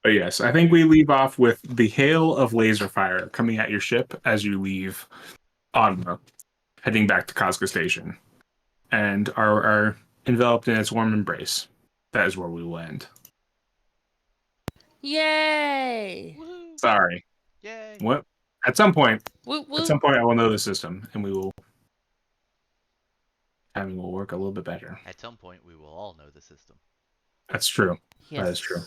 S1: But yes, I think we leave off with the hail of laser fire coming at your ship as you leave Onma, heading back to Cosco Station, and are enveloped in its warm embrace. That is where we will end.
S5: Yay!
S2: Woohoo!
S1: Sorry.
S2: Yay!
S1: What? At some point,
S5: Woo woo.
S1: I will know the system, and timing will work a little bit better.
S2: At some point, we will all know the system.
S1: That's true.
S4: Yes.
S1: That is true.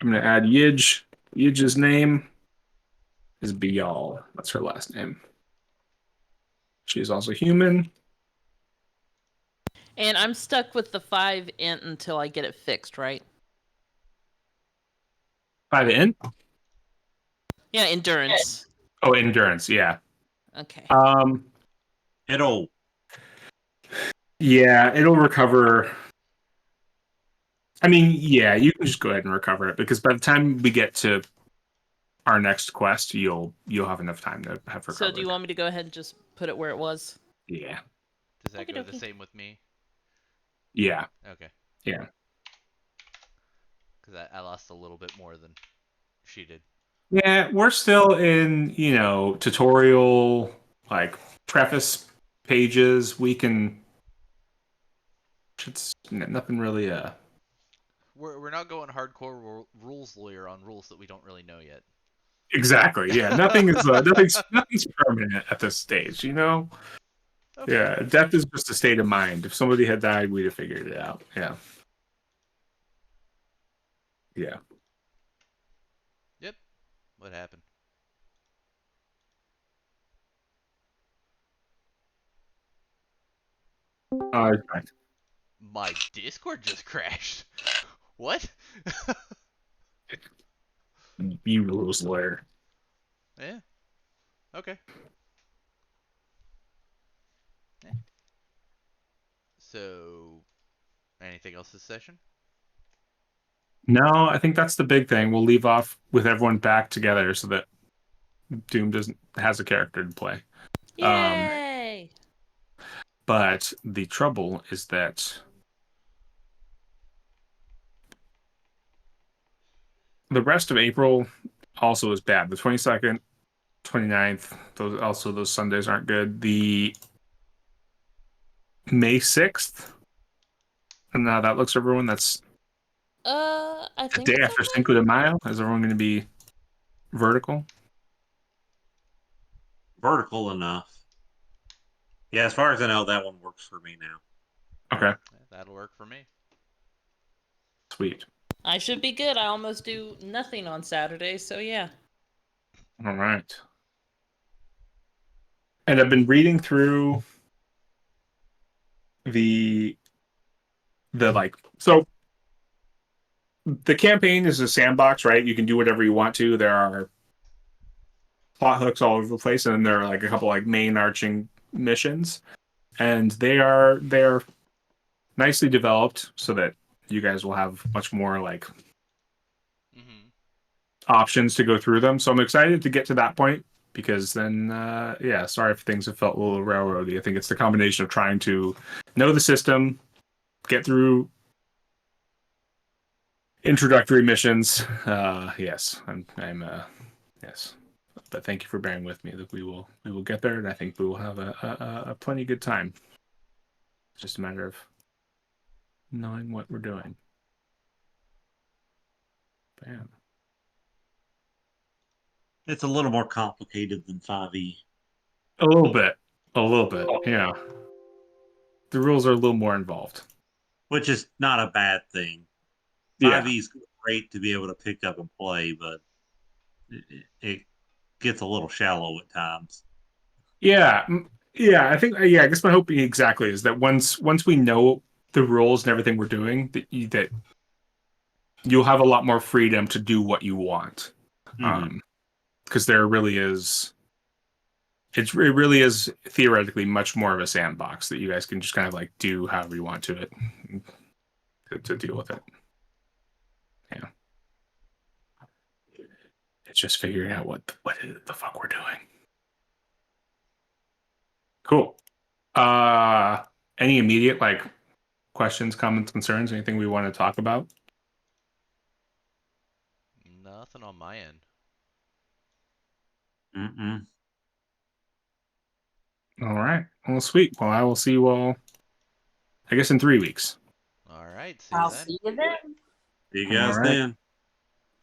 S1: I'm gonna add Yij. Yij's name is Bial. That's her last name. She is also human.
S4: And I'm stuck with the 5 int until I get it fixed, right?
S1: 5 int.
S4: Yeah, endurance.
S1: Oh, endurance. Yeah.
S4: Okay.
S3: It'll.
S1: Yeah, it'll recover. I mean, yeah, you can just go ahead and recover it because by the time we get to our next quest, you'll have enough time to have recovered.
S4: So do you want me to go ahead and just put it where it was?
S1: Yeah.
S2: Does that
S4: Okie
S2: go the
S4: dokie.
S2: same with me?
S1: Yeah.
S2: Okay.
S1: Yeah.
S2: Because I lost a little bit more than she did.
S1: Yeah, we're still in, tutorial, like, preface pages. We can... It's nothing really,
S2: We're not going hardcore rules lawyer on rules that we don't really know yet.
S1: Exactly, yeah. Nothing's permanent at this stage,
S2: Okay.
S1: Yeah, death is just a state of mind. If somebody had died, we'd have figured it out. Yeah. Yeah.
S2: Yep. What happened?
S1: Right.
S2: My Discord just crashed. What?
S1: You rules lawyer.
S2: Yeah. Okay. Yeah. So, anything else this session?
S1: No, I think that's the big thing. We'll leave off with everyone back together so that Doom has a character to play.
S4: Yay!
S1: But the trouble is that the rest of April also is bad. The 22nd, 29th, those Sundays aren't good. The May 6th, and now that looks for everyone. That's
S4: I
S1: the
S4: think
S1: day
S4: it's
S1: after
S4: okay.
S1: Cinco de Mayo. Is everyone going to be vertical?
S3: Vertical enough. Yeah, as far as I know, that one works for me now.
S1: Okay,
S2: Yeah, that'll work for me.
S1: sweet.
S4: I should be good. I almost do nothing on Saturday, so yeah.
S1: All right. And I've been reading through the so the campaign is a sandbox, right? You can do whatever you want to. There are plot hooks all over the place, and then there are like a couple like main arching missions, and they're nicely developed so that you guys will have much more like
S2: Mm-hmm.
S1: options to go through them. So I'm excited to get to that point because then, yeah, sorry if things have felt a little railroady. I think it's the combination of trying to know the system, get through introductory missions. Yes, yes. But thank you for bearing with me. That we will get there, and I think we will have a plenty good time. It's just a matter of knowing what we're doing. Bam.
S3: It's a little more complicated than 5e.
S1: A little bit. Yeah. The rules are a little more involved.
S3: Which is not a bad thing.
S1: Yeah.
S3: 5e is great to be able to pick up and play, but it gets a little shallow at times.
S1: Yeah. Yeah. I think. Yeah. I guess my hope exactly is that once we know the rules and everything we're doing, that you'll have a lot more freedom to do what you want.
S3: Mm-hmm.
S1: Because there really is. It really is theoretically much more of a sandbox that you guys can just kind of like do however you want to it to deal with it. Yeah. It's just figuring out what the fuck we're doing. Cool. Any immediate like questions, comments, concerns, anything we want to talk about?
S2: Nothing on my end.
S3: Mm-mm.
S1: All right. Well, sweet. Well, I will see you all, I guess, in 3 weeks.
S2: All right. See you
S5: I'll
S2: then.
S5: see you then.
S3: See you
S1: All
S3: guys
S1: right.
S3: then.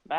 S5: Bye.